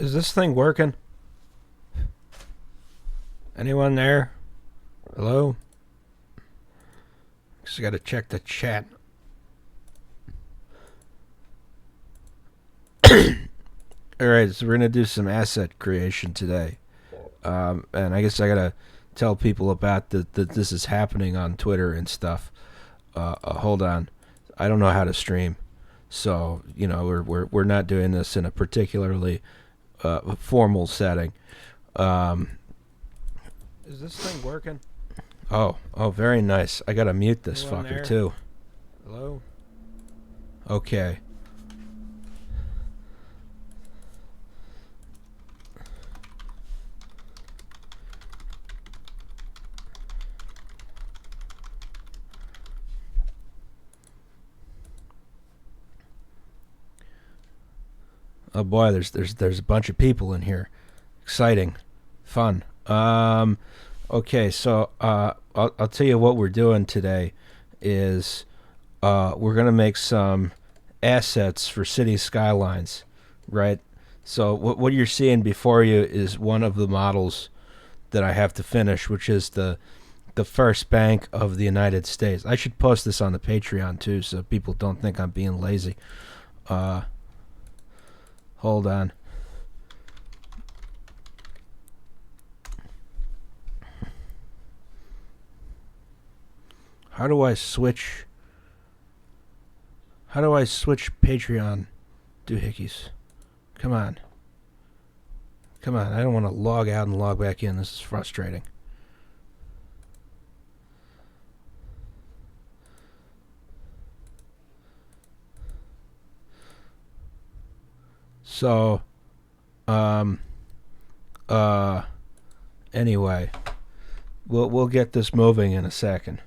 Is this thing working? Anyone there? Hello? Just gotta check the chat. Alright, so we're gonna do some asset creation today. And I guess I gotta tell people about that this is happening on Twitter and stuff. Hold on. I don't know how to stream. So, you know, we're not doing this in a particularly formal setting. Is this thing working? Oh, very nice. I gotta mute this Anyone fucker there? too. Hello? Okay. Oh boy, there's a bunch of people in here. Exciting, fun. Okay, so I'll tell you what we're doing today is we're gonna make some assets for city skylines, right? So what you're seeing before you is one of the models that I have to finish, which is the first bank of the United States. I should post this on the Patreon too, so people don't think I'm being lazy. Hold on. How do I switch Patreon doohickeys? Come on. I don't want to log out and log back in. This is frustrating. So, anyway, we'll get this moving in a second.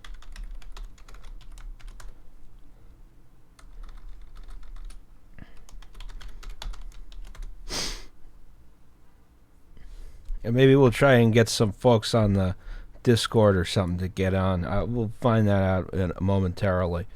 And maybe we'll try and get some folks on the Discord or something to get on. We'll find that out momentarily.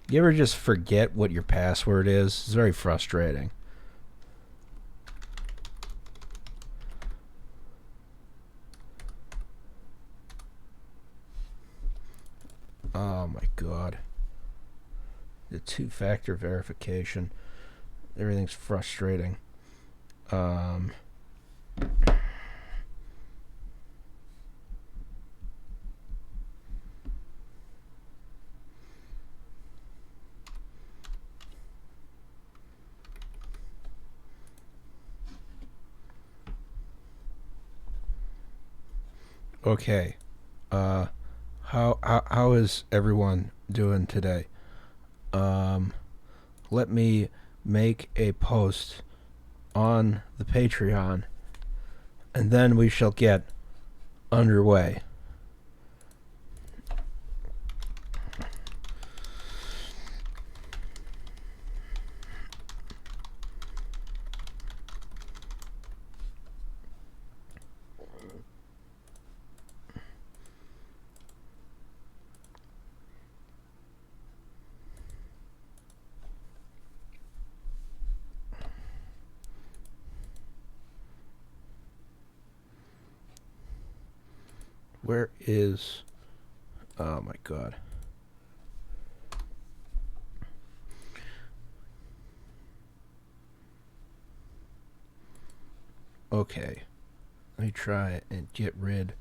You ever just forget what your password is? It's very frustrating. Oh my god. The two-factor verification. Everything's frustrating. Okay. How is everyone doing today? Let me make a post on the Patreon, and then we shall get underway. Where is... Oh my god. Okay. Let me try and get rid.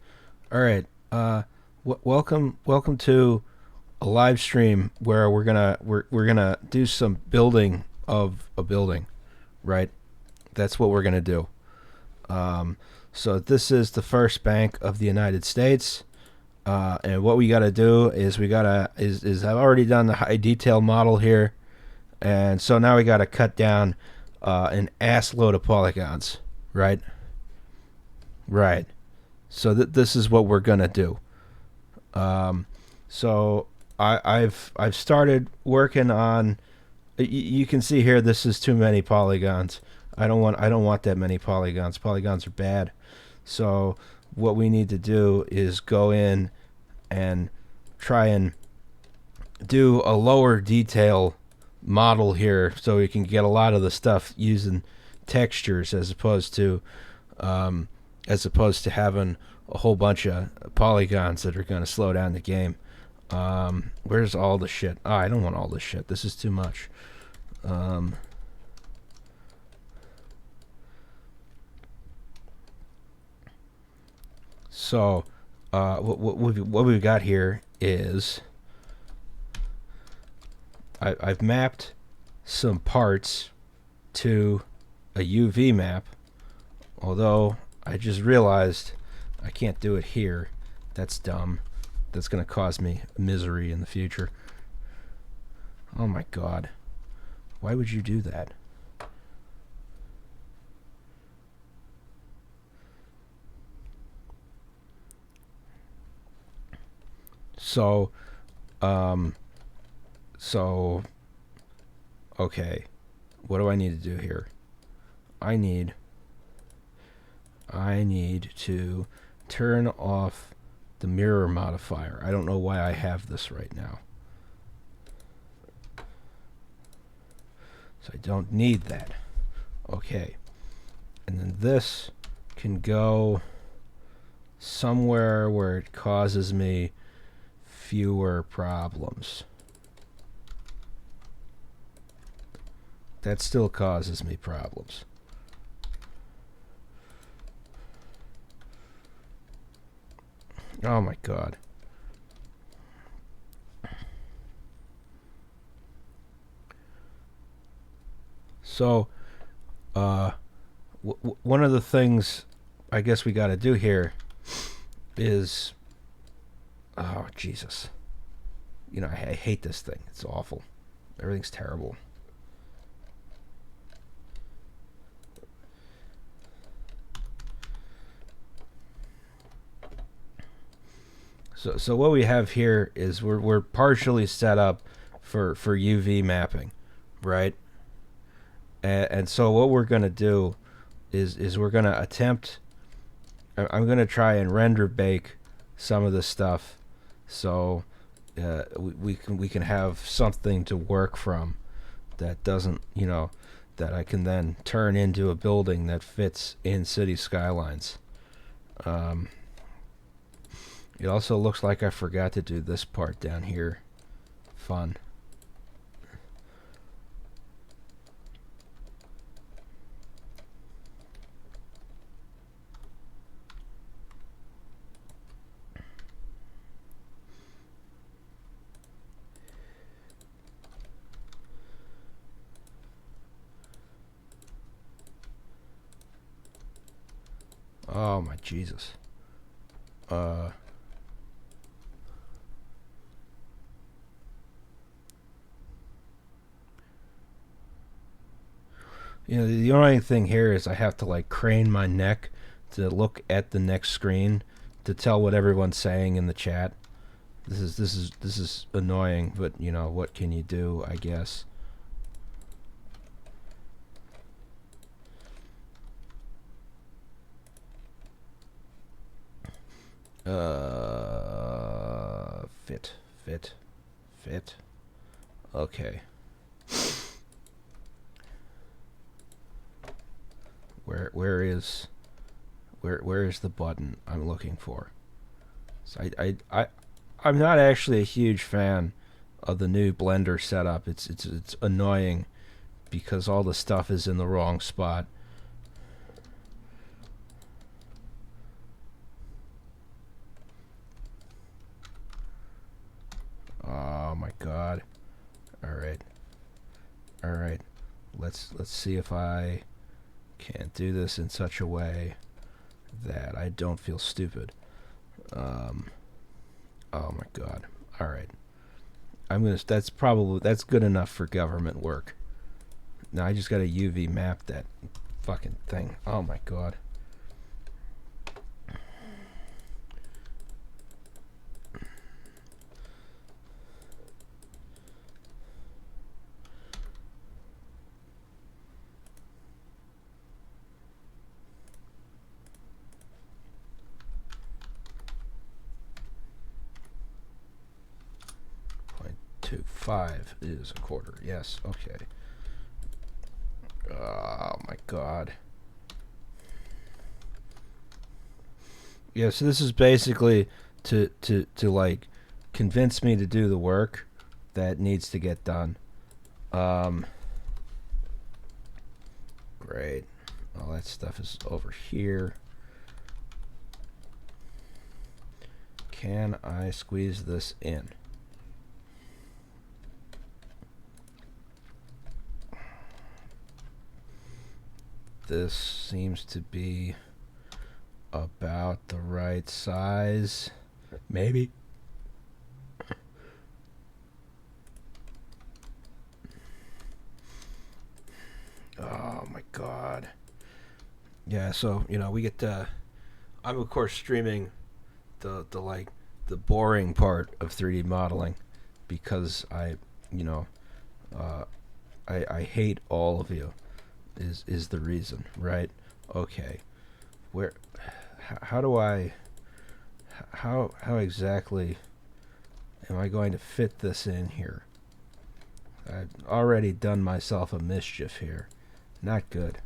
Alright. Welcome to a live stream where we're gonna do some building of a building, right? That's what we're gonna do. So this is the first bank of the United States, and what we gotta do is I've already done the high detail model here, and so now we gotta cut down an ass load of polygons, right? Right. So this is what we're gonna do. So I've started working on. You can see here this is too many polygons. I don't want that many polygons. Polygons are bad. So what we need to do is go in and try and do a lower detail model here, so we can get a lot of the stuff using textures as opposed to having a whole bunch of polygons that are going to slow down the game. Where's all the shit? Oh, I don't want all this shit. This is too much. So, what we've got here is I've mapped some parts to a UV map, although I just realized I can't do it here. That's dumb. That's going to cause me misery in the future. Oh my god. Why would you do that? So, okay. What do I need to do here? I need to turn off the mirror modifier. I don't know why I have this right now. So I don't need that. Okay. And then this can go somewhere where it causes me fewer problems. That still causes me problems. Oh my god. So, one of the things I guess we got to do here is, oh Jesus, you know, I hate this thing. It's awful. Everything's terrible. So what we have here is we're partially set up for UV mapping, right? And so what we're gonna do is we're gonna attempt. I'm gonna try and render bake some of the stuff, so we can have something to work from that doesn't, you know, that I can then turn into a building that fits in city skylines. It also looks like I forgot to do this part down here. Fun. Oh my Jesus. You know, the only thing here is I have to like crane my neck to look at the next screen to tell what everyone's saying in the chat. This is annoying, but you know, what can you do, I guess. Fit. Okay. Where is the button I'm looking for? So I'm not actually a huge fan of the new Blender setup. It's annoying because all the stuff is in the wrong spot. Oh my god. All right. Let's see if I can do this in such a way that I don't feel stupid. Oh my god. All right. That's good enough for government work. Now I just got to UV map that fucking thing. Oh my god. 5 is a quarter. Yes, okay. Oh my god. Yeah, so this is basically to like convince me to do the work that needs to get done. Great. All that stuff is over here. Can I squeeze this in? This seems to be about the right size. Maybe. Oh my god. Yeah, so, we get I'm of course streaming the like the boring part of 3D modeling because I hate all of you is the reason, right? Okay. Where how do I how exactly am I going to fit this in here? I've already done myself a mischief here. Not good.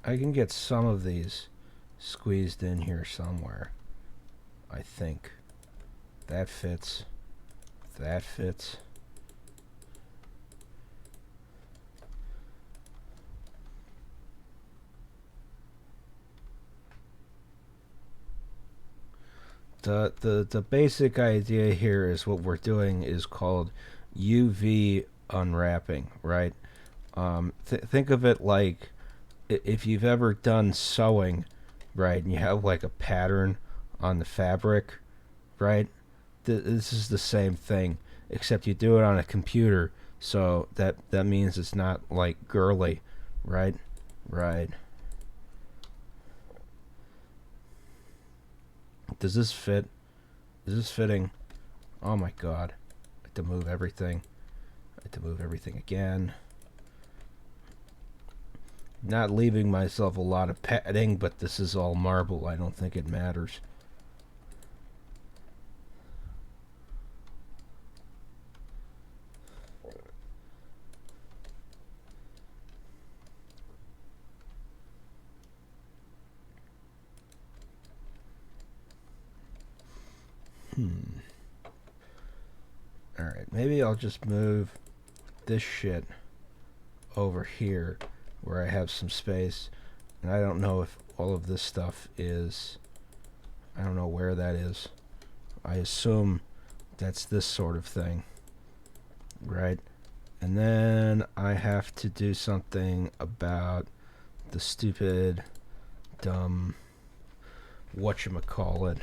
I can get some of these squeezed in here somewhere. I think. That fits. That fits. The basic idea here is what we're doing is called UV unwrapping, right? Think of it like if you've ever done sewing, right, and you have like a pattern on the fabric, right? This is the same thing, except you do it on a computer, so that means it's not like girly, right? Right. Does this fit? Is this fitting? Oh my god. I have to move everything. I have to move everything again. Not leaving myself a lot of padding, but this is all marble. I don't think it matters. Alright, maybe I'll just move this shit over here where I have some space. And I don't know if all of this stuff is... I don't know where that is. I assume that's this sort of thing. Right? And then I have to do something about the stupid, dumb... whatchamacallit.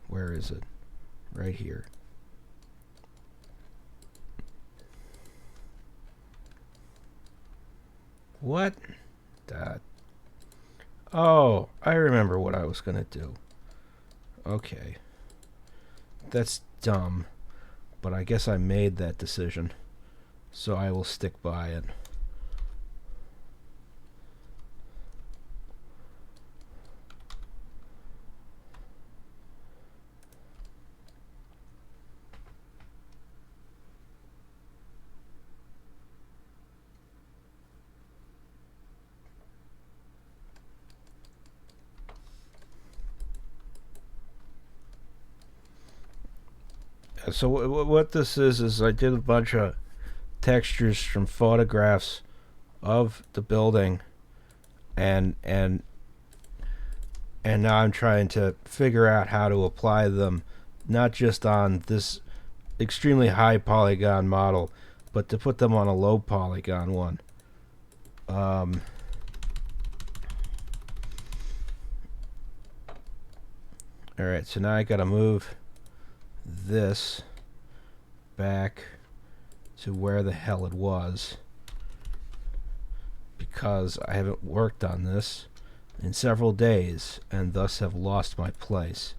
Where is it? Right here. What? That. Oh, I remember what I was gonna do. Okay. That's dumb, but I guess I made that decision, so I will stick by it. So what this is I did a bunch of textures from photographs of the building, and now I'm trying to figure out how to apply them, not just on this extremely high polygon model, but to put them on a low polygon one. Alright, so now I gotta move this back to where the hell it was, because I haven't worked on this in several days and thus have lost my place.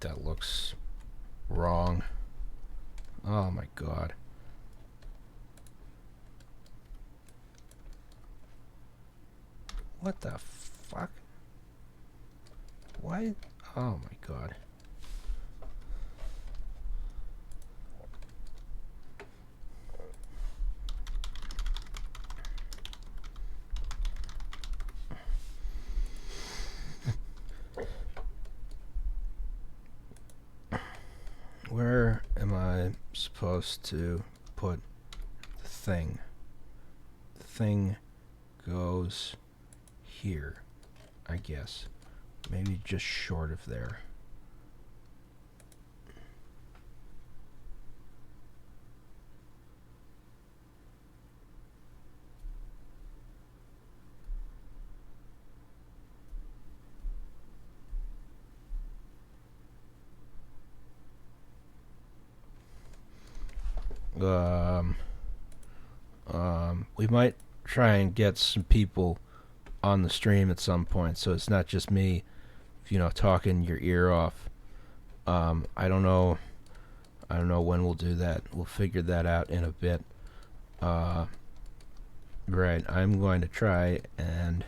That looks wrong. Oh my god. What the fuck? Why? Oh my god. Where am I supposed to put the thing? The thing goes here, I guess. Maybe just short of there. We might try and get some people on the stream at some point, so it's not just me, talking your ear off. I don't know when we'll do that. We'll figure that out in a bit. Right, I'm going to try, and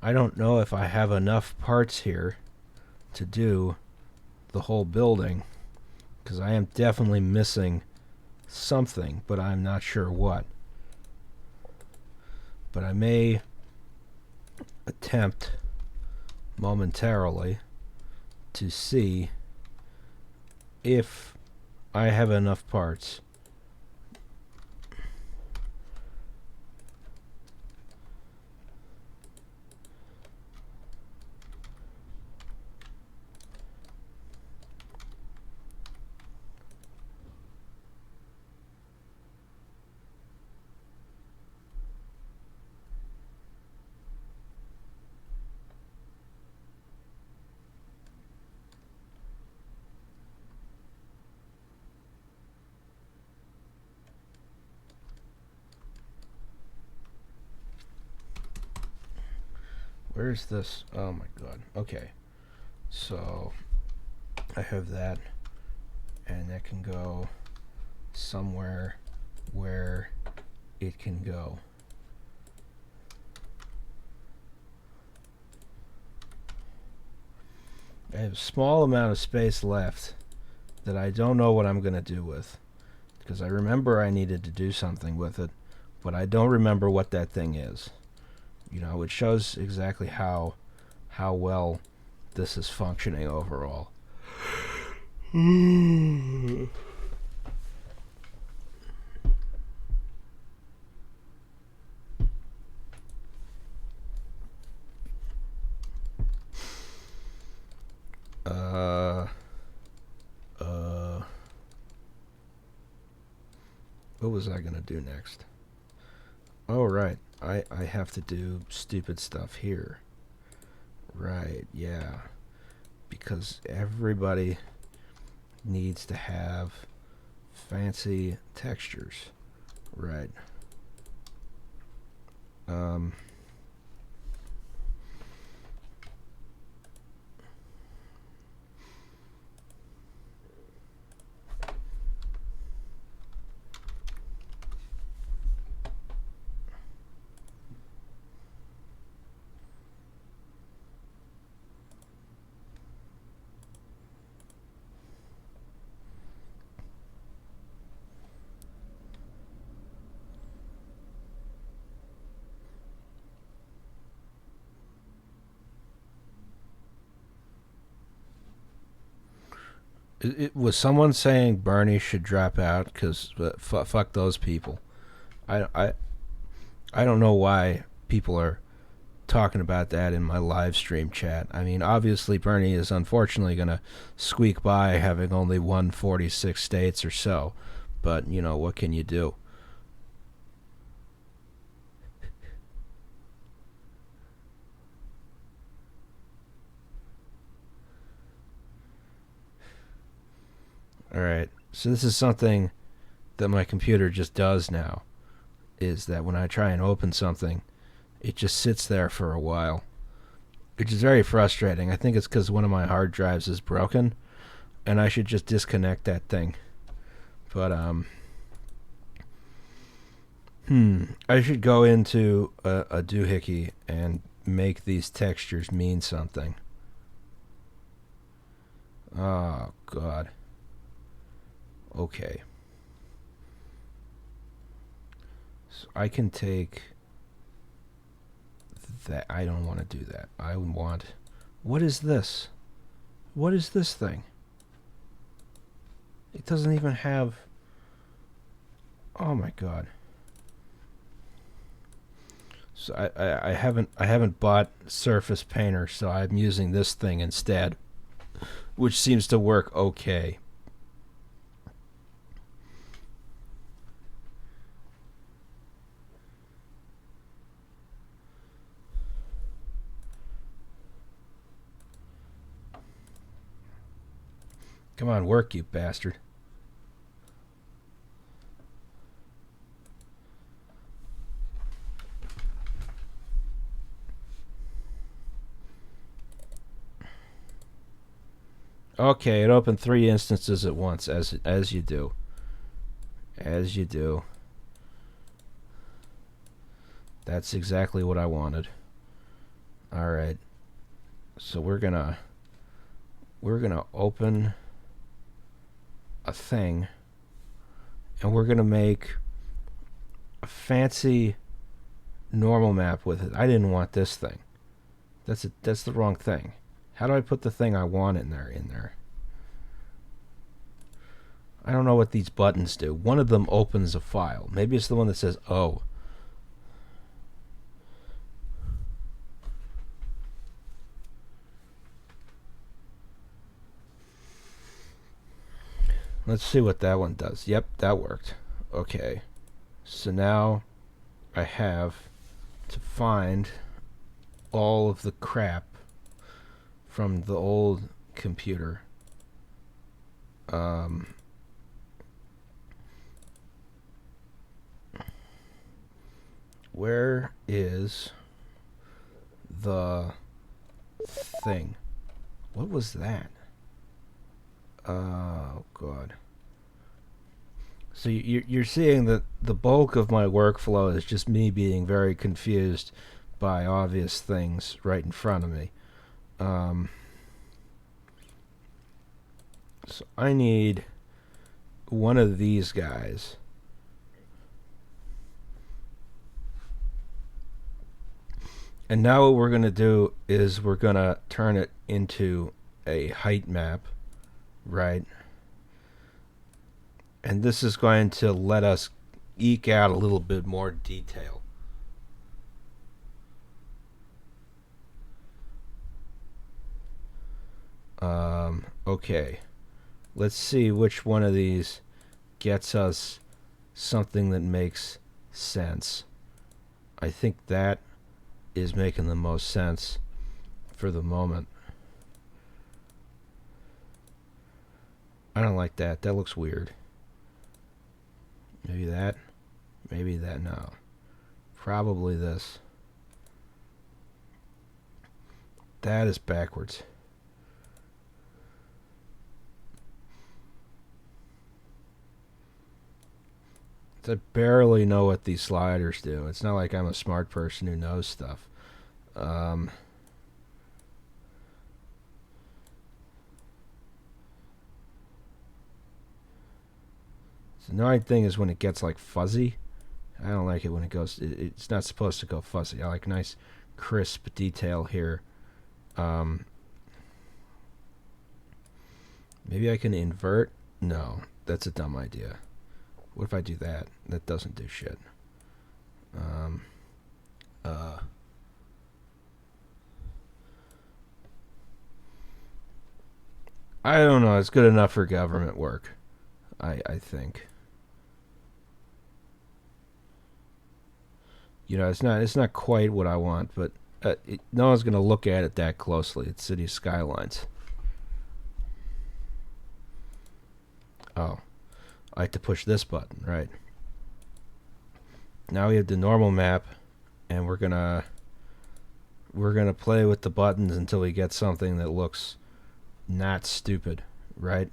I don't know if I have enough parts here to do the whole building, because I am definitely missing something, but I'm not sure what. But I may attempt momentarily to see if I have enough parts. Where's this? Oh my god. Okay. So I have that, and that can go somewhere where it can go. I have a small amount of space left that I don't know what I'm going to do with, because I remember I needed to do something with it, but I don't remember what that thing is. It shows exactly how well this is functioning overall. What was I gonna do next? Oh, right. I have to do stupid stuff here. Right, yeah. Because everybody needs to have fancy textures. Right. Was someone saying Bernie should drop out? Because fuck those people. I don't know why people are talking about that in my live stream chat. I mean, obviously Bernie is unfortunately going to squeak by, having only 146 states or so. But, what can you do? Alright, so this is something that my computer just does now, is that when I try and open something, it just sits there for a while. which is very frustrating. I think it's because one of my hard drives is broken, and I should just disconnect that thing. But I should go into a doohickey and make these textures mean something. Oh God. Okay. So I can take that. I don't want to do that. I want. What is this? What is this thing? It doesn't even have. Oh my God. So I haven't bought Surface Painter, so I'm using this thing instead, which seems to work okay. Come on, work, you bastard. Okay, it opened 3 instances at once, as you do. As you do. That's exactly what I wanted. All right. So we're gonna open a thing, and we're gonna make a fancy normal map with it. I didn't want this thing. That's the wrong thing. How do I put the thing I want in there? I don't know what these buttons do. One of them opens a file. Maybe it's the one that says O. Let's see what that one does. Yep, that worked. Okay. So now I have to find all of the crap from the old computer. Where is the thing? What was that? Oh God. So you're seeing that the bulk of my workflow is just me being very confused by obvious things right in front of me. So I need one of these guys. And now what we're going to do is we're going to turn it into a height map, right? And this is going to let us eke out a little bit more detail. Okay. Let's see which one of these gets us something that makes sense. I think that is making the most sense for the moment. I don't like that. That looks weird. Maybe that. Maybe that. No. Probably this. That is backwards. I barely know what these sliders do. It's not like I'm a smart person who knows stuff. The annoying thing is when it gets like fuzzy. I don't like it when it goes. It's not supposed to go fuzzy. I like nice, crisp detail here. Maybe I can invert. No, that's a dumb idea. What if I do that? That doesn't do shit. I don't know. It's good enough for government work. I think. You know, it's not quite what I want, but no one's gonna look at it that closely. It's city skylines. Oh, I have to push this button, right? Now we have the normal map, and we're gonna we're gonna play with the buttons until we get something that looks not stupid, right?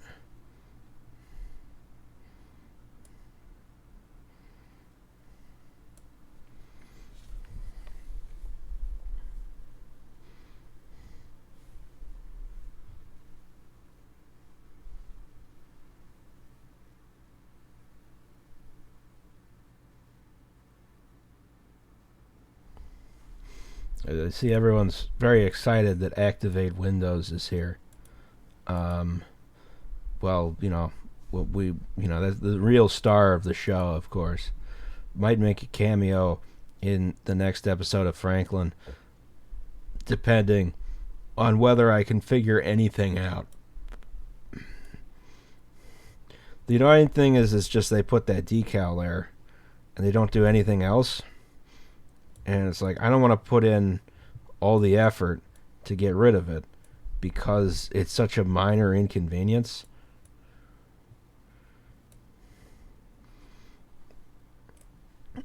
I see everyone's very excited that Activate Windows is here. Well, that's the real star of the show, of course. Might make a cameo in the next episode of Franklin, depending on whether I can figure anything out. The annoying thing is just they put that decal there, and they don't do anything else. And it's like, I don't want to put in all the effort to get rid of it because it's such a minor inconvenience.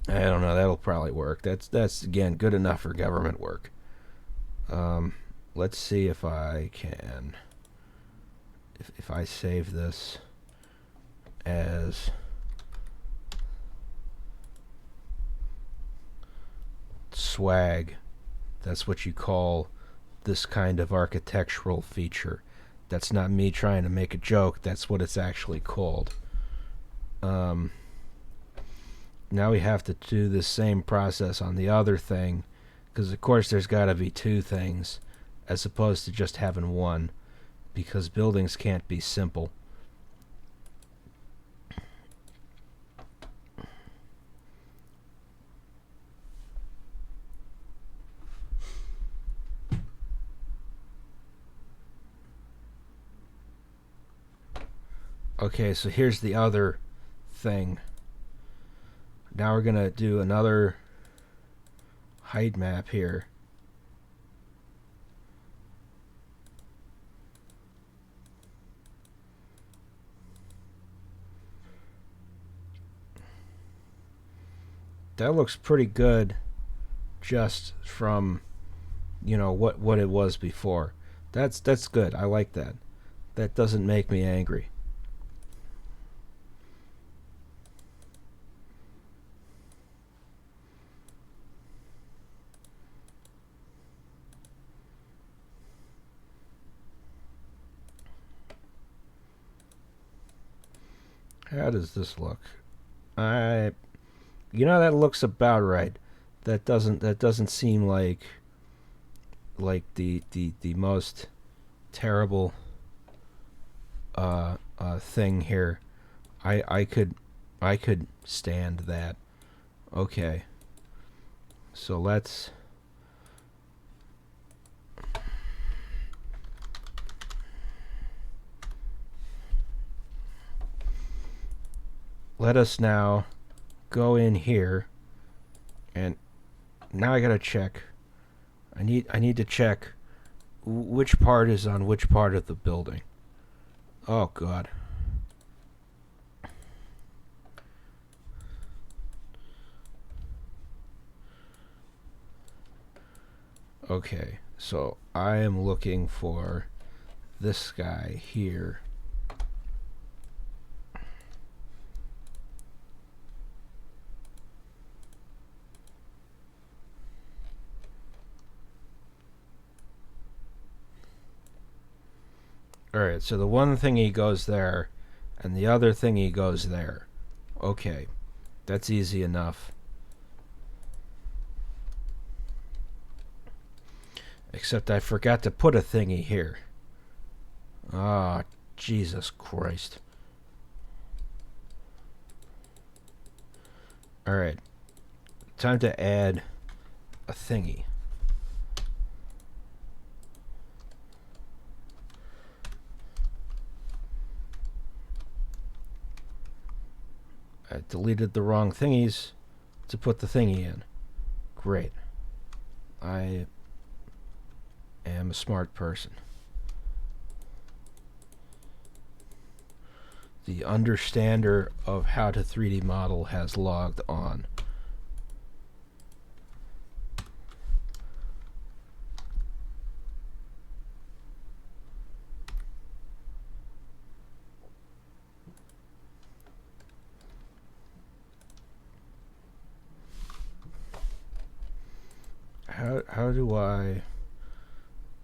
I don't know. That'll probably work. That's again good enough for government work. Let's see if I can. If I save this as swag, that's what you call this kind of architectural feature. That's not me trying to make a joke. That's what it's actually called. Now we have to do the same process on the other thing, because of course there's got to be two things as opposed to just having one, because buildings can't be simple. Okay, so here's the other thing. Now we're going to do another height map here. That looks pretty good just from, what it was before. That's good. I like that. That doesn't make me angry. How does this look? That looks about right. That doesn't seem like the most terrible thing here. I could stand that. Okay. So let us now go in here, and now I gotta check. I need to check which part is on which part of the building. Oh God. Okay, so I am looking for this guy here. Alright, so the one thingy goes there, and the other thingy goes there. Okay, that's easy enough. Except I forgot to put a thingy here. Ah, Jesus Christ. Alright, time to add a thingy. I deleted the wrong thingies to put the thingy in. Great. I am a smart person. The understander of how to 3D model has logged on. how do I...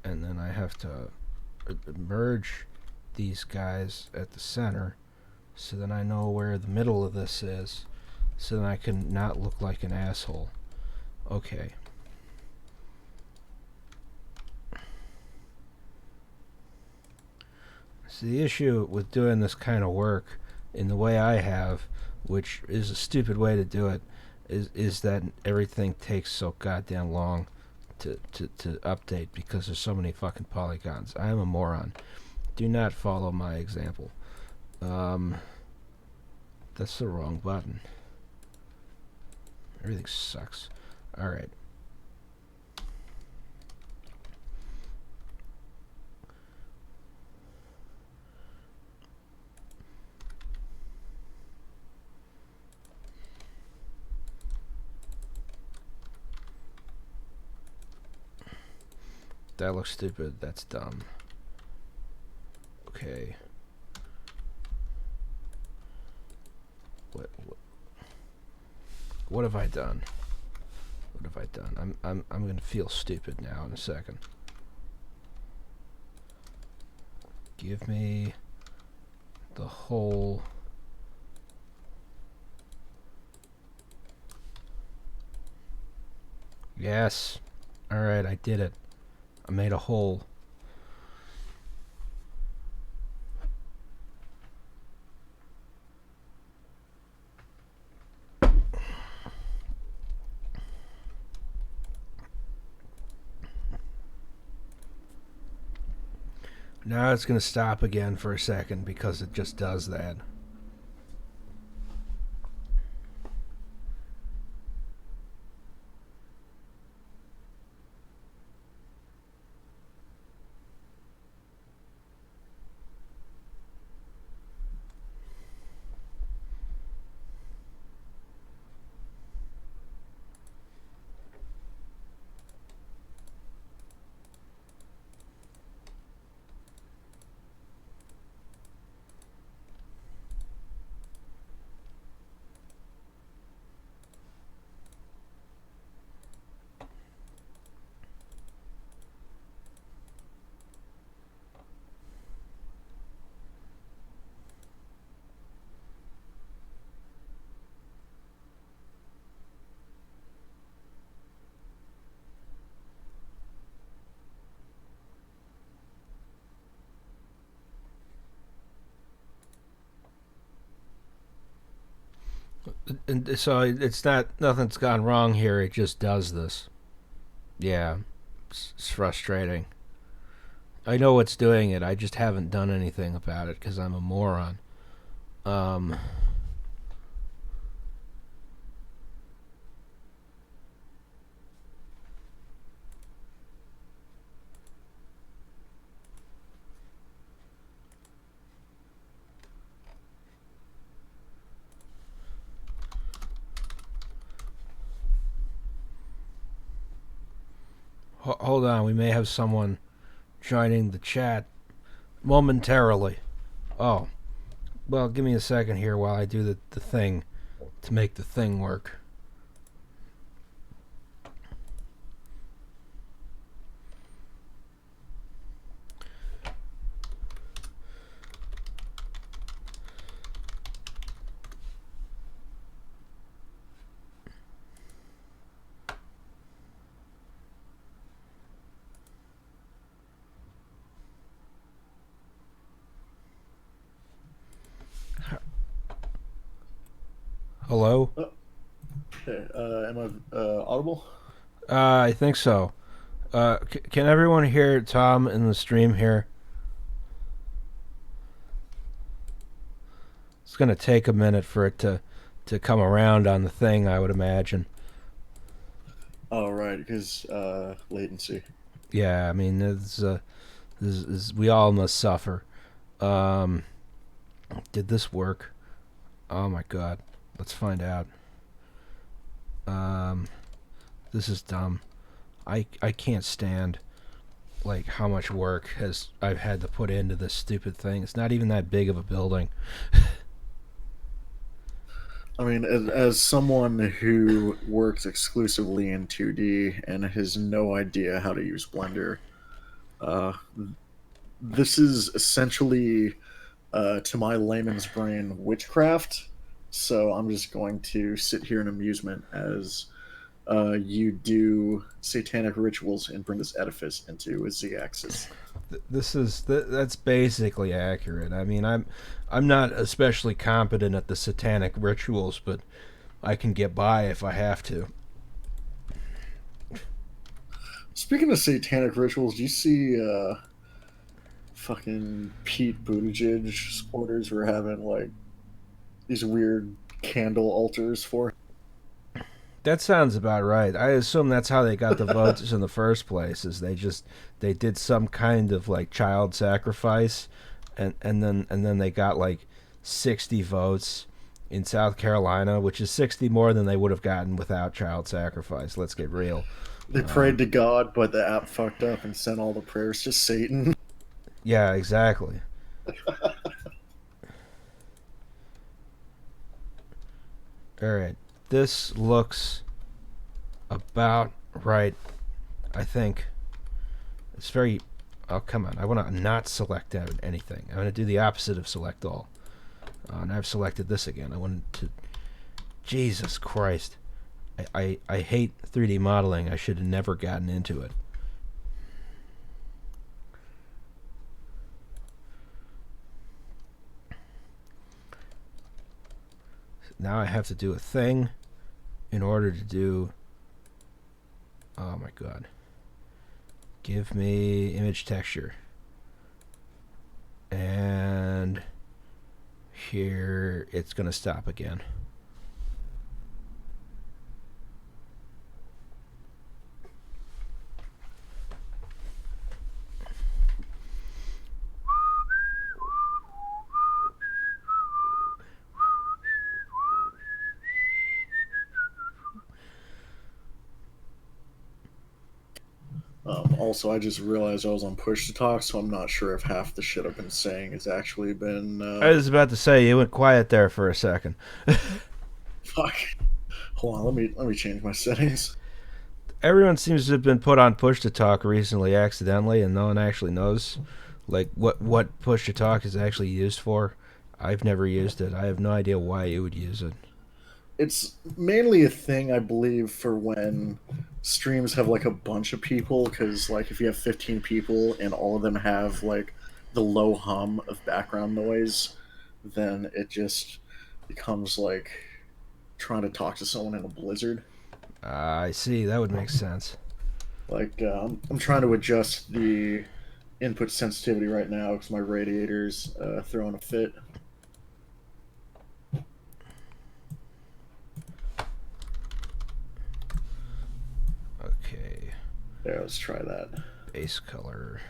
And then I have to merge these guys at the center, so then I know where the middle of this is, so then I can not look like an asshole. Okay. So the issue with doing this kind of work in the way I have, which is a stupid way to do it, is that everything takes so goddamn long to update because there's so many fucking polygons. I am a moron. Do not follow my example. That's the wrong button. Everything sucks. Alright. That looks stupid. That's dumb. Okay. What have I done? What have I done? I'm gonna feel stupid now in a second. Give me the whole... Yes. Alright, I did it. I made a hole. Now it's going to stop again for a second because it just does that. And so it's not, nothing's gone wrong here, it just does this. Yeah, it's frustrating. I know what's doing it, I just haven't done anything about it because I'm a moron. Hold on, we may have someone joining the chat momentarily. Oh, well, give me a second here while I do the thing to make the thing work. Hello? Oh, okay. Am I audible? I think so. Can everyone hear Tom in the stream here? It's going to take a minute for it to come around on the thing, I would imagine. Oh, right, because latency. Yeah, I mean, we all must suffer. Did this work? Oh my god. Let's find out. This is dumb. I can't stand like how much work I've had to put into this stupid thing. It's not even that big of a building. I mean, as someone who works exclusively in 2D and has no idea how to use Blender, uh, this is essentially, to my layman's brain, witchcraft. So I'm just going to sit here in amusement as you do satanic rituals and bring this edifice into a z-axis. That's basically accurate. I mean, I'm not especially competent at the satanic rituals, but I can get by if I have to. Speaking of satanic rituals, do you see fucking Pete Buttigieg supporters were having like these weird candle altars for That sounds about right. I assume that's how they got the votes in the first place. Is they did some kind of like child sacrifice, and then they got like 60 votes in South Carolina, which is 60 more than they would have gotten without child sacrifice. Let's get real. They prayed to God, but the app fucked up and sent all the prayers to Satan. Yeah, exactly. All right, this looks about right. I think it's very. Oh, come on! I want to not select out anything. I'm going to do the opposite of select all. And I've selected this again. I wanted to. Jesus Christ! I hate 3D modeling. I should have never gotten into it. Now I have to do a thing in order to do. Oh my god! Give me image texture. And here it's going to stop again. Also, I just realized I was on push to talk, so I'm not sure if half the shit I've been saying has actually been. I was about to say you went quiet there for a second. Fuck. Hold on, let me change my settings. Everyone seems to have been put on push to talk recently accidentally, and no one actually knows like what push to talk is actually used for. I've never used it. I have no idea why you would use it. It's mainly a thing, I believe, for when streams have like a bunch of people, because like if you have 15 people and all of them have like the low hum of background noise, then it just becomes like trying to talk to someone in a blizzard. I see. That would make sense. Like I'm trying to adjust the input sensitivity right now because my radiator's throwing a fit. Okay. Yeah, let's try that. Base color.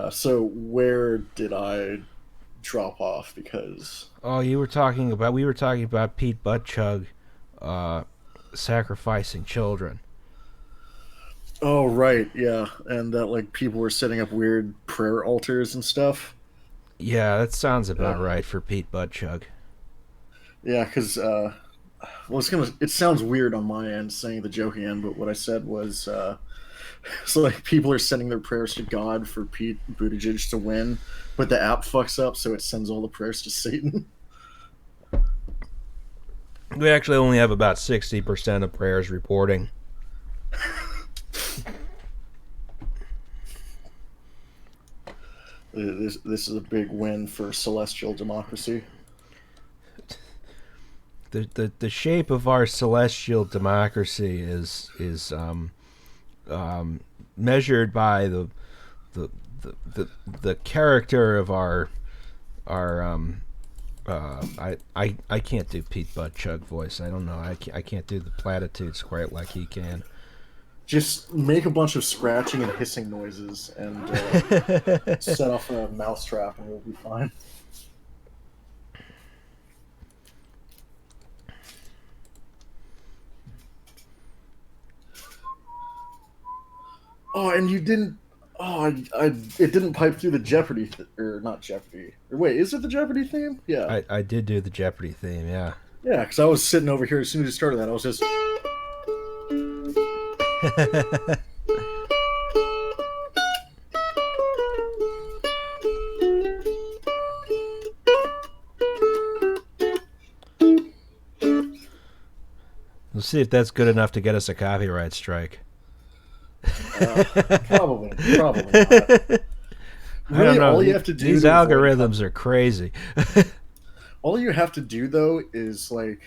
So where did I drop off? Because Oh, we were talking about Pete Buttchug uh, sacrificing children. oh right, yeah, and that like people were setting up weird prayer altars and stuff. Yeah, that sounds Yeah, about right for Pete Buttchug. yeah, because well, it's gonna. It sounds weird on my end saying the joking end, but what I said was so like people are sending their prayers to God for Pete Buttigieg to win, but the app fucks up, so it sends all the prayers to Satan. We actually only have about 60% of prayers reporting. This is a big win for celestial democracy. The shape of our celestial democracy is measured by the, the character of our. I can't do Pete Buttchug voice. I don't know. I can't do the platitudes quite like he can. Just make a bunch of scratching and hissing noises and set off a mousetrap, and we'll be fine. Oh, and you didn't. Oh, it didn't pipe through the Jeopardy or not Jeopardy. Or wait, is it the Jeopardy theme? Yeah, I did do the Jeopardy theme, yeah. yeah. Because I was sitting over here as soon as you started that, I was just. We'll see if that's good enough to get us a copyright strike. Probably not. I don't Really, know. all you have to do These to avoid algorithms are crazy. all you have to do though is like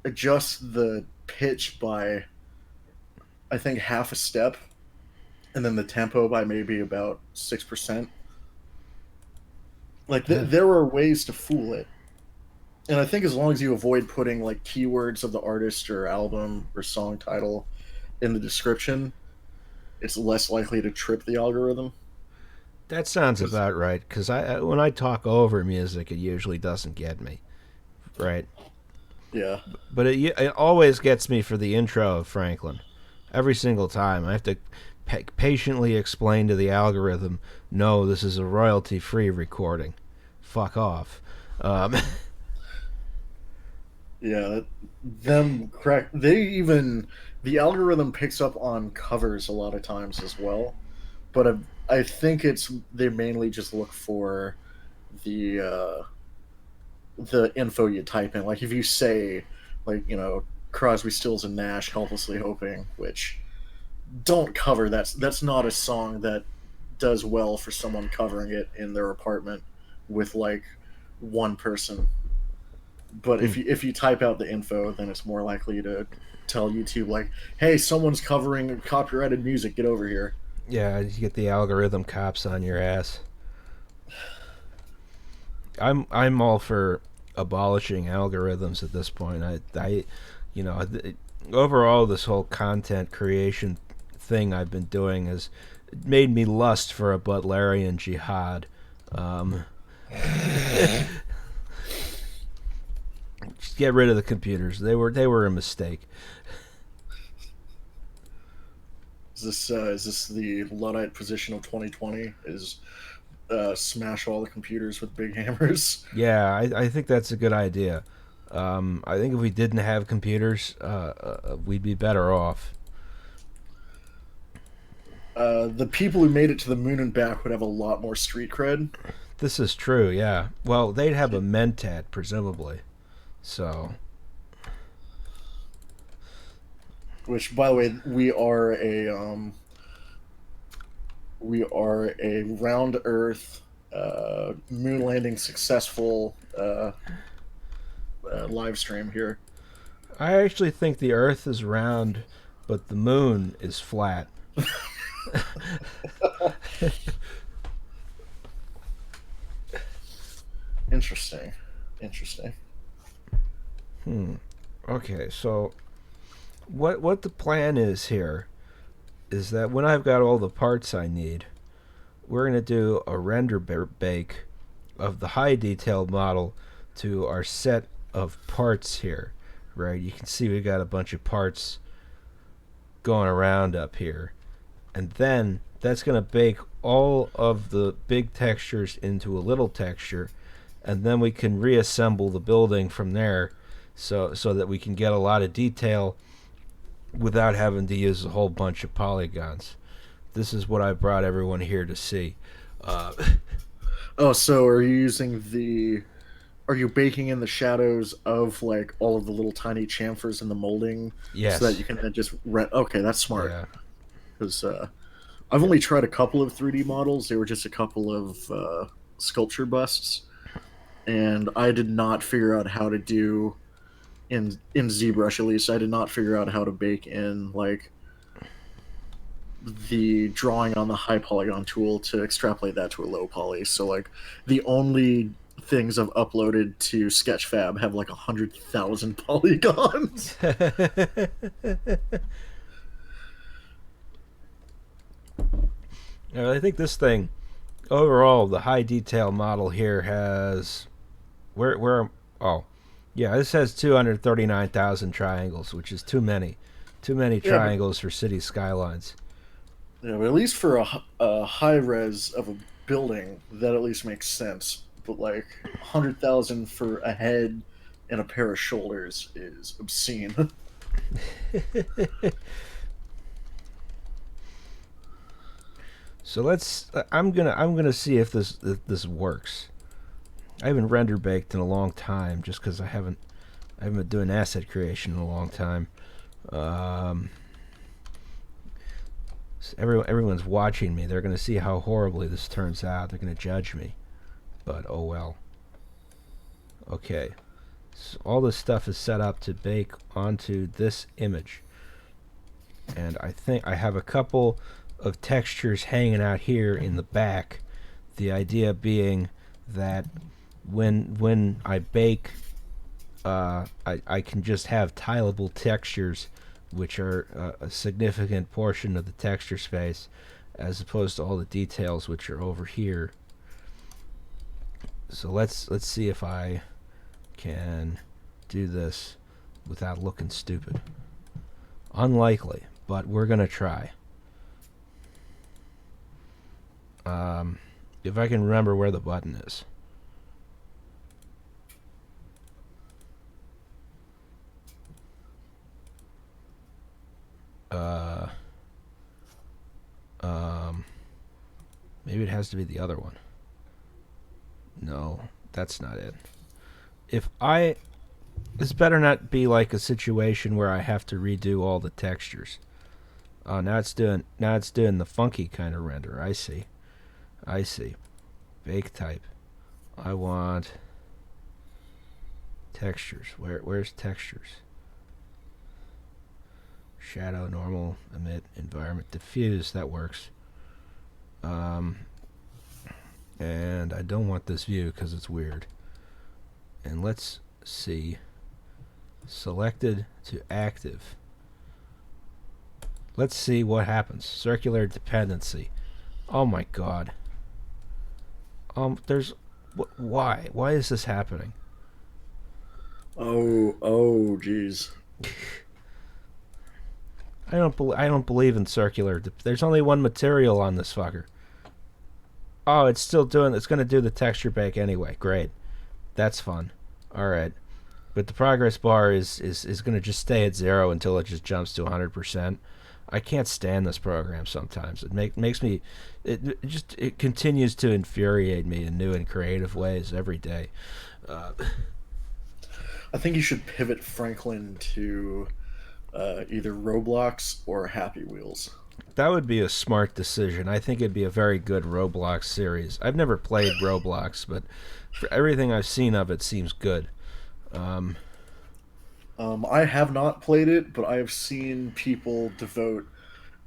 adjust the pitch by I think half a step, and then the tempo by maybe about 6%. Like there are ways to fool it, and I think as long as you avoid putting like keywords of the artist or album or song title in the description, it's less likely to trip the algorithm. That sounds 'Cause- about right. Because when I talk over music, it usually doesn't get me right. yeah, But it always gets me for the intro of Franklin. Every single time, I have to patiently explain to the algorithm, no, this is a royalty-free recording. Fuck off. Um, yeah. Them correct. They even the algorithm picks up on covers a lot of times as well, but I think it's they mainly just look for the the info you type in. Like if you say like Crosby, Stills and Nash, helplessly hoping, which don't cover that's not a song that does well for someone covering it in their apartment with like one person. But if you type out the info, then it's more likely to tell YouTube like, hey, someone's covering copyrighted music, get over here. yeah, you get the algorithm cops on your ass. I'm all for abolishing algorithms at this point. You know, overall, this whole content creation thing I've been doing has made me lust for a Butlerian jihad. Um, just get rid of the computers. They were a mistake. Is this the Luddite position of 2020? Is smash all the computers with big hammers? Yeah, I think that's a good idea. I think if we didn't have computers, we'd be better off. The people who made it to the moon and back would have a lot more street cred. This is true, yeah. Well, they'd have a mentat, presumably. So, Which, by the way, we are a round Earth, moon landing successful live stream here. I actually think the Earth is round, but the moon is flat. Interesting, interesting. Hmm. Okay, so what the plan is here is that when I've got all the parts I need, we're gonna do a render bake of the high detail model to our set of parts here. Right, you can see we got a bunch of parts going around up here, and then that's going to bake all of the big textures into a little texture, and then we can reassemble the building from there, so that we can get a lot of detail without having to use a whole bunch of polygons. This is what I brought everyone here to see. Uh, Oh, so are you baking in the shadows of like all of the little tiny chamfers in the molding so that yes, you can then just rent? Okay, that's smart yeah, because I've only tried a couple of 3D models. They were just a couple of sculpture busts, and I did not figure out how to do in ZBrush at least. I did not figure out how to bake in like the drawing on the high polygon tool to extrapolate that to a low poly. So like the only things I've uploaded to Sketchfab have like 100,000 polygons. I think this thing overall, the high detail model here has where oh yeah, this has 239,000 triangles, which is too many Yeah, but triangles for city skylines. Yeah, but at least for a high res of a building, that at least makes sense. But like 100,000 for a head and a pair of shoulders is obscene. So let's. I'm gonna see if this works. I haven't render baked in a long time, just because I haven't been doing asset creation in a long time. Um, everyone's watching me. They're gonna see how horribly this turns out. They're gonna judge me. But oh well. Okay. So all this stuff is set up to bake onto this image, and I think I have a couple of textures hanging out here in the back. The idea being that when I bake, I can just have tileable textures, which are a significant portion of the texture space, as opposed to all the details which are over here. So let's see if I can do this without looking stupid. Unlikely, but we're gonna try. Um, if I can remember where the button is. Uh, um, maybe it has to be the other one. No, that's not it. If I, this better not be like a situation where I have to redo all the textures. Oh, now it's doing the funky kind of render. I see. I see. Bake type. I want textures. Where's textures? Shadow, normal, emit, environment, diffuse. That works. Um, and I don't want this view because it's weird. And let's see. Selected to active. Let's see what happens. Circular dependency. Oh my god. There's. Why? Why is this happening? Geez. I don't believe in circular. There's only one material on this fucker. Oh, it's still doing. It's gonna do the texture bake anyway. Great. That's fun. All right. But the progress bar is gonna just stay at 0 until it just jumps to 100%. I can't stand this program sometimes. It makes me. It continues to infuriate me in new and creative ways every day. Uh, I think you should pivot Franklin to either Roblox or Happy Wheels. that would be a smart decision. I think it'd be a very good Roblox series. I've never played Roblox, but for everything I've seen of it, seems good. Um, I have not played it, but I have seen people devote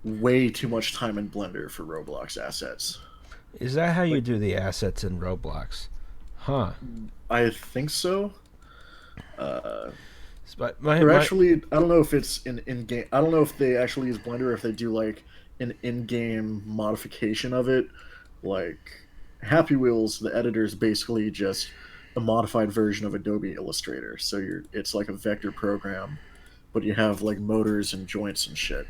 way too much time in Blender for Roblox assets. is that how you Like, do the assets in Roblox? Huh. I think so. Uh, But my or my actually, I don't know if it's in game. I don't know if they actually use Blender or if they do like an in-game modification of it. Like Happy Wheels, the editor is basically just a modified version of Adobe Illustrator. So it's like a vector program, but you have like motors and joints and shit.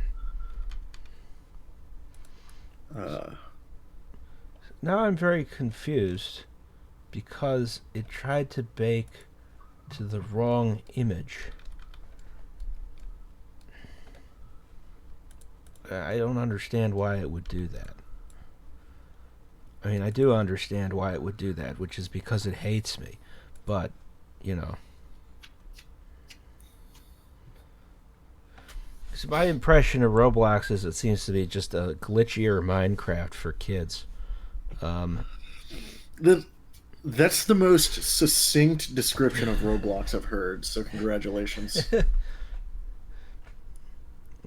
Uh, now I'm very confused because it tried to bake to the wrong image. I don't understand why it would do that. I mean, I do understand why it would do that, which is because it hates me. But, you know. So my impression of Roblox is it seems to be just a glitchier Minecraft for kids. Um, the That's the most succinct description of Roblox I've heard. So congratulations.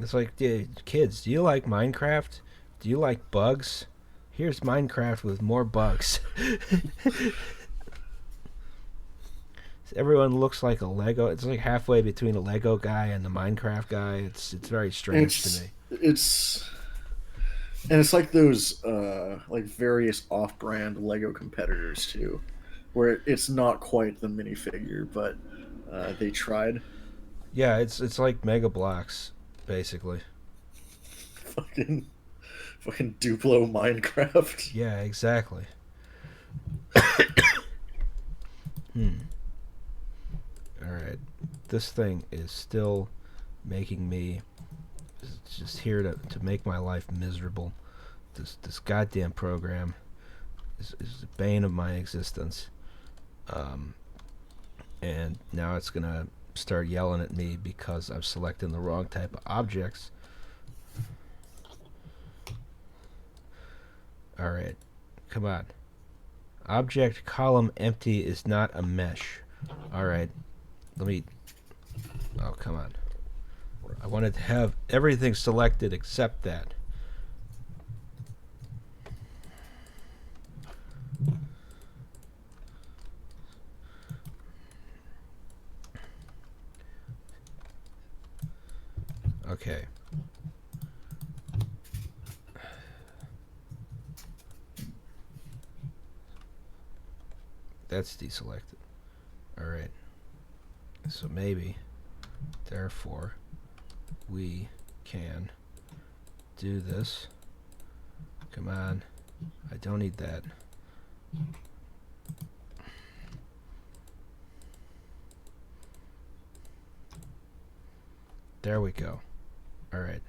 it's like, kids, do you like Minecraft? Do you like bugs? Here's Minecraft with more bugs. Everyone looks like a Lego. It's like halfway between a Lego guy and the Minecraft guy. It's very strange to me. It's and it's like those like various off-brand Lego competitors too, where it's not quite the minifigure, but they tried. Yeah, it's like Mega Blocks, basically. Fucking Fucking Duplo Minecraft. Yeah, exactly. Hmm. All right. This thing is still making me just here to make my life miserable. This goddamn program is the bane of my existence. Um, and now it's gonna start yelling at me because I'm selecting the wrong type of objects. All right, come on. Object column empty is not a mesh. All right, let me. Oh, come on. I wanted to have everything selected except that. Okay. That's deselected. Alright. So maybe, therefore, we can do this. Come on. I don't need that. There we go. Alright.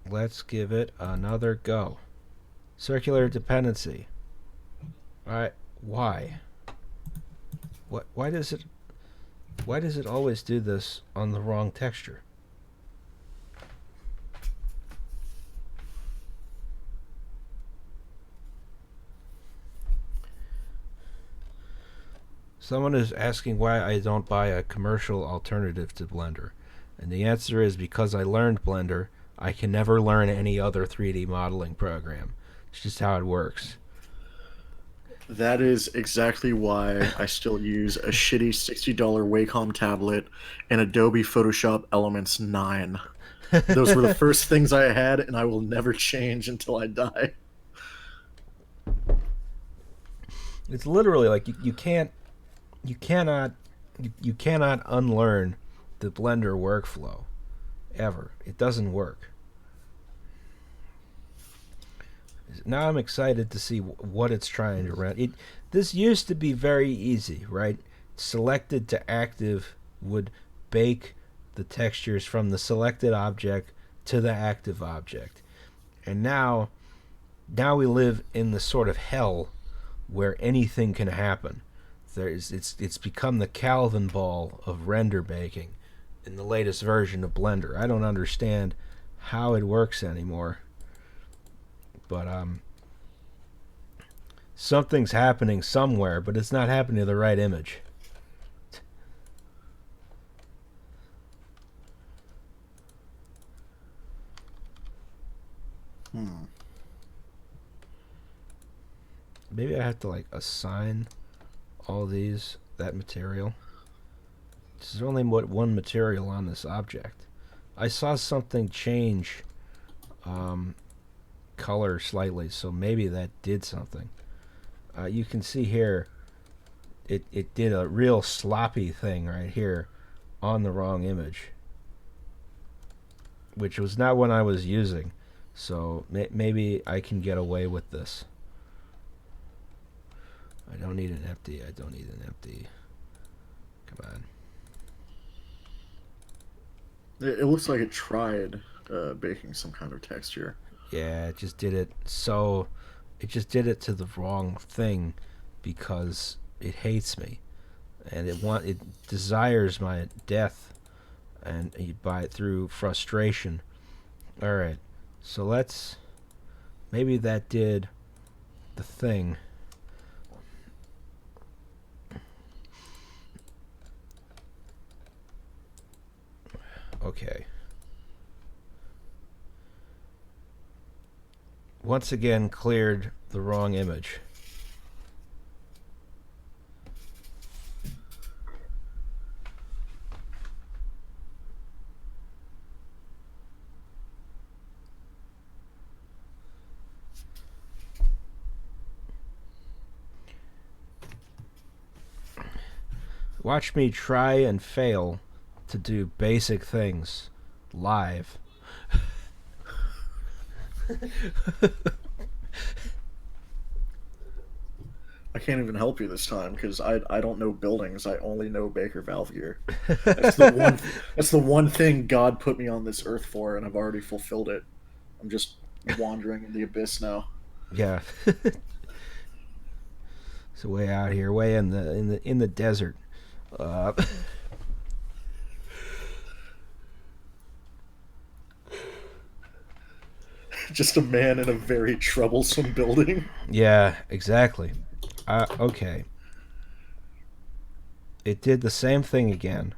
Let's give it another go. Circular dependency. Alright. Why? Why does it always do this on the wrong texture? Someone is asking why I don't buy a commercial alternative to Blender. And the answer is because I learned Blender, I can never learn any other 3D modeling program. It's just how it works. That is exactly why I still use a shitty $60 Wacom tablet and Adobe Photoshop Elements 9. Those were the first things I had, and I will never change until I die. It's literally like you cannot you cannot unlearn the Blender workflow ever. It doesn't work. Now I'm excited to see what it's trying to run. This used to be very easy, right? Selected to active would bake the textures from the selected object to the active object. And now we live in the sort of hell where anything can happen. It's become the Calvin ball of render baking in the latest version of Blender. I don't understand how it works anymore. But something's happening somewhere, but it's not happening to the right image. Hmm. Maybe I have to like assign all these that material. There's only one material on this object. I saw something change um, color slightly, so maybe that did something. You can see here, it did a real sloppy thing right here on the wrong image, which was not what I was using. So maybe I can get away with this. I don't need an empty. I don't need an empty. Come on. It looks like it tried baking some kind of texture. Yeah, it just did it. So it just did it to the wrong thing because it hates me and it desires my death, and you buy it through frustration. All right. So maybe that did the thing. Okay. Once again cleared the wrong image. Watch me try and fail to do basic things live. I can't even help you this time because I don't know buildings. I only know Baker Valve gear. That's the one thing God put me on this earth for, and I've already fulfilled it. I'm just wandering in the abyss now. Yeah, it's way out here, way in the desert. Uh, Just a man in a very troublesome building. yeah, exactly. Okay, it did the same thing again,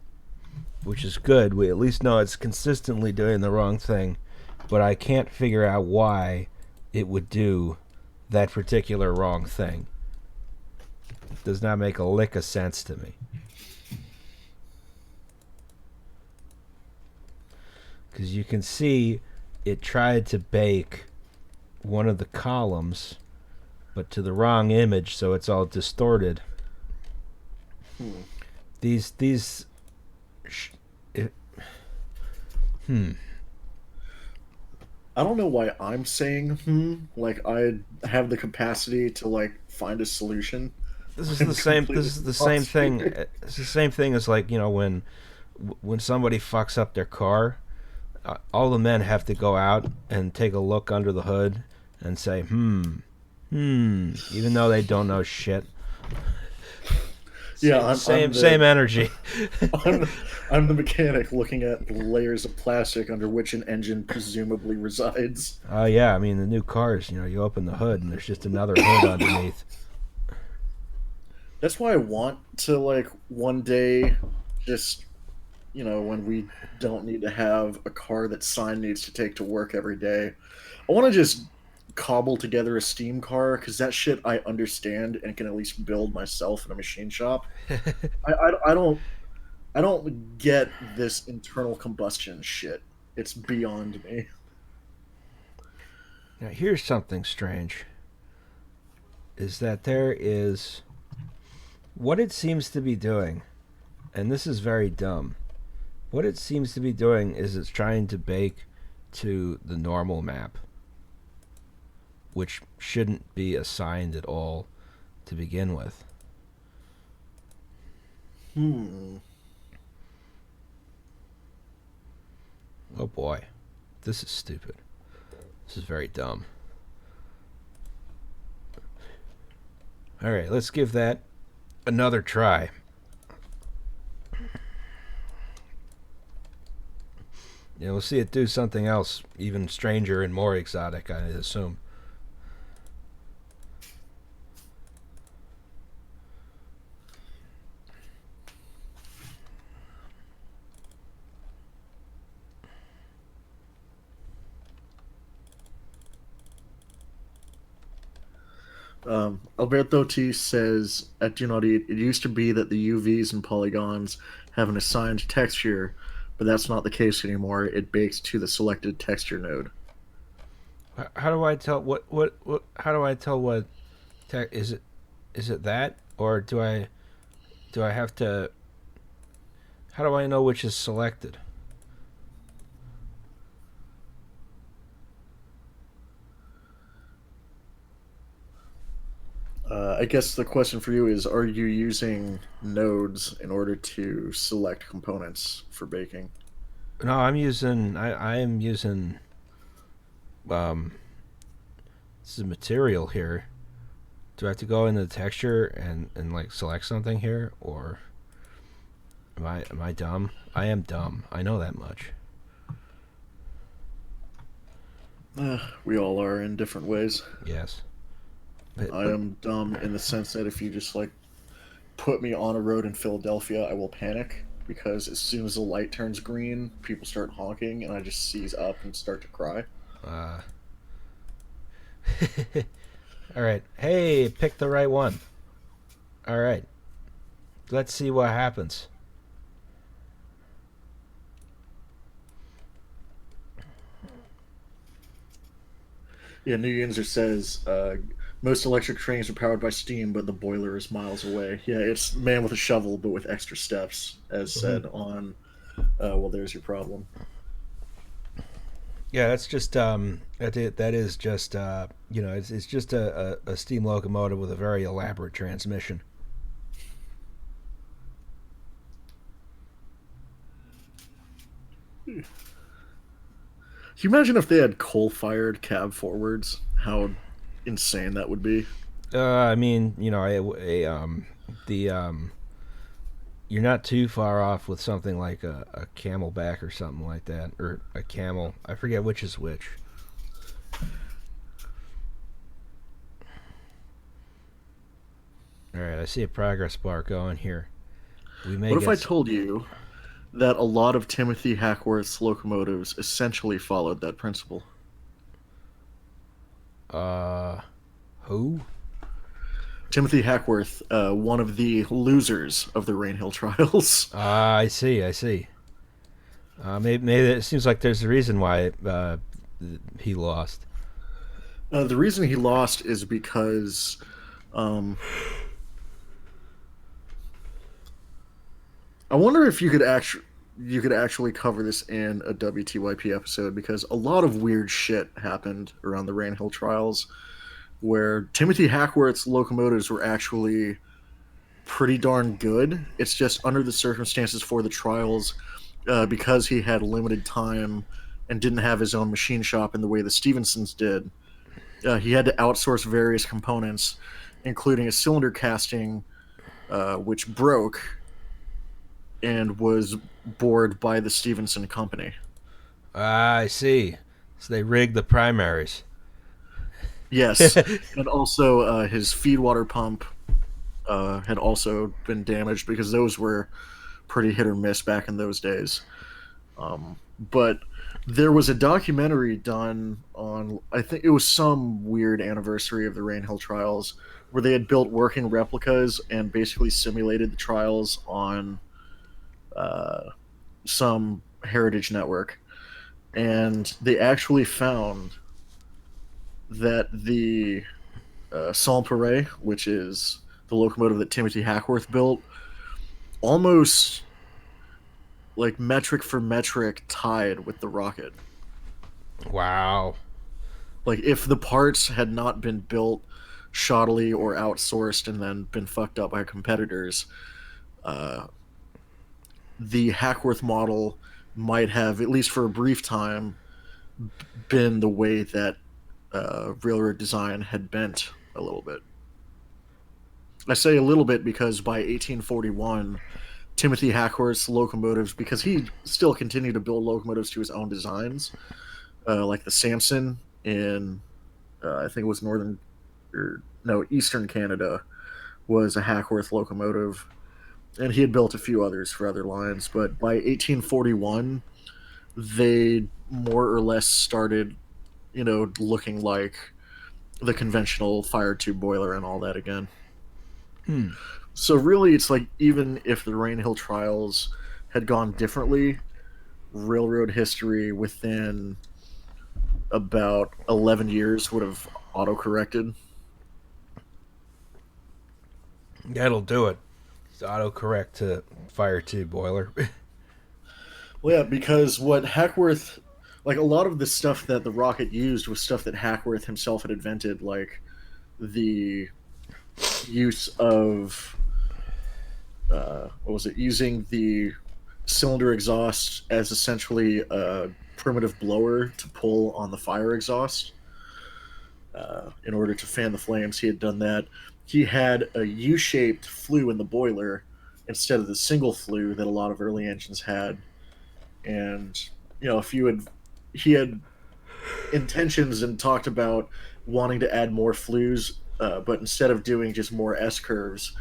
which is good. We at least know it's consistently doing the wrong thing, but I can't figure out why it would do that particular wrong thing. It does not make a lick of sense to me. Because you can see it tried to bake one of the columns, but to the wrong image, so it's all distorted. Hmm. These, sh- it, hmm. I don't know why I'm saying like I have the capacity to like find a solution. This is I'm the same. This completely is the same lost thing. here. It's the same thing as like when somebody fucks up their car, all the men have to go out and take a look under the hood and say, even though they don't know shit. Yeah, Same, I'm same, I'm same the energy. I'm the mechanic looking at the layers of plastic under which an engine presumably resides. Yeah, I mean the new cars. You open the hood and there's just another hood underneath. That's why I want to like one day just when we don't need to have a car that Sign needs to take to work every day. I want to just cobble together a steam car because that shit I understand and can at least build myself in a machine shop. I don't get this internal combustion shit. It's beyond me. Now here's something strange: is that there is what it seems to be doing, and this is very dumb. What it seems to be doing is it's trying to bake to the normal map, which shouldn't be assigned at all to begin with. Hmm. Oh boy, this is stupid. This is very dumb. Alright, let's give that another try. We'll see it do something else even stranger and more exotic, I assume. Alberto T says at Do Not Eat, it used to be that the UVs and polygons have an assigned texture, but that's not the case anymore. It bakes to the selected texture node. How do I tell what how do I tell what is it that, or do I have to, how do I know which is selected? I guess the question for you is: are you using nodes in order to select components for baking? No, I am using um this is material here. Do I have to go into the texture and like select something here, or am I dumb? I am dumb. I know that much. We all are in different ways. Yes. I But am dumb in the sense that if you just like put me on a road in Philadelphia, I will panic because as soon as the light turns green, people start honking, and I just seize up and start to cry. uh all right. Hey, pick the right one. All right. Let's see what happens. Yeah, New User says most electric trains are powered by steam, but the boiler is miles away. Yeah, it's man with a shovel, but with extra steps, as Mhm. said on. Well, there's your problem. Yeah, that's just that is just it's just a steam locomotive with a very elaborate transmission. Can you imagine if they had coal-fired cab forwards? How insane that would be. I mean, the you're not too far off with something like a camelback or something like that, or a camel. I forget which is which. All right, I see a progress bar going here. We may What if I get told you that a lot of Timothy Hackworth's locomotives essentially followed that principle? uh who? Timothy Hackworth, one of the losers of the Rainhill trials. I see, I see. Maybe it seems like there's a reason why he lost. The reason he lost is because um, I wonder if you could actually cover this in a WTYP episode because a lot of weird shit happened around the Rainhill trials where Timothy Hackworth's locomotives were actually pretty darn good. It's just under the circumstances for the trials, because he had limited time and didn't have his own machine shop in the way the Stevensons did. He had to outsource various components, including a cylinder casting, which broke and was bored by the Stevenson company. I see. So they rigged the primaries. Yes, and also his feed water pump had also been damaged because those were pretty hit or miss back in those days. But there was a documentary done on, I think it was some weird anniversary of the Rainhill trials, where they had built working replicas and basically simulated the trials on uh, some heritage network. And they actually found that the Sans Pareil, which is the locomotive that Timothy Hackworth built, almost like metric for metric tied with the rocket. Wow. Like if the parts had not been built shoddily or outsourced and then been fucked up by competitors, uh, the Hackworth model might have, at least for a brief time, been the way that railroad design had bent a little bit. I say a little bit because by 1841, Timothy Hackworth's locomotives, because he still continued to build locomotives to his own designs, like the Samson in, I think it was northern, or no, eastern Canada, was a Hackworth locomotive, and he had built a few others for other lines. But by 1841, they more or less started, looking like the conventional fire tube boiler and all that again. Hmm. So really, it's like even if the Rainhill trials had gone differently, railroad history within about 11 years would have auto-corrected. That'll do it. It's autocorrect to fire tube boiler. Well, yeah, because what Hackworth, like a lot of the stuff that the rocket used was stuff that Hackworth himself had invented, like the use of, what was it, using the cylinder exhaust as essentially a primitive blower to pull on the fire exhaust in order to fan the flames. He had done that. He had a U-shaped flue in the boiler instead of the single flue that a lot of early engines had. And if you had, he had intentions and talked about wanting to add more flues, but instead of doing just more S curves,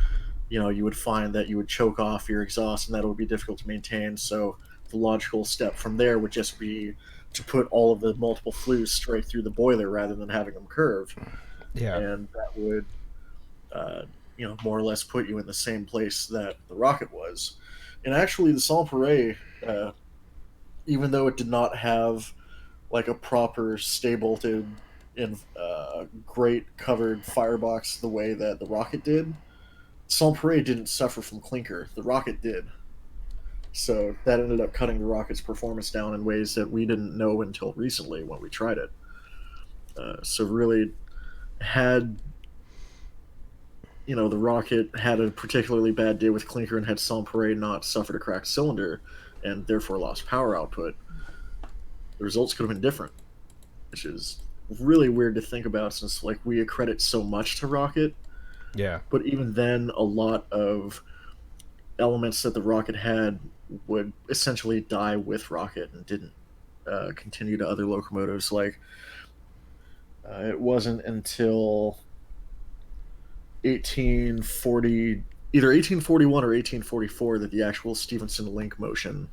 you would find that you would choke off your exhaust and that it would be difficult to maintain. So the logical step from there would just be to put all of the multiple flues straight through the boiler rather than having them curve, Yeah. and that would, more or less put you in the same place that the rocket was. And actually, the Sans Pareil, even though it did not have like a proper stable to in great covered firebox the way that the rocket did, Saint Preux didn't suffer from clinker. The rocket did. So that ended up cutting the rocket's performance down in ways that we didn't know until recently when we tried it. So really, had the rocket had a particularly bad day with clinker and had Saint-Péray not suffered a cracked cylinder and therefore lost power output, the results could have been different, which is really weird to think about since like we accredit so much to rocket, Yeah. but even then a lot of elements that the rocket had would essentially die with rocket and didn't continue to other locomotives. Like it wasn't until 1840, either 1841 or 1844, that the actual Stephenson link motion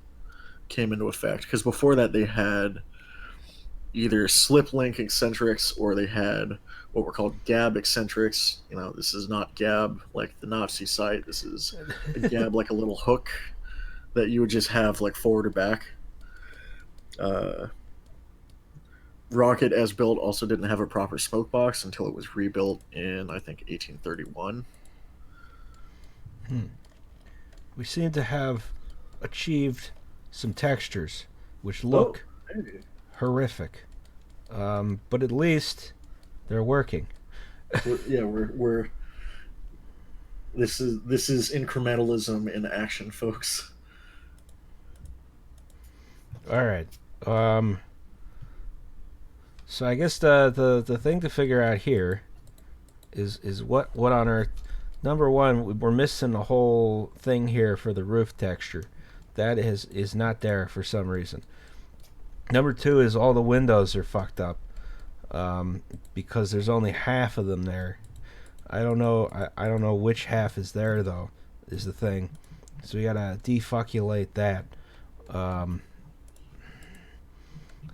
came into effect. Because before that, they had either slip link eccentrics or they had what were called gab eccentrics. This is not gab like the Nazi site. This is a gab like a little hook that you would just have like forward or back. Uh, Rocket, as built, also didn't have a proper smoke box until it was rebuilt in, I think, 1831. Hmm. We seem to have achieved some textures which Oh, look hey. horrific, but at least they're working. We're this is incrementalism in action, folks. All right. Um, so I guess the thing to figure out here is what on earth. Number one, we're missing the whole thing here for the roof texture. That is not there for some reason. Number two is all the windows are fucked up because there's only half of them there. I don't know. I don't know which half is there though. Is the thing. So we gotta defucculate that. Um,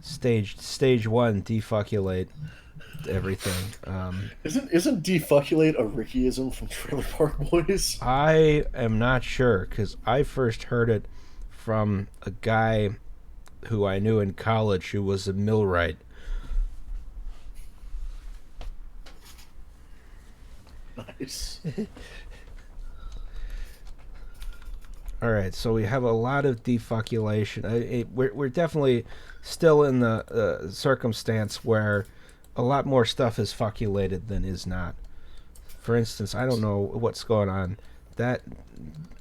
stage one, defucculate everything. Isn't defucculate a Rickyism from Trailer Park Boys? I am not sure because I first heard it from a guy who I knew in college who was a millwright. Nice. All right, so we have a lot of defucculation. We're definitely still in the circumstance where a lot more stuff is fucculated than is not. For instance, I don't know what's going on. That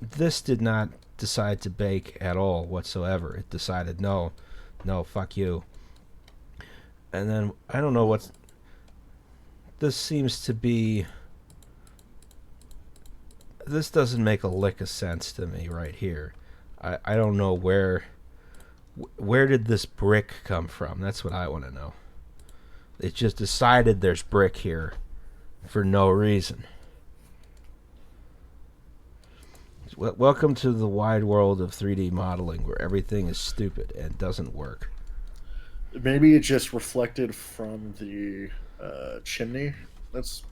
this did not decide to bake at all whatsoever. It decided no, no, fuck you. And then I don't know what's. This seems to be. This doesn't make a lick of sense to me right here. I don't know where did this brick come from? That's what I want to know. It just decided there's brick here for no reason. Welcome to the wide world of 3D modeling where everything is stupid and doesn't work. Maybe it just reflected from the chimney that's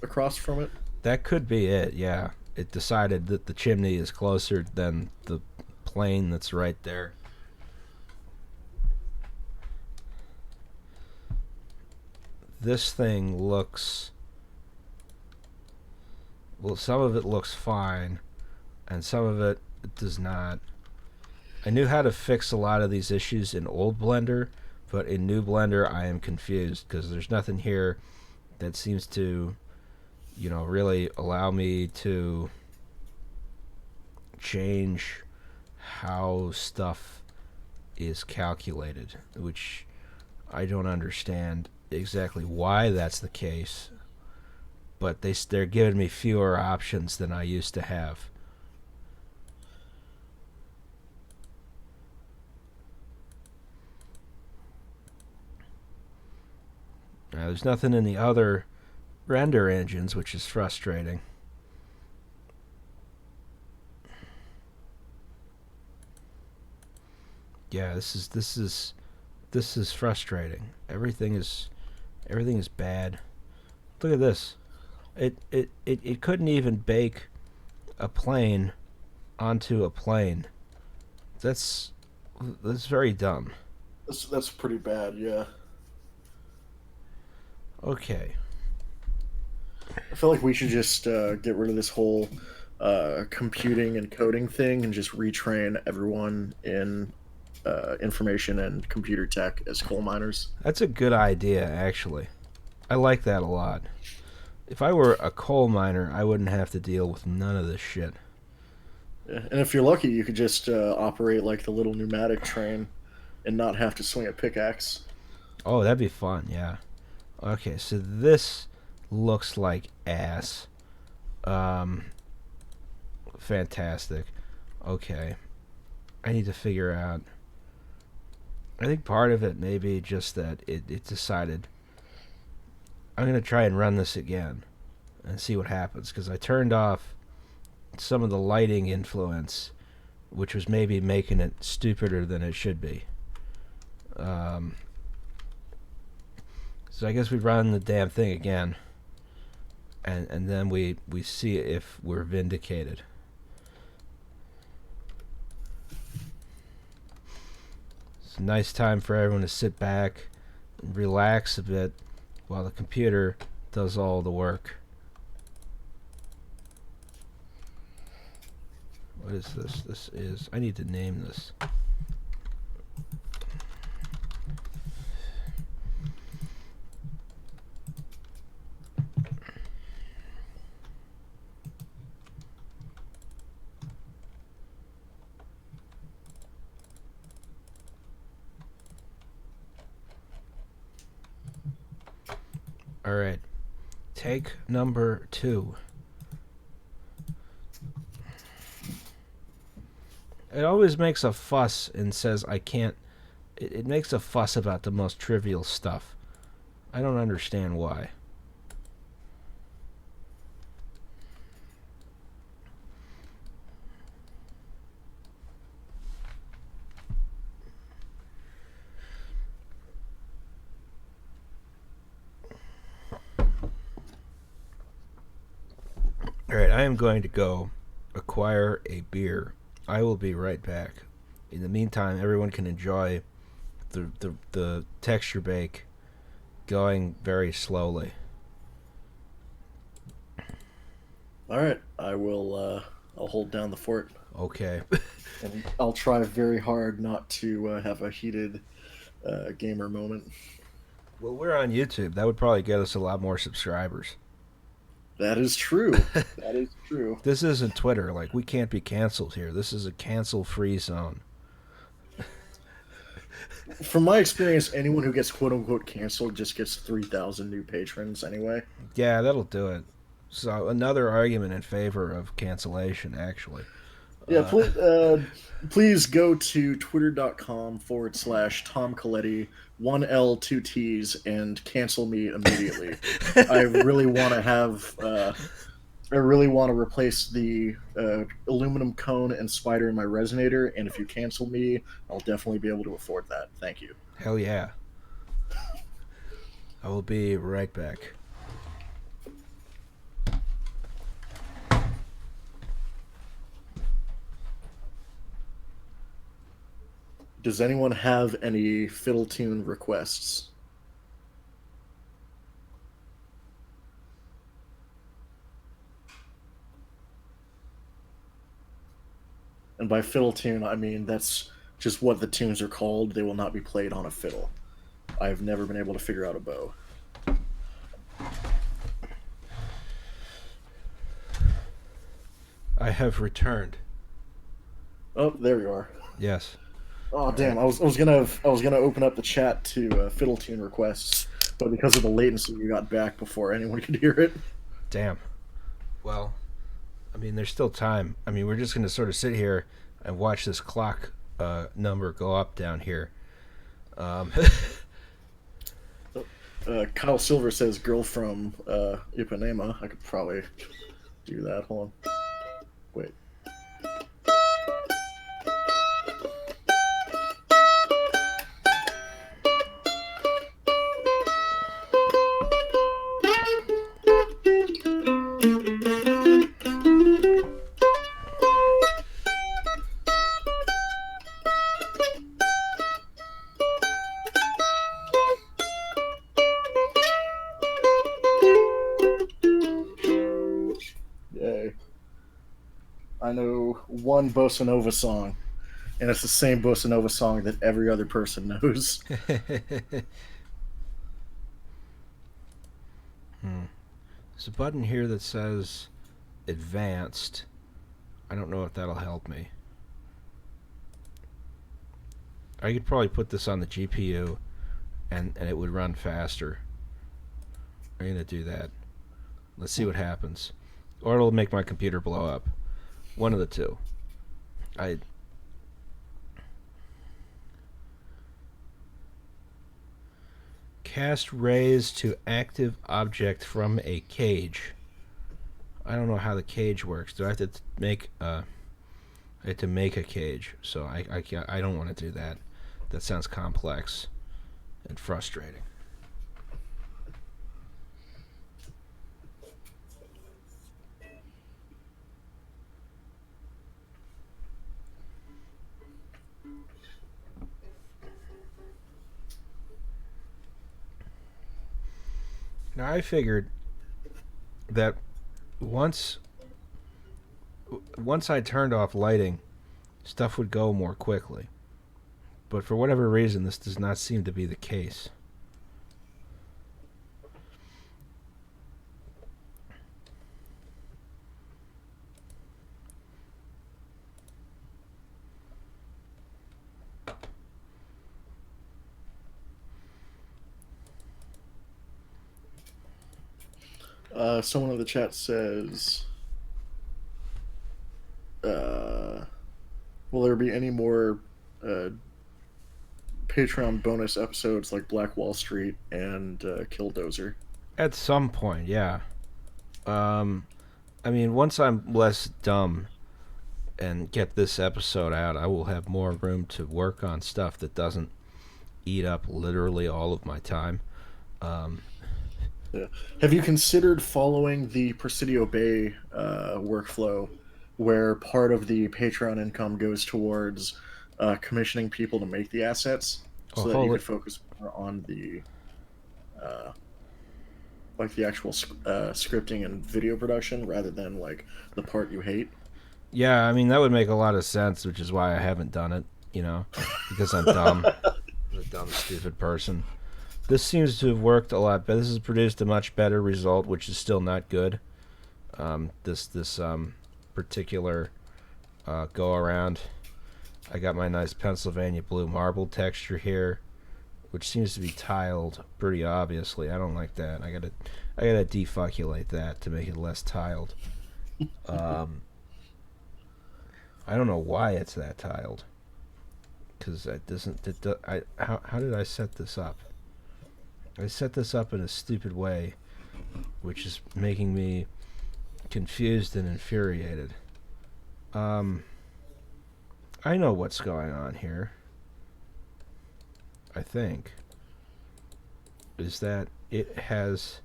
across from it. That could be it, yeah. It decided that the chimney is closer than the plane that's right there. This thing looks. Well, some of it looks fine, and some of it does not. I knew how to fix a lot of these issues in old Blender, but in new Blender I am confused because there's nothing here that seems to, really allow me to change how stuff is calculated, which I don't understand exactly why that's the case, but they're giving me fewer options than I used to have. Now, there's nothing in the other render engines, which is frustrating. Yeah, this is frustrating. Everything is bad. Look at this. It couldn't even bake a plane onto a plane. That's that's very dumb. That's pretty bad. Yeah, Okay. I feel like we should just get rid of this whole computing and coding thing and just retrain everyone in information and computer tech as coal miners. That's a good idea, actually. I like that a lot. If I were a coal miner, I wouldn't have to deal with none of this shit. Yeah. And if you're lucky, you could just operate like the little pneumatic train and not have to swing a pickaxe. Oh, that'd be fun, yeah. Okay, so this looks like ass. Um, fantastic. Okay. I need to figure out. I think part of it may be just that it decided I'm going to try and run this again and see what happens because I turned off some of the lighting influence, which was maybe making it stupider than it should be. Um, so I guess we run the damn thing again, and then we see if we're vindicated. It's a nice time for everyone to sit back and relax a bit while the computer does all the work. What is this? This is... I need to name this. Alright. Take number 2. It always makes a fuss and says I can't... It makes a fuss about the most trivial stuff. I don't understand why. Alright, I am going to go acquire a beer. I will be right back. In the meantime, everyone can enjoy the texture bake going very slowly. All right, I will. I'll hold down the fort, Okay. and I'll try very hard not to have a heated gamer moment. Well, we're on YouTube. That would probably get us a lot more subscribers. That is true. That is true. This isn't Twitter. Like, we can't be canceled here. This is a cancel-free zone. From my experience, anyone who gets quote unquote canceled just gets 3,000 new patrons anyway. Yeah, that'll do it. So, another argument in favor of cancellation, actually. Yeah, Uh, please go to twitter.com/Tom Coletti, 1L 2 T's, and cancel me immediately. I really want to have. I really want to replace the aluminum cone and spider in my resonator, and if you cancel me, I'll definitely be able to afford that. Thank you. hell yeah. I will be right back. Does anyone have any fiddle tune requests? And by fiddle tune, I mean that's just what the tunes are called. They will not be played on a fiddle. I've never been able to figure out a bow. I have returned. Oh, there you are. Yes. Oh All damn! right. I was gonna open up the chat to fiddle tune requests, but because of the latency, you got back before anyone could hear it. Damn. Well, I mean, there's still time. I mean, we're just going to sort of sit here and watch this clock number go up down here. Um, Kyle Silver says "girl from Ipanema." I could probably do that. Hold on. Wait. Yay. I know one bossa nova song, and it's the same bossa nova song that every other person knows. Hmm. There's a button here that says advanced. I don't know if that'll help me. I could probably put this on the GPU and it would run faster. I'm going to do that. Let's see what happens. Or it'll make my computer blow up. One of the two. I cast rays to active object from a cage. I don't know how the cage works. Do I have to make I have to make a cage? So I can't. I don't want to do that. That sounds complex and frustrating. Now I figured that once once I turned off lighting, stuff would go more quickly. But for whatever reason, this does not seem to be the case. Someone in the chat says, uh, "Will there be any more uh, Patreon bonus episodes like Black Wall Street and Killdozer?" At some point, yeah. Um, I mean, once I'm less dumb and get this episode out, I will have more room to work on stuff that doesn't eat up literally all of my time. Um, Yeah. Have you considered following the Presidio Bay workflow, where part of the Patreon income goes towards commissioning people to make the assets, oh, so that you hold could it. focus more on the uh, like the actual scripting and video production rather than like the part you hate? Yeah, I mean, that would make a lot of sense, which is why I haven't done it, you know, because I'm dumb. I'm a dumb, stupid person. This seems to have worked a lot better. This has produced a much better result, which is still not good. This particular go around, I got my nice Pennsylvania blue marble texture here, which seems to be tiled pretty obviously. I don't like that. I gotta defucculate that to make it less tiled. Um, I don't know why it's that tiled, because it doesn't. How did I set this up? I set this up in a stupid way, which is making me confused and infuriated. Um, I know what's going on here. I think is that it has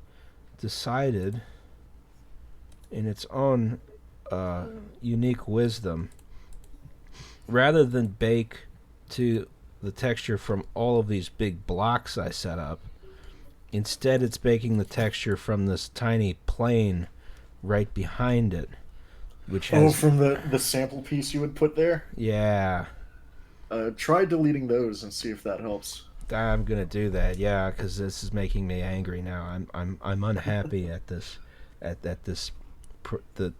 decided, in its own unique wisdom, rather than bake to the texture from all of these big blocks I set up, instead it's baking the texture from this tiny plane right behind it, which Oh, has, from the sample piece you would put there. yeah, Try deleting those and see if that helps. I'm gonna do that. Yeah, because this is making me angry now. I'm unhappy at this, at this, the,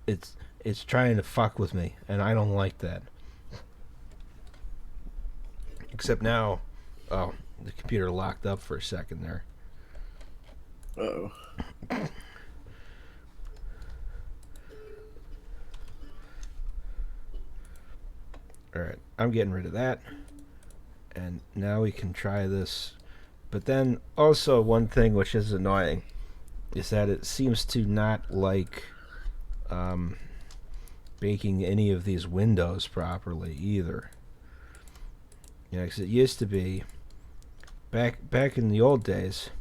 it's trying to fuck with me, and I don't like that. Except now, oh, the computer locked up for a second there. Uh-oh. All right, I'm getting rid of that, and now we can try this. But then also one thing which is annoying is that it seems to not like um, baking any of these windows properly either. You know, 'cause it used to be back in the old days,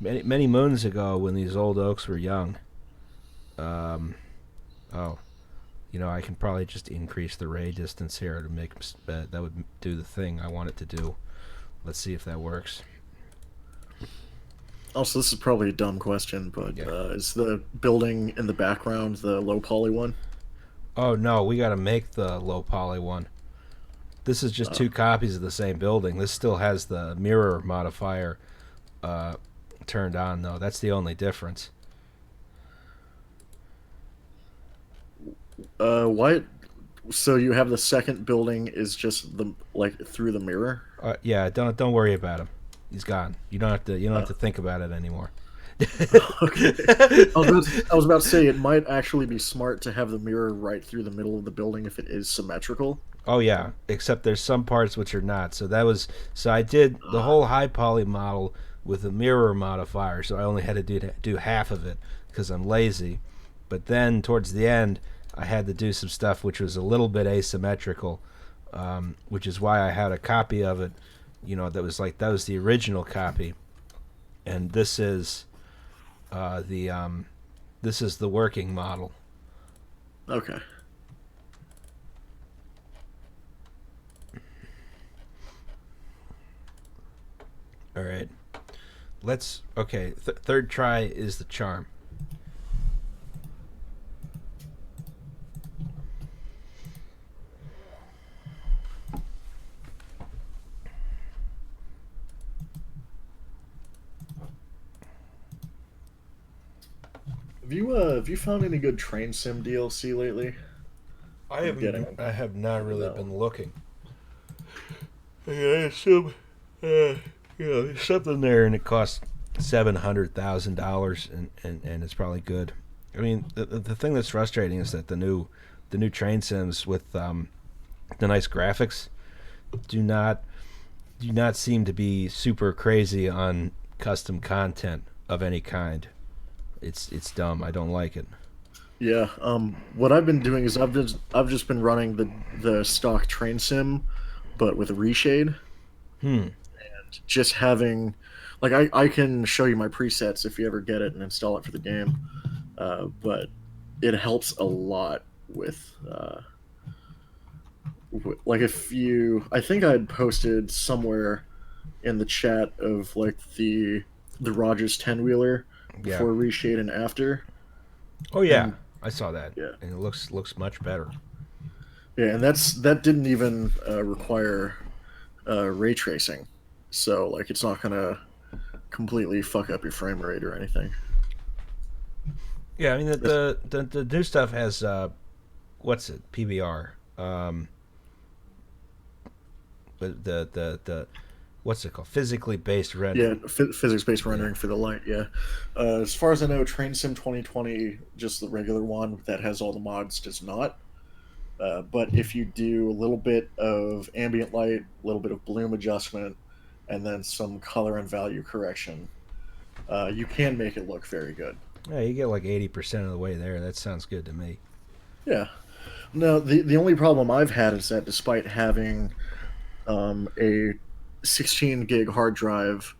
many moons ago when these old oaks were young. Um, oh, you know, I can probably just increase the ray distance here to make that would do the thing I want it to do. Let's see if that works. Also, this is probably a dumb question, but Yeah. is the building in the background the low poly one? Oh no, we got to make the low poly one. This is just Uh, two copies of the same building. This still has the mirror modifier uh, turned on though. That's the only difference. why? So you have the second building is just the like through the mirror. Yeah, don't worry about him. He's gone. You don't have Uh, to think about it anymore. okay. I was about to say it might actually be smart to have the mirror right through the middle of the building if it is symmetrical. Oh yeah, except there's some parts which are not. So I did the Uh, whole high poly model with a mirror modifier. So I only had to do half of it because I'm lazy. But then towards the end, I had to do some stuff which was a little bit asymmetrical, which is why I had a copy of it. That was the original copy, and the this is the working model. okay. All right, let's okay. Third try is the charm. Have you found any good train sim DLC lately? I'm getting I have not really that one. been looking. I assume, uh, there's something there, and it costs $700,000, and it's probably good. I mean, the thing that's frustrating is that the new train sims with the nice graphics do not do not seem to be super crazy on custom content of any kind. It's dumb. I don't like it. Yeah. What I've been doing is I've just been running the stock train sim, but with a reshade. Hmm. Just having, like, I can show you my presets if you ever get it and install it for the game. But it helps a lot with like if you, I think I'd posted somewhere in the chat of like the Rogers 10 wheeler Yeah. before reshade and after. Oh yeah. And I saw that, yeah, and it looks much better. yeah, and that didn't even require ray tracing, so like it's not gonna completely fuck up your frame rate or anything. Yeah, I mean That's, the new stuff has what's it PBR, but the what's it called, physically based yeah, rendering. physics-based Yeah. rendering for the light. Yeah, as far as I know, Train Sim 2020, just the regular one that has all the mods, does not. But if you do a little bit of ambient light, a little bit of bloom adjustment, and then some color and value correction, you can make it look very good. Yeah, you get like 80% of the way there. That sounds good to me. Yeah. No, the only problem I've had is that despite having a 16 gig hard drive,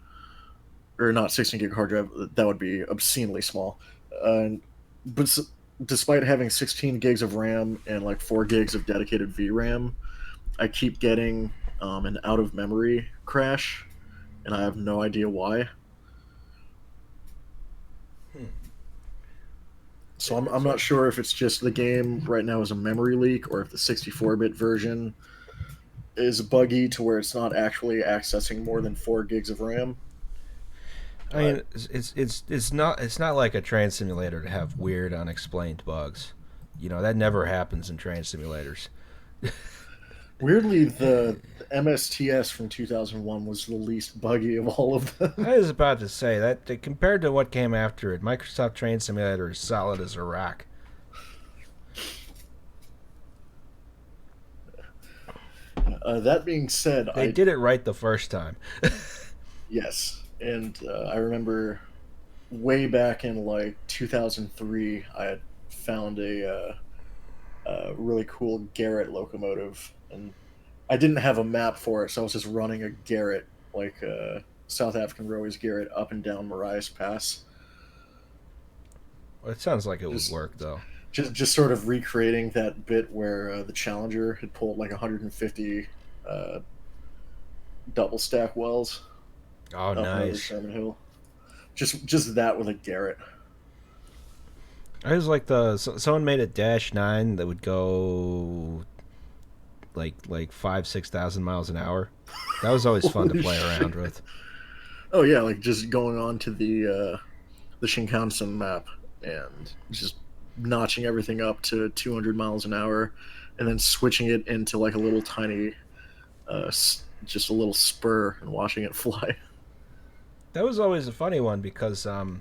or not 16 gig hard drive, that would be obscenely small. Uh, but despite having 16 gigs of RAM and like 4 gigs of dedicated VRAM, I keep getting an out of memory crash, and I have no idea why. Hmm. So I'm not sure if it's just the game right now is a memory leak or if the 64-bit version is buggy to where it's not actually accessing more than 4 gigs of RAM. I But mean, it's not like a train simulator to have weird unexplained bugs. That never happens in train simulators. weirdly, the MSTS from 2001 was the least buggy of all of them. I was about to say that compared to what came after it, Microsoft Train Simulator is solid as a rock. That being said, They I did it right the first time. yes, and I remember way back in like 2003, I had found a really cool Garrett locomotive, and I didn't have a map for it, so I was just running a Garrett, like South African Rowies Garrett, up and down Marias Pass, Well, it sounds like it would just work though. just sort of recreating that bit where the Challenger had pulled like 150 uh, double stack wells Oh, up and over nice. Sherman Hill. Just that with a Garrett. I was like someone made a Dash 9 that would go like 5-6,000 miles an hour. That was always fun to Holy play shit! around with. Oh yeah, like just going on to the Shinkansen map and just notching everything up to 200 miles an hour, and then switching it into like a little tiny, just a little spur and watching it fly. That was always a funny one because the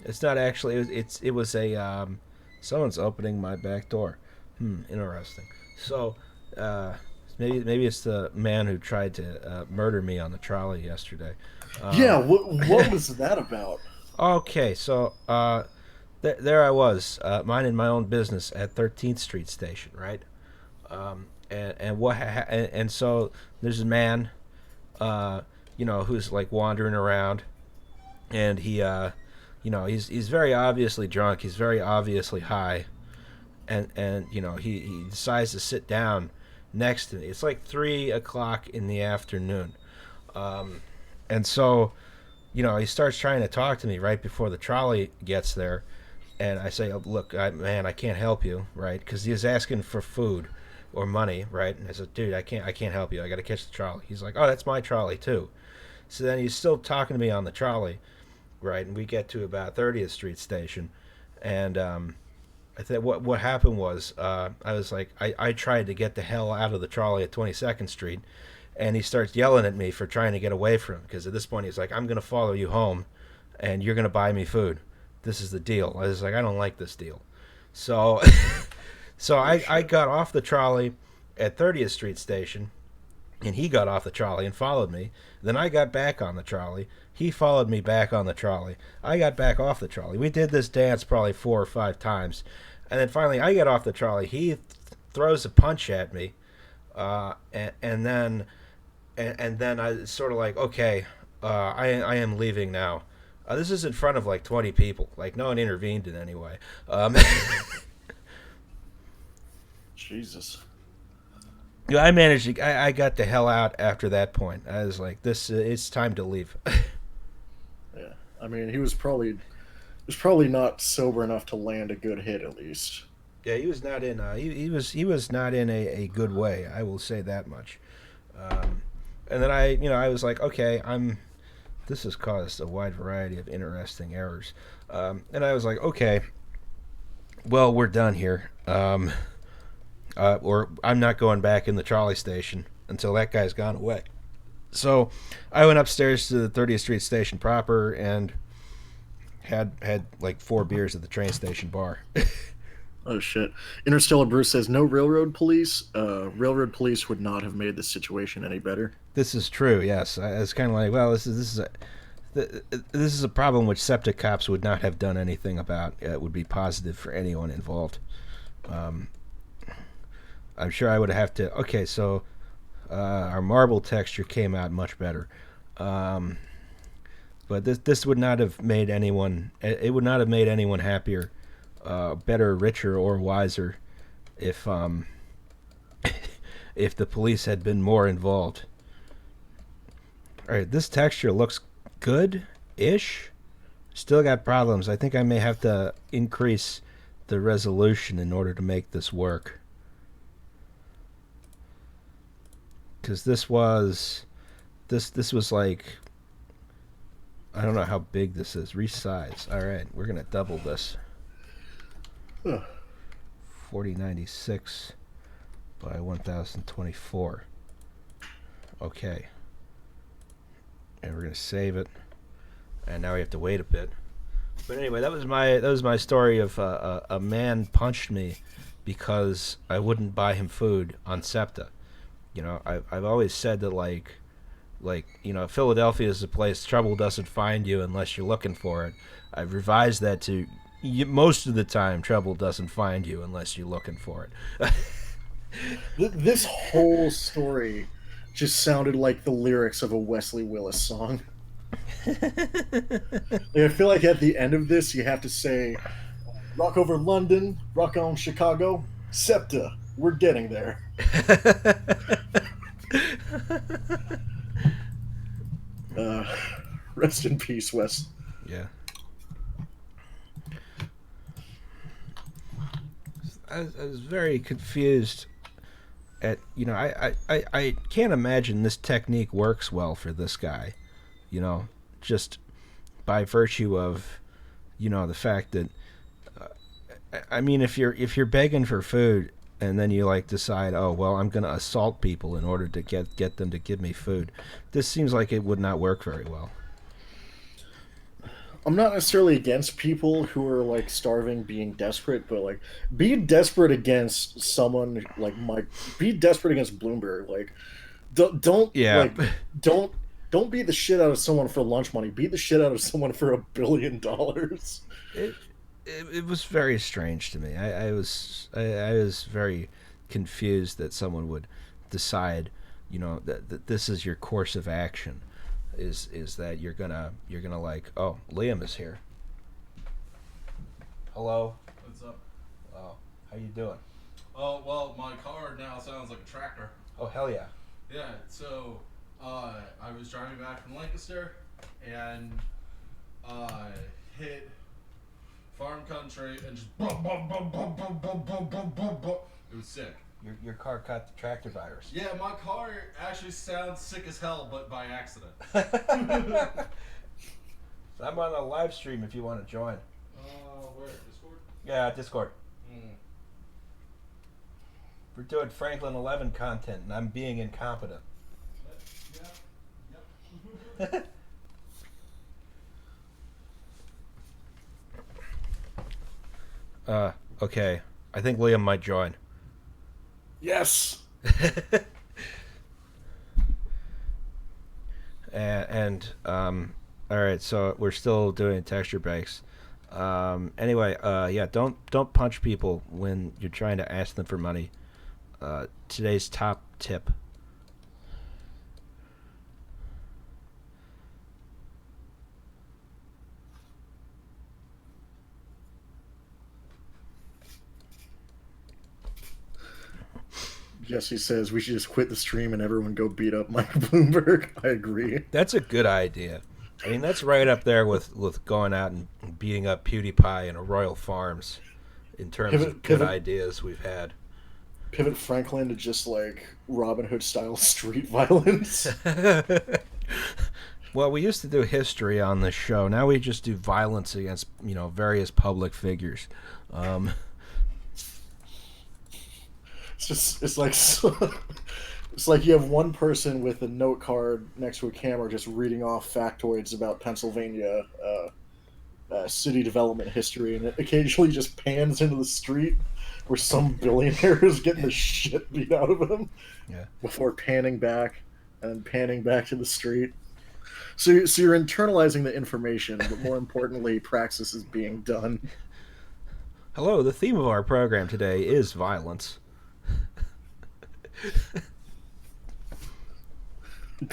it's not actually it was a someone's opening my back door. Interesting. So uh, maybe it's the man who tried to murder me on the trolley yesterday. Yeah, Um, what was that about? okay, so there I was, minding my own business at 13th Street Station, right? And so there's a man, uh, who's like wandering around, and he's very obviously drunk. He's very obviously high, and he decides to sit down next to me. It's like 3 o'clock in the afternoon, and so he starts trying to talk to me right before the trolley gets there, and I say, "Oh, look, man, I can't help you, right?" Because he was asking for food or money, right? And I said, "Dude, I can't help you. I got to catch the trolley." He's like, "Oh, that's my trolley too." So then he's still talking to me on the trolley, right? And we get to about 30th Street Station, and I think what happened was I was like I tried to get the hell out of the trolley at 22nd Street, and he starts yelling at me for trying to get away from him because at this point he's like, "I'm gonna follow you home, and you're gonna buy me food. This is the deal." I was like, "I don't like this deal," so so Oh I shit! got off the trolley at 30th Street Station, and he got off the trolley and followed me. Then I got back on the trolley. He followed me back on the trolley. I got back off the trolley. We did this dance probably 4 or 5 times, and then finally I get off the trolley. He throws a punch at me, and then I sort of like, okay, I am leaving now. This is in front of like 20 people. Like no one intervened in any way. Jesus. I managed to. I got the hell out after that point. I was like, this. It's time to leave. Yeah, I mean, he was probably not sober enough to land a good hit at least. Yeah, he was not in. He was not in a good way. I will say that much. Um, and then I was like, okay, I'm. This has caused a wide variety of interesting errors. And I was like, okay, well, we're done here. Or I'm not going back in the trolley station until that guy's gone away. So I went upstairs to the 30th Street station proper and had like 4 beers at the train station bar. Oh shit! Interstellar Bruce says no railroad police. Railroad police would not have made the situation any better. This is true. Yes, it's kind of like, well, this is a problem which septic cops would not have done anything about. It would be positive for anyone involved. Um, I'm sure I would have to. Okay, so our marble texture came out much better. Um, but this would not have made anyone. It would not have made anyone happier, better, richer, or wiser if if the police had been more involved. All right, this texture looks good-ish. Still got problems. I think I may have to increase the resolution in order to make this work. Because this was like, I don't know how big this is. Resize. All right, we're gonna double this. Huh. 4096 by 1024. Okay, and we're gonna save it. And now we have to wait a bit. But anyway, that was my story of a man punched me because I wouldn't buy him food on SEPTA. I've always said that Philadelphia is a place trouble doesn't find you unless you're looking for it. I've revised that to most of the time trouble doesn't find you unless you're looking for it. This whole story just sounded like the lyrics of a Wesley Willis song. Like, I feel like at the end of this, you have to say, "Rock over London, rock on Chicago, SEPTA, we're getting there." Uh, Rest in peace, Wes. Yeah. I was very confused at I can't imagine this technique works well for this guy. You know, just by virtue of the fact that I mean, if you're begging for food and then you like decide, oh well, I'm gonna assault people in order to get them to give me food, this seems like it would not work very well. I'm not necessarily against people who are like starving, being desperate, but like be desperate against someone like Mike. Be desperate against Bloomberg. Like don't Yeah, like don't don't beat the shit out of someone for lunch money. Beat the shit out of someone for $1 billion. it, it was very strange to me. I was very confused that someone would decide, that this is your course of action, is that you're gonna like, oh, Liam is here. Hello. What's up? Oh, how you doing? Oh, well, my car now sounds like a tractor. Oh, hell yeah. Yeah, so I was driving back from Lancaster and hit farm country and just boom, boom, boom, boom, boom, boom, boom, boom, boom, boom. It was sick. Your car caught the tractor virus. Yeah, my car actually sounds sick as hell, but by accident. I'm on a live stream if you want to join. Where? Discord? Yeah, Discord. Mm. We're doing Franklin 11 content, and I'm being incompetent. Yeah, yep. Okay. I think Liam might join. Yes. All right, so we're still doing texture breaks. Anyway, yeah, don't punch people when you're trying to ask them for money. Today's top tip. Jesse says we should just quit the stream and everyone go beat up Mike Bloomberg. I agree. That's a good idea. I mean, that's right up there with going out and beating up PewDiePie and Royal Farms in terms of Pivot, good pivot, ideas we've had. pivot Franklin to just like Robin Hood style street violence. Well, we used to do history on this show. Now we just do violence against various public figures. Um, It's like it's like you have one person with a note card next to a camera just reading off factoids about Pennsylvania city development history, and it occasionally just pans into the street where some billionaire is getting the shit beat out of him yeah. before panning back and then panning back to the street. So you're internalizing the information, but more importantly, praxis is being done. Hello. The theme of our program today is violence.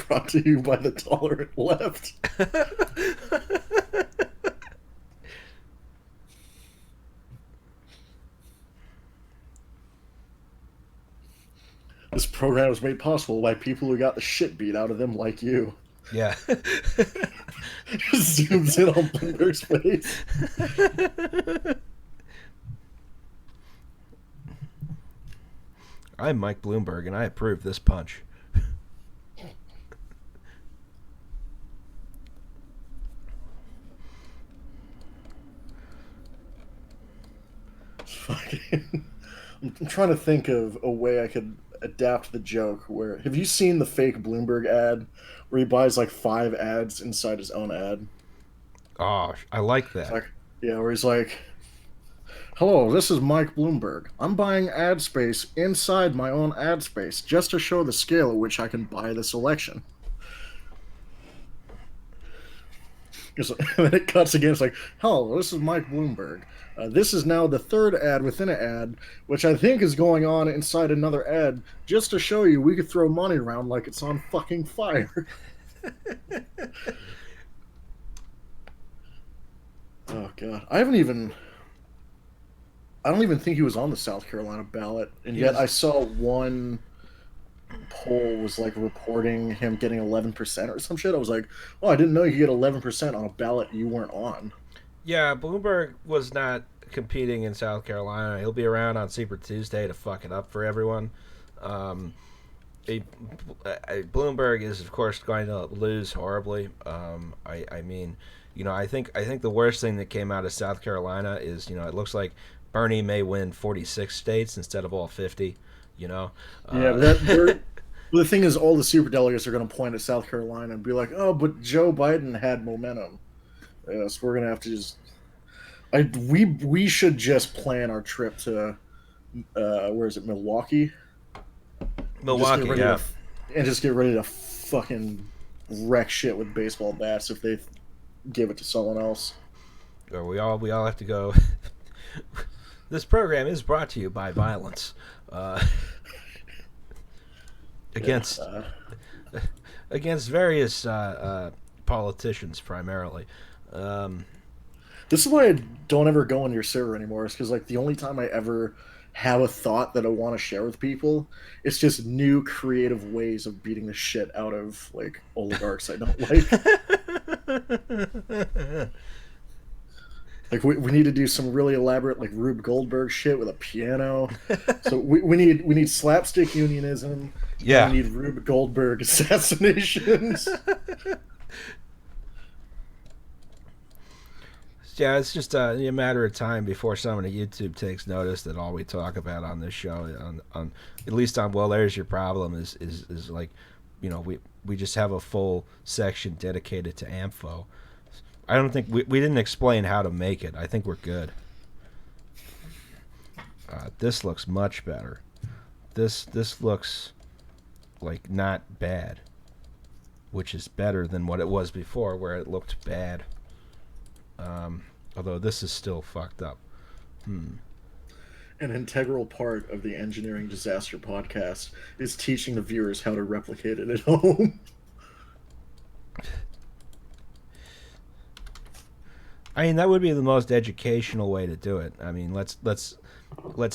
Brought to you by the tolerant left. This program was made possible by people who got the shit beat out of them like you. Yeah. Zooms in on Bloomberg's face. I'm Mike Bloomberg, and I approve this punch. Fucking. I'm trying to think of a way I could adapt the joke. Where have you seen the fake Bloomberg ad where he buys like 5 ads inside his own ad? Oh, I like It's that. like, yeah, where he's like, "Hello, this is Mike Bloomberg. I'm buying ad space inside my own ad space just to show the scale at which I can buy this election." And then it cuts again. It's like, "Hello, this is Mike Bloomberg. This is now the third ad within an ad, which I think is going on inside another ad, just to show you we could throw money around like it's on fucking fire." Oh god, I don't even think he was on the South Carolina ballot, and He yet was. I saw one poll was like reporting him getting 11% or some shit. I was like, "Oh, I didn't know you could get 11% on a ballot you weren't on." Yeah, Bloomberg was not competing in South Carolina. He'll be around on Super Tuesday to fuck it up for everyone. Um, he, Bloomberg is, of course, going to lose horribly. I mean, I think the worst thing that came out of South Carolina is, it looks like Bernie may win 46 states instead of all 50. You know, Yeah, uh, but the thing is, all the super delegates are going to point at South Carolina and be like, "Oh, but Joe Biden had momentum." So we're going to have to just. We should just plan our trip to where is it, Milwaukee? Just get Milwaukee, ready yeah. and just get ready to fucking wreck shit with baseball bats if they give it to someone else. Or we all have to go. This program is brought to you by violence Yeah. against against various politicians primarily. Um, This is why I don't ever go on your server anymore. Is because like the only time I ever have a thought that I want to share with people, it's just new creative ways of beating the shit out of like oligarchs I don't like. Like we need to do some really elaborate like Rube Goldberg shit with a piano. So we need slapstick unionism and yeah. we need Rube Goldberg assassinations. Yeah, it's just a matter of time before someone at YouTube takes notice that all we talk about on this show, on at least on Well, There's Your Problem, is like, we just have a full section dedicated to Ampho. I don't think we didn't explain how to make it. I think we're good. This looks much better. This looks like not bad, which is better than what it was before, where it looked bad. Although this is still fucked up. An integral part of the Engineering Disaster podcast is teaching the viewers how to replicate it at home. I mean, that would be the most educational way to do it. I mean, let's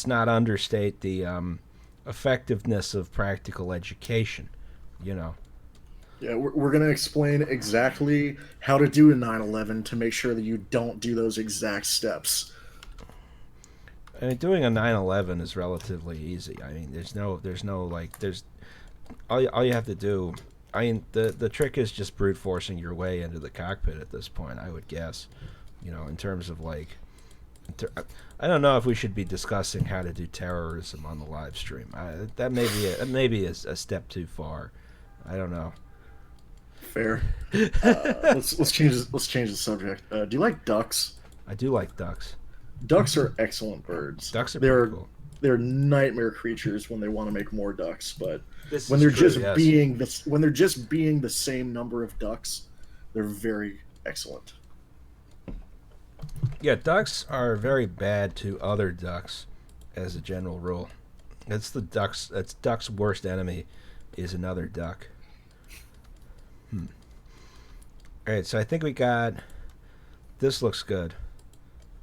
not understate the effectiveness of practical education. You know. Yeah, we're going to explain exactly how to do a 9/11 to make sure that you don't do those exact steps. I mean, doing a 9/11 is relatively easy. I mean, there's no like, there's all you have to do. I mean, the trick is just brute forcing your way into the cockpit at this point, I would guess. In terms of like, I don't know if we should be discussing how to do terrorism on the live stream. That may be a step too far. I don't know. Fair. Let's change the subject. Do you like ducks? I do like ducks. Ducks are excellent birds. Ducks are They're pretty cool. they're nightmare creatures when they want to make more ducks, but This when is they're true, just yes. being the same number of ducks, they're very excellent. Yeah, ducks are very bad to other ducks, as a general rule. That's duck's worst enemy, is another duck. All right, so I think we got. This looks good.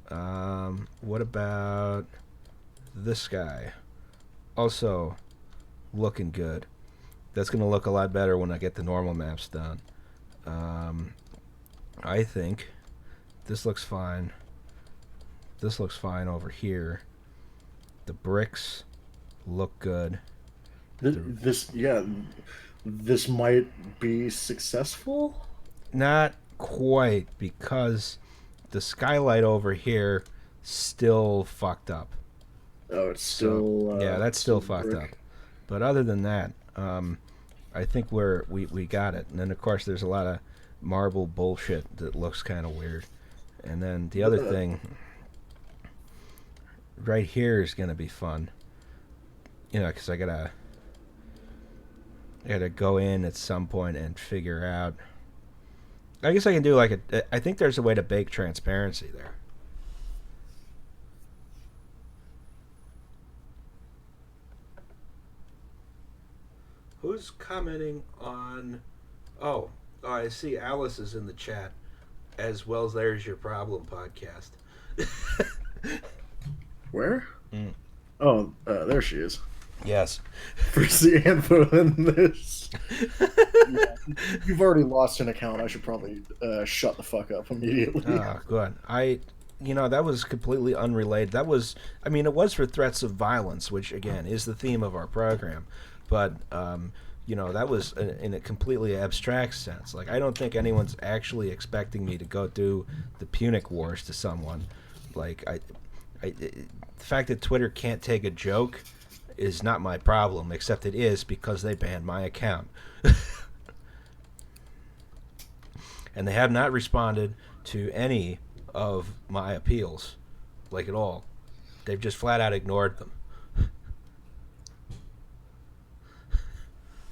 What about this guy? Also, looking good. That's gonna look a lot better when I get the normal maps done. I think this looks fine. This looks fine over here. The bricks look good. This might be successful. Not quite, because the skylight over here still fucked up. Oh, it's still yeah, that's still still fucked brick. up. But other than that, I think we got it. And then of course there's a lot of marble bullshit that looks kind of weird. And then the other thing right here is gonna be fun. Because I gotta go in at some point and figure out. I guess I can do I think there's a way to bake transparency there. Who's commenting on? Oh, I see Alice is in the chat, as well as There's Your Problem podcast. Where? Mm. Oh, there she is. Yes. First the info in this. Yeah, you've already lost an account. I should probably shut the fuck up immediately. Good. that was completely unrelated. That was, I mean, it was for threats of violence, which again is the theme of our program, but that was in a completely abstract sense. Like, I don't think anyone's actually expecting me to go do the Punic Wars to someone. Like, the fact that Twitter can't take a joke is not my problem, except it is because they banned my account. And they have not responded to any of my appeals, like at all. They've just flat out ignored them.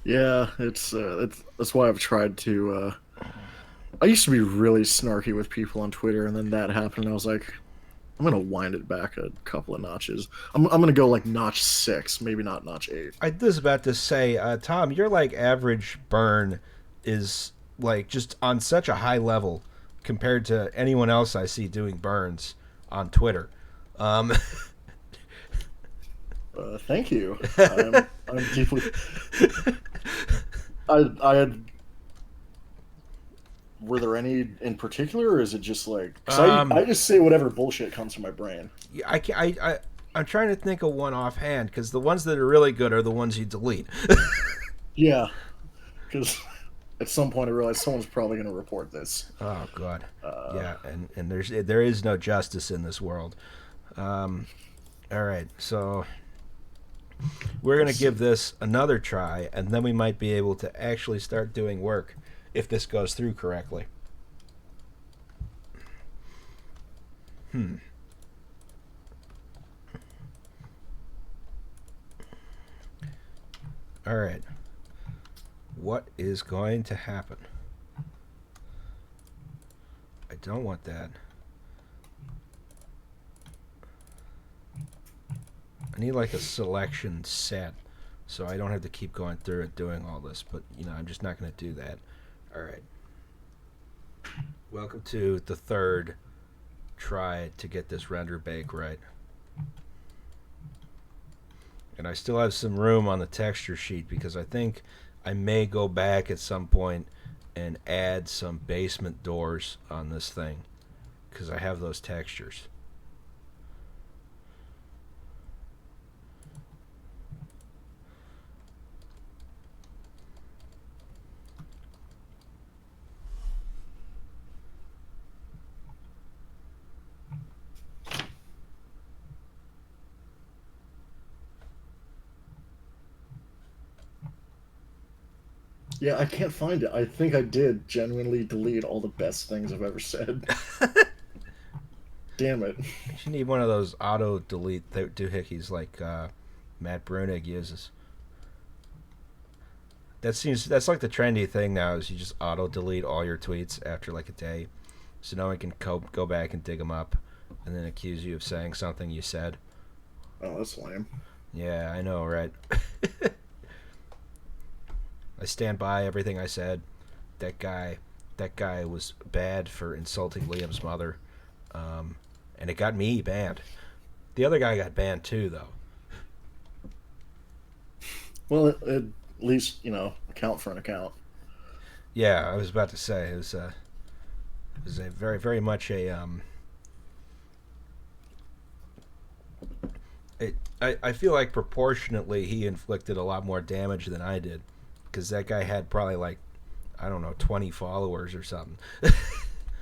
Yeah, that's why I've tried to. I used to be really snarky with people on Twitter, and then that happened, and I was like, I'm gonna wind it back a couple of notches. I'm gonna go like notch 6, maybe not notch 8. I was about to say, Tom, your like average burn is like just on such a high level compared to anyone else I see doing burns on Twitter. Um, Thank you. I'm deeply. I had. Were there any in particular, or is it just like? Because I just say whatever bullshit comes to my brain. I'm trying to think of one offhand because the ones that are really good are the ones you delete. Yeah, because at some point I realized someone's probably going to report this. Oh God, yeah, and there is no justice in this world. All right, so we're gonna give this another try, and then we might be able to actually start doing work if this goes through correctly. All right. What is going to happen? I don't want that. I need like a selection set so I don't have to keep going through it doing all this, but I'm just not going to do that. All right. Welcome to the third try to get this render bake right. And I still have some room on the texture sheet because I think I may go back at some point and add some basement doors on this thing because I have those textures. Yeah, I can't find it. I think I did genuinely delete all the best things I've ever said. Damn it. You need one of those auto delete doohickeys like Matt Brunig uses. That's like the trendy thing now is you just auto delete all your tweets after like a day, so no one can go back and dig them up, and then accuse you of saying something you said. Oh, that's lame. Yeah, I know, right? I stand by everything I said. That guy was bad for insulting Liam's mother, and it got me banned. The other guy got banned too, though. Well, at least account for an account. Yeah, I was about to say it was a very very much a I feel like proportionately he inflicted a lot more damage than I did. Because that guy had probably like, I don't know, 20 followers or something.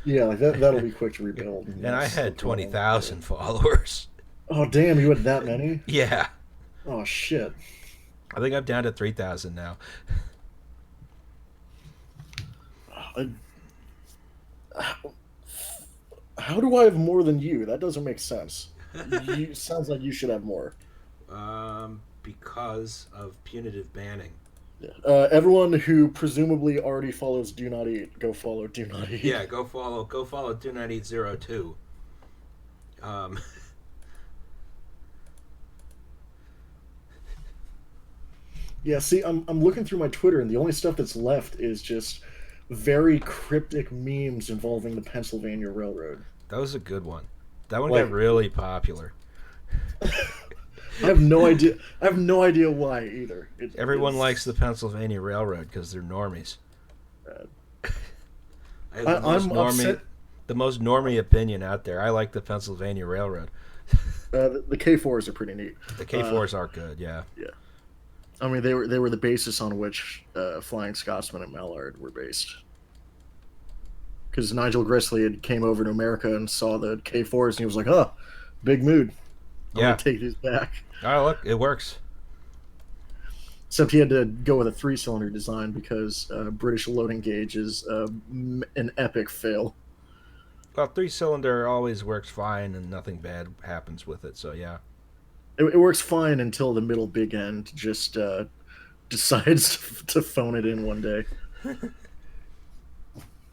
Yeah, like that'll be quick to rebuild. And I had 20,000 followers. Oh, damn, you had that many? Yeah. Oh, shit. I think I'm down to 3,000 now. How do I have more than you? That doesn't make sense. Sounds like you should have more. Because of punitive banning. Everyone who presumably already follows Do Not Eat, go follow Do Not Eat. Yeah, go follow Do Not Eat 02. Yeah, see, I'm looking through my Twitter, and the only stuff that's left is just very cryptic memes involving the Pennsylvania Railroad. That was a good one. That one got really popular. I have no idea. I have no idea why either. Everyone likes the Pennsylvania Railroad because they're normies. I'm upset. the most normie opinion out there. I like the Pennsylvania Railroad. The K4s are pretty neat. The K4s are good, yeah. Yeah, I mean they were the basis on which Flying Scotsman and Mallard were based. Because Nigel Grizzly had came over to America and saw the K4s and he was like, "Huh, big mood. I'm Yeah. gonna take these back." Oh, look, it works. Except he had to go with a 3-cylinder design because British loading gauge is an epic fail. Well, 3-cylinder always works fine and nothing bad happens with it, so yeah. It works fine until the middle big end just decides to phone it in one day.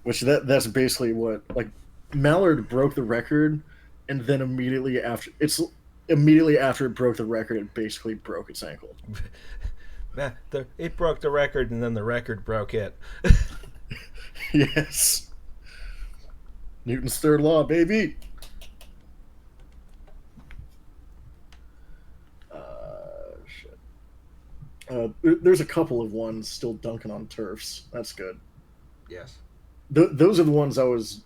Which that's basically what like Mallard broke the record, and then immediately after it broke the record, it basically broke its ankle. It broke the record and then the record broke it. Yes, Newton's third law, baby. Shit. There's a couple of ones still dunking on turfs. That's good. Yes. Those are the ones I was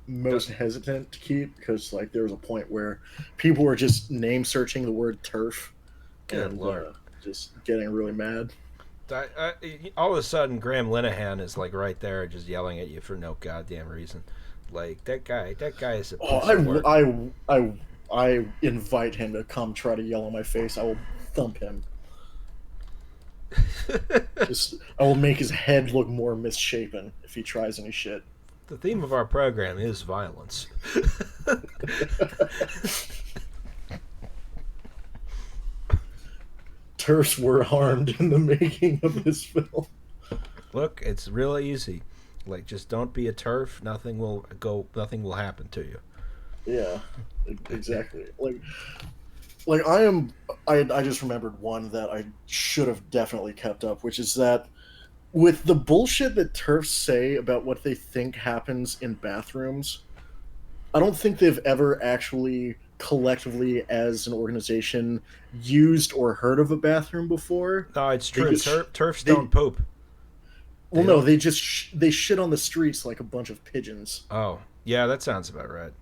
most hesitant to keep because like there was a point where people were just name searching the word turf Good and lord. just getting really mad. All of a sudden, Graham Linehan is like right there, just yelling at you for no goddamn reason. Like that guy is a Oh, piece of work. I invite him to come try to yell in my face. I will thump him. Just I will make his head look more misshapen if he tries any shit. The theme of our program is violence. Turfs were harmed in the making of this film. Look, it's real easy. Like, just don't be a turf. Nothing will go. Nothing will happen to you. Yeah, exactly. Like I just remembered one that I should have definitely kept up, which is that with the bullshit that turfs say about what they think happens in bathrooms, I don't think they've ever actually collectively as an organization used or heard of a bathroom before. No, it's They true. just Turfs they don't poop. well They no, don't. they just they shit on the streets like a bunch of pigeons. Oh, yeah, that sounds about right.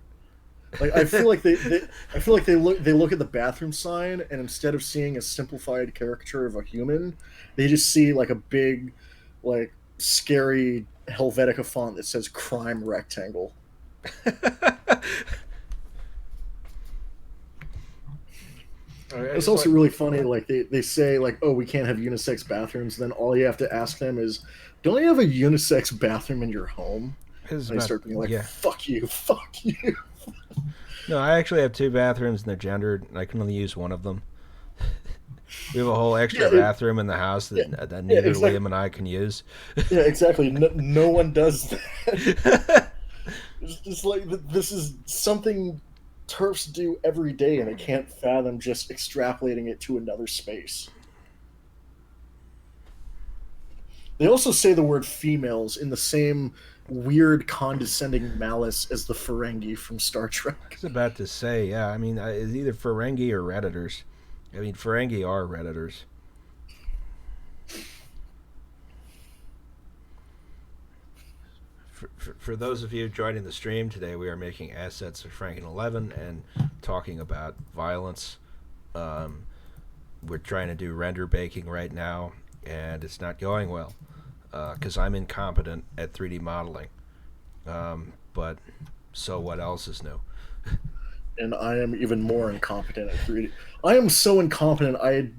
Like I feel like I feel like they look at the bathroom sign and instead of seeing a simplified caricature of a human, they just see like a big, like scary Helvetica font that says "crime rectangle." It's It's also like really funny. Like they say like, "Oh, we can't have unisex bathrooms." Then all you have to ask them is, "Don't you have a unisex bathroom in your home?" it's And they about start being like, yeah. "Fuck you, fuck you." No, I actually have two bathrooms and they're gendered, and I can only use one of them. We have a whole Yeah, extra bathroom in the house yeah, that yeah, neither exactly. Liam and I can use. Yeah, exactly. No one does that. It's just like this is something turfs do every day, and they can't fathom just extrapolating it to another space. They also say the word females in the same weird, condescending malice as the Ferengi from Star I Trek. was about to say, yeah. I mean, it's either Ferengi or Redditors. I mean, Ferengi are Redditors. For those of you joining the stream today, we are making assets of Franken 11 and talking about violence. Um, we're trying to do render baking right now, and it's not going well because I'm incompetent at 3D modeling. But so what else is new? And I am even more incompetent at 3D. I am so incompetent. I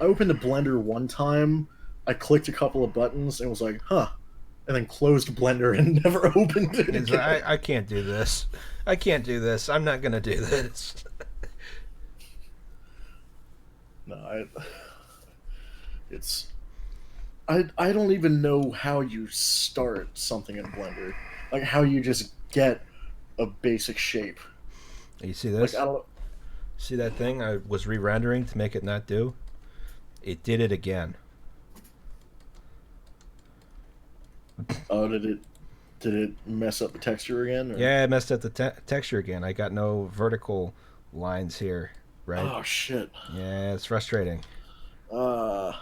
opened the Blender one time. I clicked a couple of buttons and was like, "Huh," and then closed Blender and never opened it It's, again. I can't do this. I can't do this. I'm not going to do this. No, it's I don't even know how you start something in Blender. Like how you just get a basic shape. You see Like I this? don't know. See that thing I was re-rendering to make it not do? It did it again. Oh, did it mess up the texture again? Or? Yeah, I messed up the texture again. I got no vertical lines here, right? Oh shit. Yeah, it's frustrating. Uh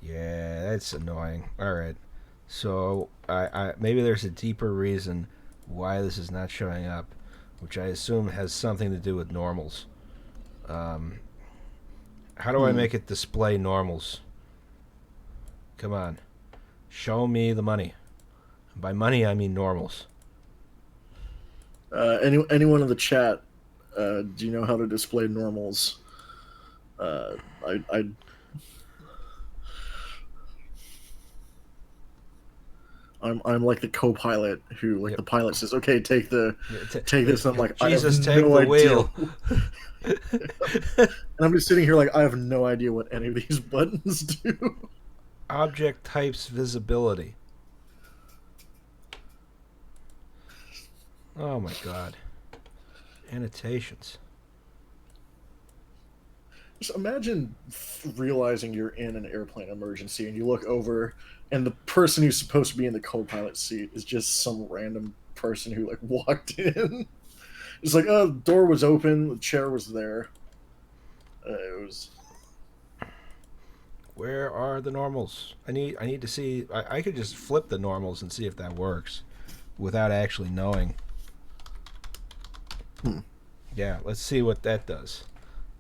Yeah, that's annoying. All right. So I maybe there's a deeper reason why this is not showing up, which I assume has something to do with normals. How do I make it display normals? Come on. Show me the money. By money, I mean normals. Anyone in the chat, do you know how to display normals? Uh, I I'm like the co-pilot who, like, Yep. the pilot says, "Okay, take this." And I'm like, Jesus, I have take no the idea. wheel. And I'm just sitting here like, I have no idea what any of these buttons do. Object types visibility. Oh my god. Annotations. Just imagine realizing you're in an airplane emergency and you look over, and the person who's supposed to be in the co-pilot seat is just some random person who, like, walked in. It's like, oh, the door was open, the chair was there. It was. Where are the normals? I need to see. I could just flip the normals and see if that works without actually knowing. Yeah, let's see what that does.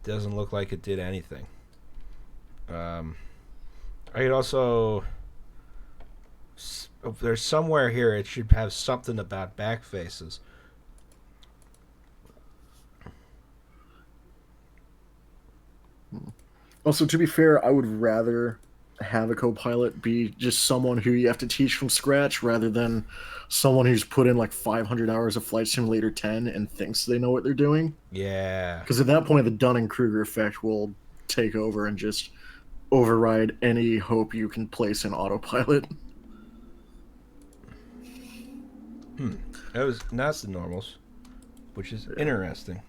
Doesn't look like it did anything. I could also. There's somewhere here it should have something about back faces. Also, to be fair, I would rather have a co-pilot be just someone who you have to teach from scratch rather than someone who's put in like 500 hours of Flight Simulator 10 and thinks they know what they're doing. Yeah. Because at that point, the Dunning-Kruger effect will take over and just override any hope you can place in autopilot. That was not the normals, which is interesting.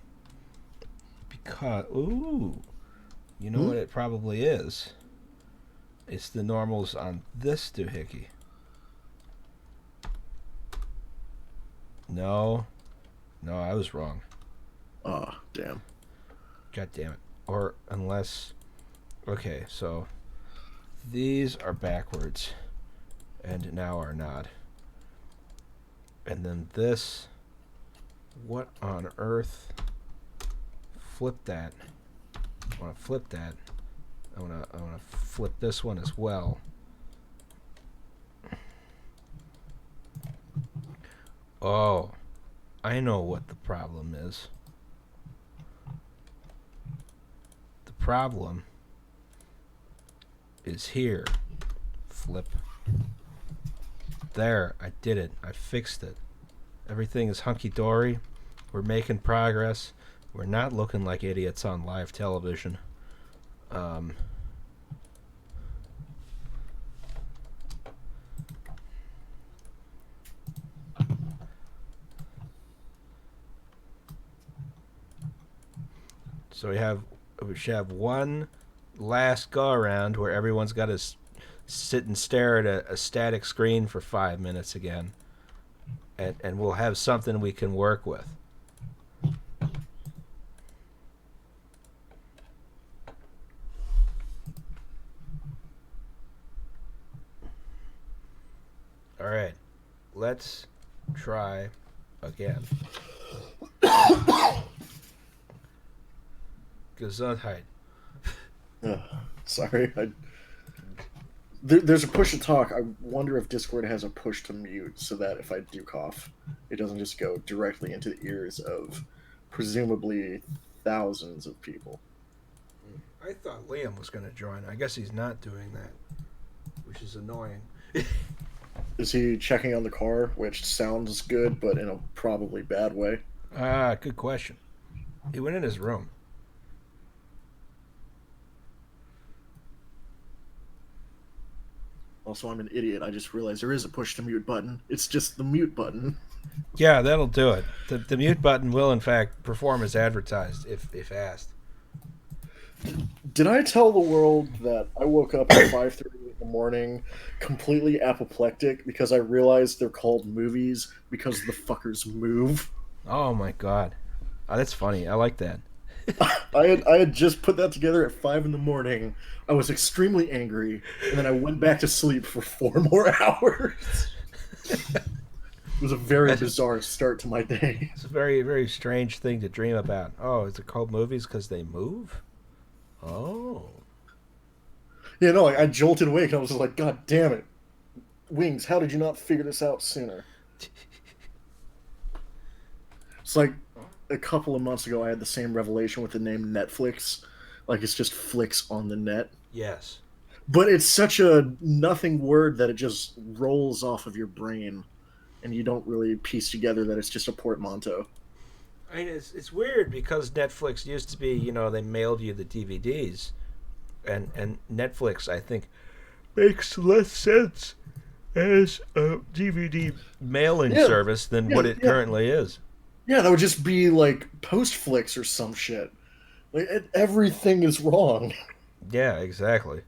Because you know what it probably is? It's the normals on this doohickey. No, I was wrong. Oh, damn. God damn it. Or unless, okay, so these are backwards, and now are not. And then this, what on earth? Flip that. I want to flip that. I want to flip this one as well. Oh, I know what the problem is. The problem is here. Flip. There, I did it. I fixed it. Everything is hunky-dory. We're making progress. We're not looking like idiots on live television. So we should have one last go around where everyone's got to sit and stare at a static screen for 5 minutes again, and we'll have something we can work with. All right, let's try again. Gesundheit. Sorry. There's a push to talk. I wonder if Discord has a push to mute so that if I do cough, it doesn't just go directly into the ears of presumably thousands of people. I thought Liam was going to join. I guess he's not doing that, which is annoying. Is he checking on the car, which sounds good, but in a probably bad way? Good question. He went in his room. Also, I'm an idiot. I just realized there is a push to mute button. It's just the mute button. Yeah, that'll do it. The mute button will, in fact, perform as advertised if asked. Did I tell the world that I woke up at 5:30 in the morning completely apoplectic because I realized they're called movies because the fuckers move? Oh my god. Oh, that's funny. I like that. I had just put that together at 5 in the morning. I was extremely angry, and then I went back to sleep for 4 more hours. It was a very That's, bizarre start to my day. it's a very, very strange thing to dream about. Oh, is it called movies because they move? Oh. You know, like, I jolted awake and I was just like, God damn it. Wings, how did you not figure this out sooner? It's like a couple of months ago, I had the same revelation with the name Netflix. Like, it's just flicks on the net. Yes. But it's such a nothing word that it just rolls off of your brain, and you don't really piece together that it's just a portmanteau. I mean, it's weird because Netflix used to be, they mailed you the DVDs, and Netflix, I think, makes less sense as a DVD mailing Yeah, service than yeah, what it yeah. currently is. Yeah, that would just be like Postflix or some shit. Like, everything is wrong. Yeah, exactly.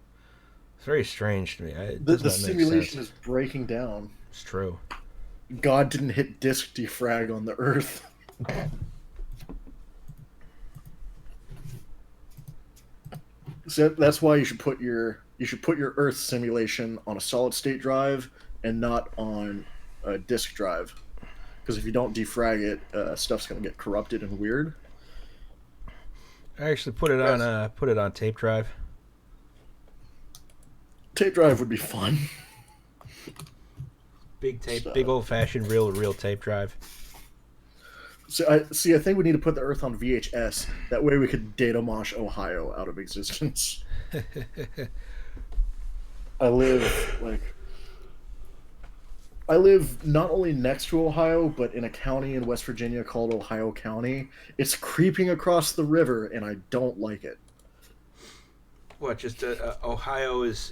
It's very strange to me. It The, does the not make simulation sense. is breaking down. It's true. God didn't hit disk defrag on the Earth. So that's why you should put your Earth simulation on a solid state drive and not on a disk drive. Because if you don't defrag it, stuff's gonna get corrupted and weird. I actually put it on tape drive. Tape drive would be fun. Big tape, big So, old fashioned real tape drive. I think we need to put the Earth on VHS. That way we could data mosh Ohio out of existence. I live like I live not only next to Ohio, but in a county in West Virginia called Ohio County. It's creeping across the river, and I don't like it. What? Just Ohio is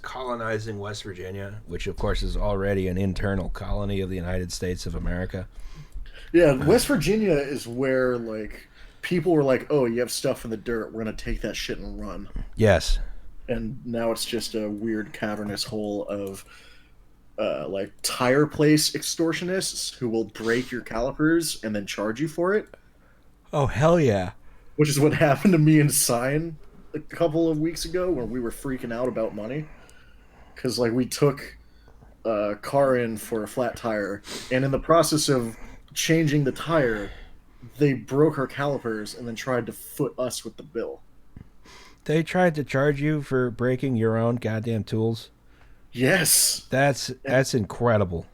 colonizing West Virginia, which of course is already an internal colony of the United States of America. Yeah, West Virginia is where like people were like, "Oh, you have stuff in the dirt. We're gonna take that shit and run." Yes. And now it's just a weird cavernous hole of like tire place extortionists who will break your calipers and then charge you for it, Oh hell yeah. which is what happened to me and Sign a couple of weeks ago when we were freaking out about money because like we took a car in for a flat tire, and in the process of changing the tire, they broke our calipers and then tried to foot us with the bill. They tried to charge you for breaking your own goddamn tools. Yes. That's And that's incredible.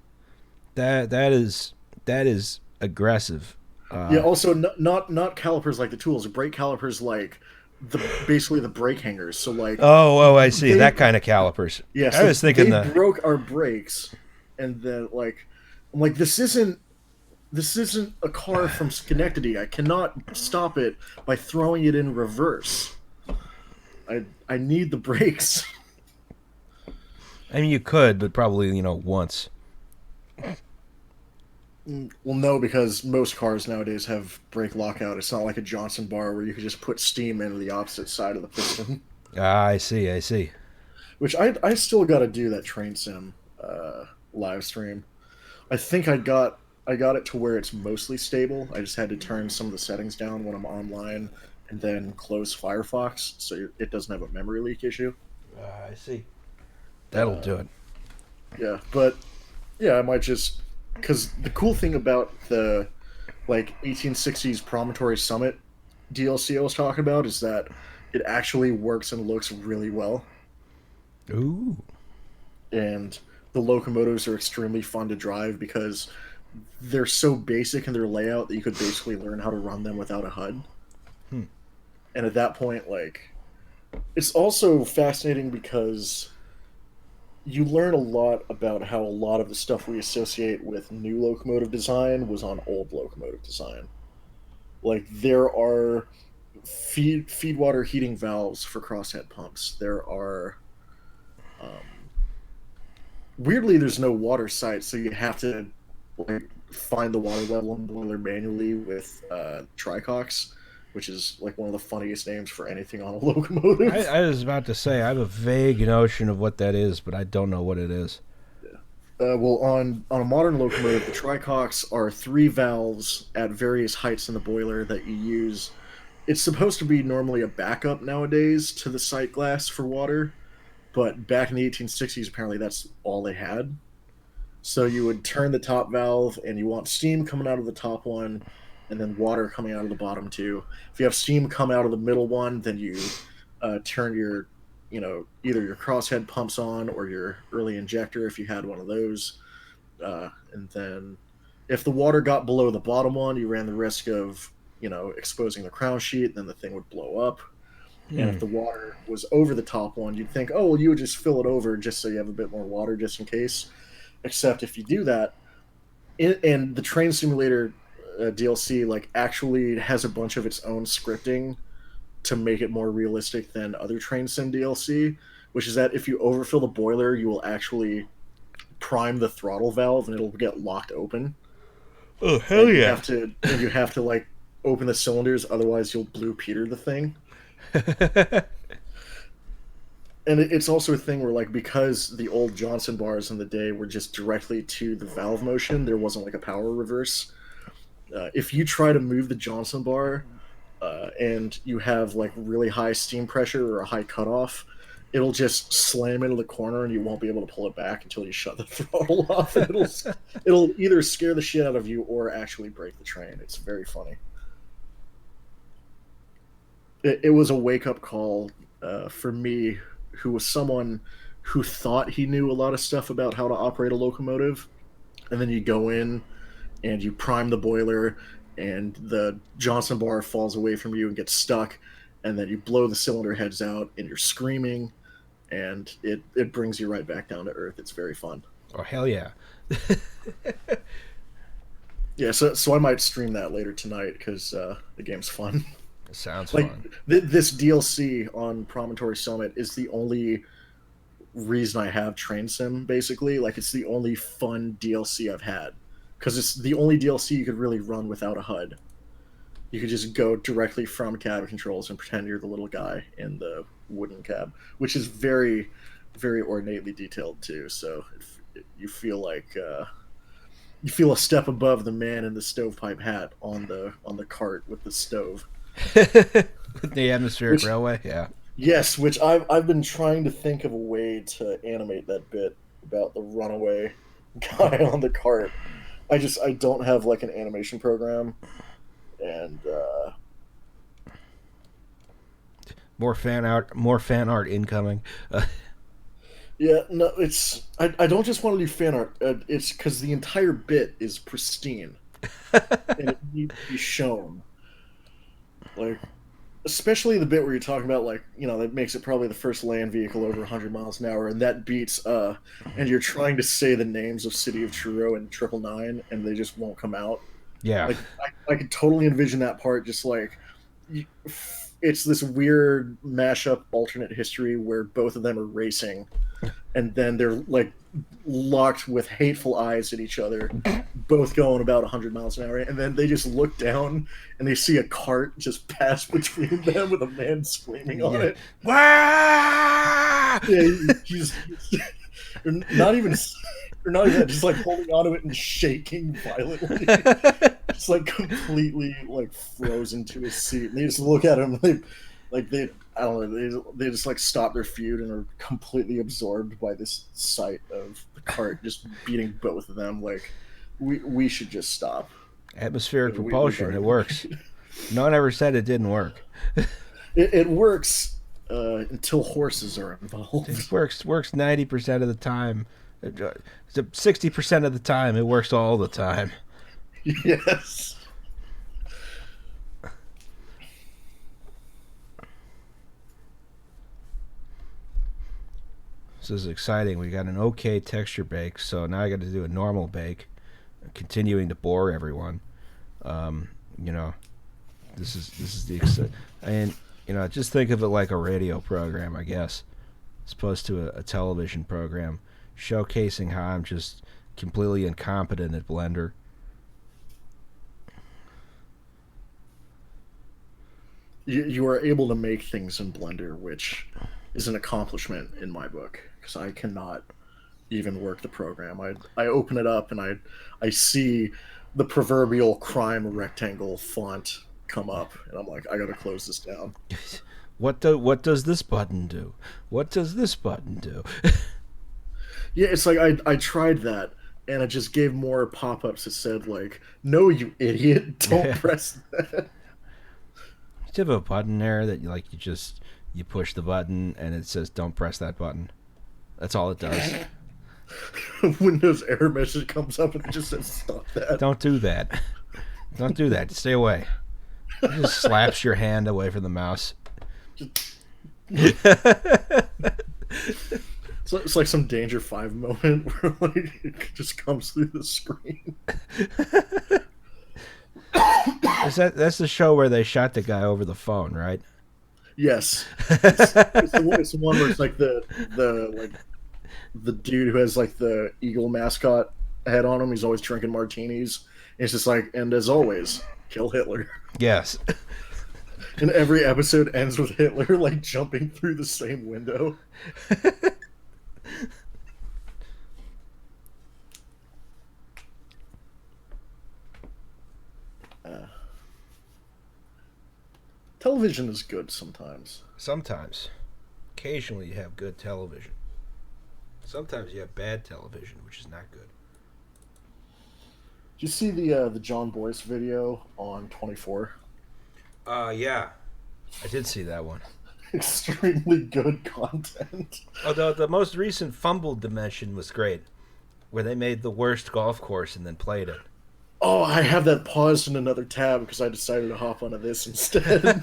That is aggressive. yeah, Uh, also not calipers like the tools, brake calipers like the basically the brake hangers. So like oh, I see they that kind of calipers. yeah, I so was thinking they the broke our brakes, and then like I'm like this isn't a car from Schenectady. I cannot stop it by throwing it in reverse. I need the brakes. I mean, you could, but probably once. Well, no, because most cars nowadays have brake lockout. It's not like a Johnson bar where you could just put steam into the opposite side of the piston. Ah, I see. I see. Which I still got to do that train sim live stream. I think I got it to where it's mostly stable. I just had to turn some of the settings down when I'm online, and then close Firefox so it doesn't have a memory leak issue. I see. That'll Uh, do it. yeah, but yeah, I might just because the cool thing about the like 1860s Promontory Summit DLC I was talking about is that it actually works and looks really well, Ooh. and the locomotives are extremely fun to drive because they're so basic in their layout that you could basically learn how to run them without a HUD. Hmm. And at that point, like, it's also fascinating because you learn a lot about how a lot of the stuff we associate with new locomotive design was on old locomotive design. Like, there are feed water heating valves for crosshead pumps. There are um, weirdly there's no water sight, so you have to like find the water level in the boiler manually with tricox, which is like one of the funniest names for anything on a I, locomotive. I was about to say I have a vague notion of what that is, but I don't know what it is. Well, on a modern locomotive, the tricox are three valves at various heights in the boiler that you use. It's supposed to be normally a backup nowadays to the sight glass for water, but back in the 1860s, apparently that's all they had. So you would turn the top valve, and you want steam coming out of the top one, and then water coming out of the bottom two. If you have steam come out of the middle one, then you turn your, either your crosshead pumps on or your early injector if you had one of those. And then if the water got below the bottom one, you ran the risk of, exposing the crown sheet, then the thing would blow up. And if Hmm. the water was over the top one, you'd think, oh, well, you would just fill it over just so you have a bit more water just in case. Except if you do that, and the train simulator DLC like actually has a bunch of its own scripting to make it more realistic than other train sim DLC, which is that if you overfill the boiler, you will actually prime the throttle valve and it'll get locked open, Oh hell and you yeah! have to and you have to like open the cylinders, otherwise you'll blue Peter the thing. And it's also a thing where like because the old Johnson bars in the day were just directly to the valve motion, there wasn't like a power reverse. If you try to move the Johnson bar and you have like really high steam pressure or a high cutoff, it'll just slam into the corner and you won't be able to pull it back until you shut the throttle off, and it'll either scare the shit out of you or actually break the train. It's very funny. It was a wake up call for me, who was someone who thought he knew a lot of stuff about how to operate a locomotive, and then you go in and you prime the boiler and the Johnson bar falls away from you and gets stuck, and then you blow the cylinder heads out and you're screaming, and it brings you right back down to earth. It's very fun. Oh hell yeah! Yeah, so I might stream that later tonight because the game's fun. It sounds Like fun. this DLC on Promontory Summit is the only reason I have Train Sim. Basically, like it's the only fun DLC I've had because it's the only DLC you could really run without a HUD. You could just go directly from cab controls and pretend you're the little guy in the wooden cab, which is very, very ornately detailed too. So you feel like you feel a step above the man in the stovepipe hat on the cart with the stove. The atmospheric Which railway, yeah. Yes, which I've been trying to think of a way to animate that bit about the runaway guy on the cart. I don't have like an animation program, and More fan art incoming. yeah, no, I don't just want to do fan art. It's because the entire bit is pristine and it needs to be shown. Like especially the bit where you're talking about like that makes it probably the first land vehicle over 100 miles an hour, and that beats and you're trying to say the names of City of Truro and 999 and they just won't come out. Yeah. Like I could totally envision that part just like it's this weird mashup alternate history where both of them are racing, and then they're like locked with hateful eyes at each other, both going about 100 miles an hour, and then they just look down and they see a cart just pass between them with a man screaming on Yeah. it. Wah! Yeah, he's not even that, just like holding onto it and shaking violently, just like completely like frozen to his seat. And they just look at him like they I don't know, they just like stop their feud and are completely absorbed by this sight of the cart just beating both of them. Like we should just stop. Atmospheric We've propulsion. It already works. No one ever said it didn't work. it works until horses are involved. It works 90% of the time. 60% of the time, it works all the time. Yes. This is exciting. We got an okay texture bake, so now I got to do a normal bake, continuing to bore everyone. Um, you know, this is and just think of it like a radio program, I guess, as opposed to a television program, showcasing how I'm just completely incompetent at Blender. You are able to make things in Blender, which is an accomplishment in my book because I cannot even work the program. I open it up and I see the proverbial crime rectangle font come up, and I'm like, I gotta close this down. What does this button do? What does this button do? Yeah, it's like I tried that, and it just gave more pop-ups that said like, "No, you idiot! Don't press that." You have a button there that you push the button and it says don't press that button. That's all it does. Windows error message comes up and it just says, "Stop that." Don't do that. Don't do that. Stay away. It just slaps your hand away from the mouse. So it's like some Danger 5 moment where like it just comes through the screen. That's the show where they shot the guy over the phone, right? Yes, it's the one where it's like the dude who has like the eagle mascot head on him. He's always drinking martinis. And it's just like, and as always, kill Hitler. Yes. And every episode ends with Hitler like jumping through the same window. Television is good sometimes. Sometimes. Occasionally you have good television. Sometimes you have bad television, which is not good. Did you see the John Boyce video on 24? Yeah. I did see that one. Extremely good content. Although the most recent Fumble Dimension was great, where they made the worst golf course and then played it. Oh, I have that paused in another tab because I decided to hop onto this instead.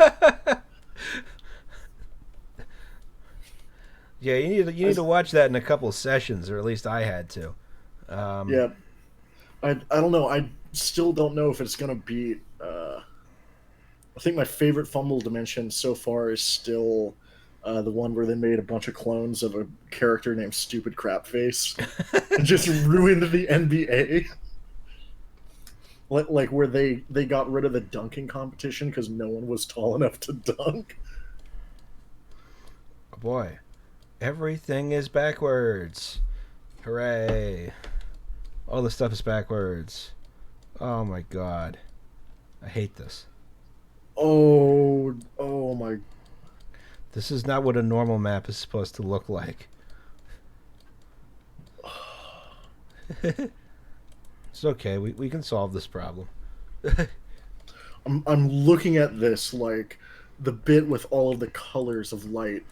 Yeah, you need to watch that in a couple of sessions, or at least I had to. Yeah, I don't know. I still don't know if it's gonna beat. I think my favorite Fumble Dimension so far is still the one where they made a bunch of clones of a character named Stupid Crapface and just ruined the NBA. Like where they got rid of the dunking competition because no one was tall enough to dunk. Oh boy, everything is backwards. Hooray! All the stuff is backwards. Oh my god, I hate this. Oh my! This is not what a normal map is supposed to look like. It's okay. We can solve this problem. I'm looking at this like the bit with all of the colors of light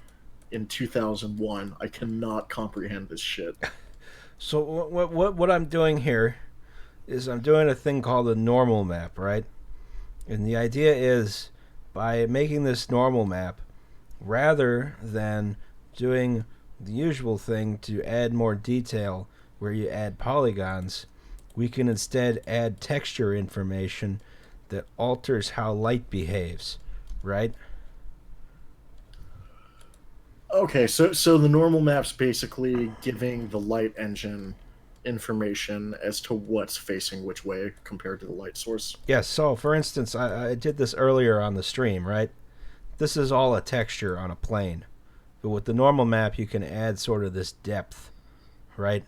in 2001. I cannot comprehend this shit. So what I'm doing here is I'm doing a thing called a normal map, right? And the idea is by making this normal map, rather than doing the usual thing to add more detail where you add polygons, we can instead add texture information that alters how light behaves, right? Okay, so the normal map's basically giving the light engine information as to what's facing which way compared to the light source. Yes, so for instance, I did this earlier on the stream, right? This is all a texture on a plane. But with the normal map, you can add sort of this depth, right?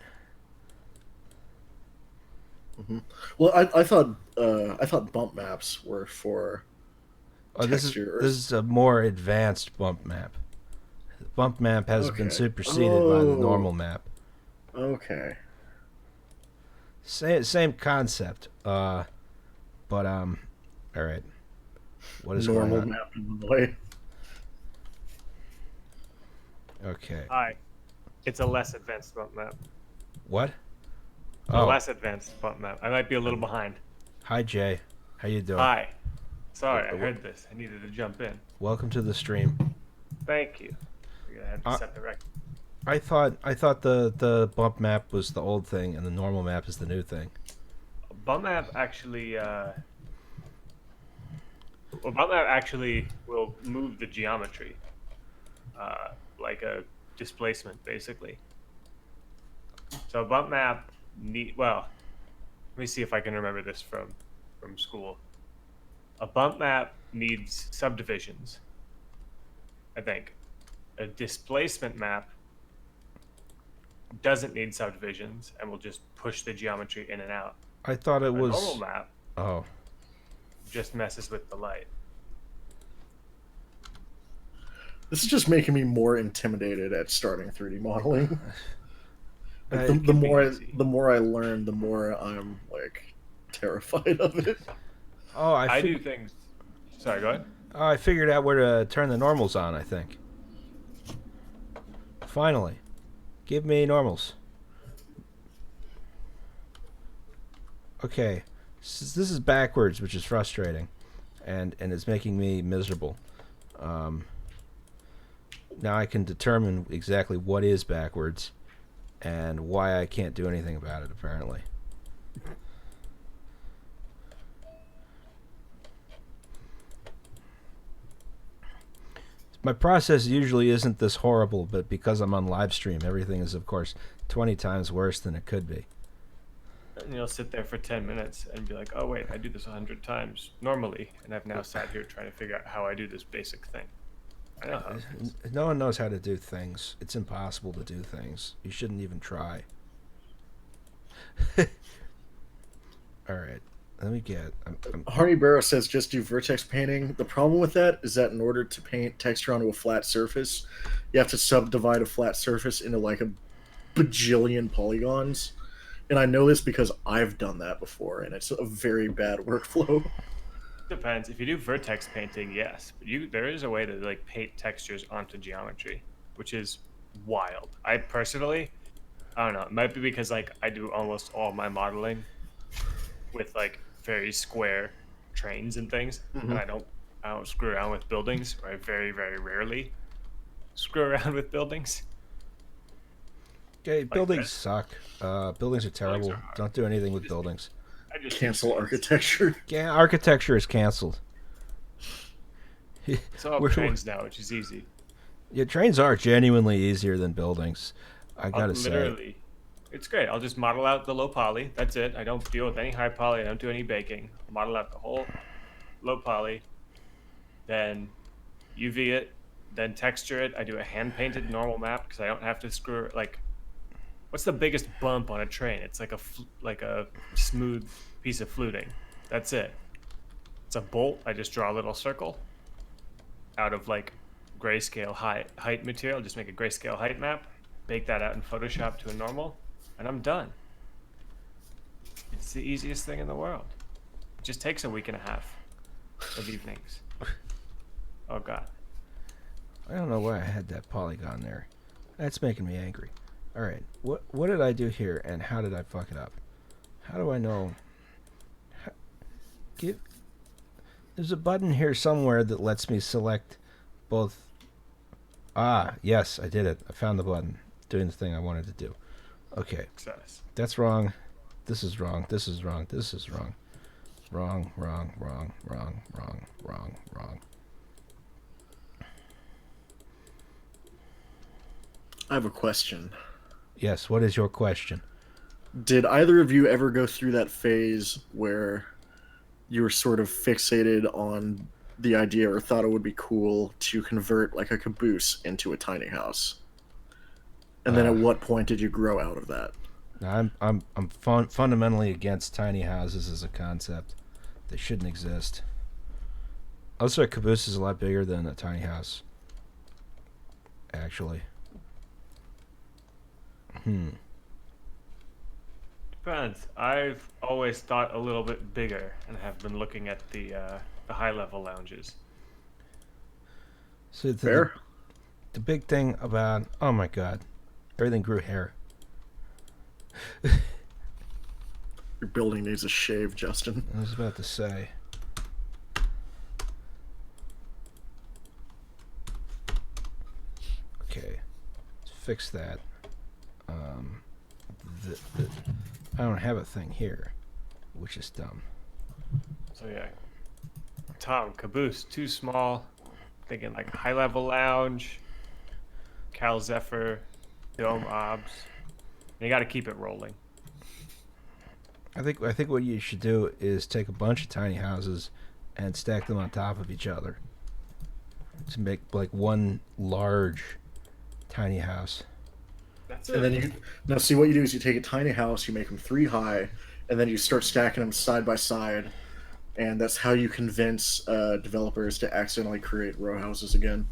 Mm-hmm. Well, I thought bump maps were for texture. This is a more advanced bump map. The bump map has been superseded by the normal map. Okay. Same concept. But all right. What is normal going on? map in the way? Okay. Hi. It's a less advanced bump map. What? A less advanced bump map. I might be a little behind. Hi Jay. How you doing? Hi. Sorry, I heard this. I needed to jump in. Welcome to the stream. Thank you. I had to set the record. I thought the bump map was the old thing and the normal map is the new thing. Bump map actually bump map actually will move the geometry. Like a displacement basically. So a bump map let me see if I can remember this from school. A bump map needs subdivisions, I think. A displacement map doesn't need subdivisions and will just push the geometry in and out. I thought it was A normal map Oh. just messes with the light. This is just making me more intimidated at starting 3D modeling. Like, It can be easy. the more I learn, the more I'm like terrified of it. Oh, I do things. Sorry, go ahead. I figured out where to turn the normals on. I think. Finally, give me normals. Okay, this is backwards, which is frustrating, and it's making me miserable. Um, Now I can determine exactly what is backwards and why I can't do anything about it. Apparently. My process usually isn't this horrible, but because I'm on live stream, everything is, of course, 20 times worse than it could be. And you'll sit there for 10 minutes and be like, oh, wait, I do this 100 times normally. And I've now sat here trying to figure out how I do this basic thing. I know how it is. No one knows how to do things. It's impossible to do things. You shouldn't even try. All right. Let me get. Harney Barrow says just do vertex painting. The problem with that is that in order to paint texture onto a flat surface, you have to subdivide a flat surface into like a bajillion polygons. And I know this because I've done that before, and it's a very bad workflow. Depends. If you do vertex painting, yes. But there is a way to like paint textures onto geometry, which is wild. I personally, I don't know. It might be because like I do almost all my modeling with like very square trains and things, and I don't screw around with buildings, or I very very rarely screw around with buildings. Okay, Like buildings that. suck. Buildings are terrible. are hard. Don't do anything with buildings. I just Cancel use- architecture. Yeah, architecture is canceled. It's all trains now, which is easy. Yeah, trains are genuinely easier than buildings. I gotta say. Literally, it's great. I'll just model out the low poly. That's it. I don't deal with any high poly. I don't do any baking. I'll model out the whole low poly, then UV it, then texture it. I do a hand painted normal map because I don't have to screw like. What's the biggest bump on a train? It's like like a smooth piece of fluting. That's it. It's a bolt. I just draw a little circle out of like grayscale height material. Just make a grayscale height map, bake that out in Photoshop to a normal, and I'm done. It's the easiest thing in the world. It just takes a week and a half of evenings. Oh god. I don't know why I had that polygon there. That's making me angry. All right, what did I do here, and how did I fuck it up? How do I know? There's a button here somewhere that lets me select both. Ah, yes, I did it. I found the button. Doing the thing I wanted to do. Okay, Success. that's wrong. This is wrong. This is wrong. This is wrong. Wrong, wrong, wrong, wrong, wrong, wrong, wrong. I have a question. Yes, what is your question? Did either of you ever go through that phase where you were sort of fixated on the idea or thought it would be cool to convert like a caboose into a tiny house? And then at what point did you grow out of that? I'm fundamentally against tiny houses as a concept. They shouldn't exist. Also, a caboose is a lot bigger than a tiny house. Actually. Depends. I've always thought a little bit bigger and have been looking at the high level lounges. So Fair? the big thing about, oh my god, everything grew hair. Your building needs a shave, Justin. I was about to say. Okay, let's fix that. I don't have a thing here, which is dumb. So yeah, Tom, caboose too small. Thinking like high level lounge, Cal Zephyr, dome obs. You got to keep it rolling. I think what you should do is take a bunch of tiny houses and stack them on top of each other to make like one large tiny house. That's it. And then you now see what you do is you take a tiny house, you make them 3 high, and then you start stacking them side by side, and that's how you convince developers to accidentally create row houses again.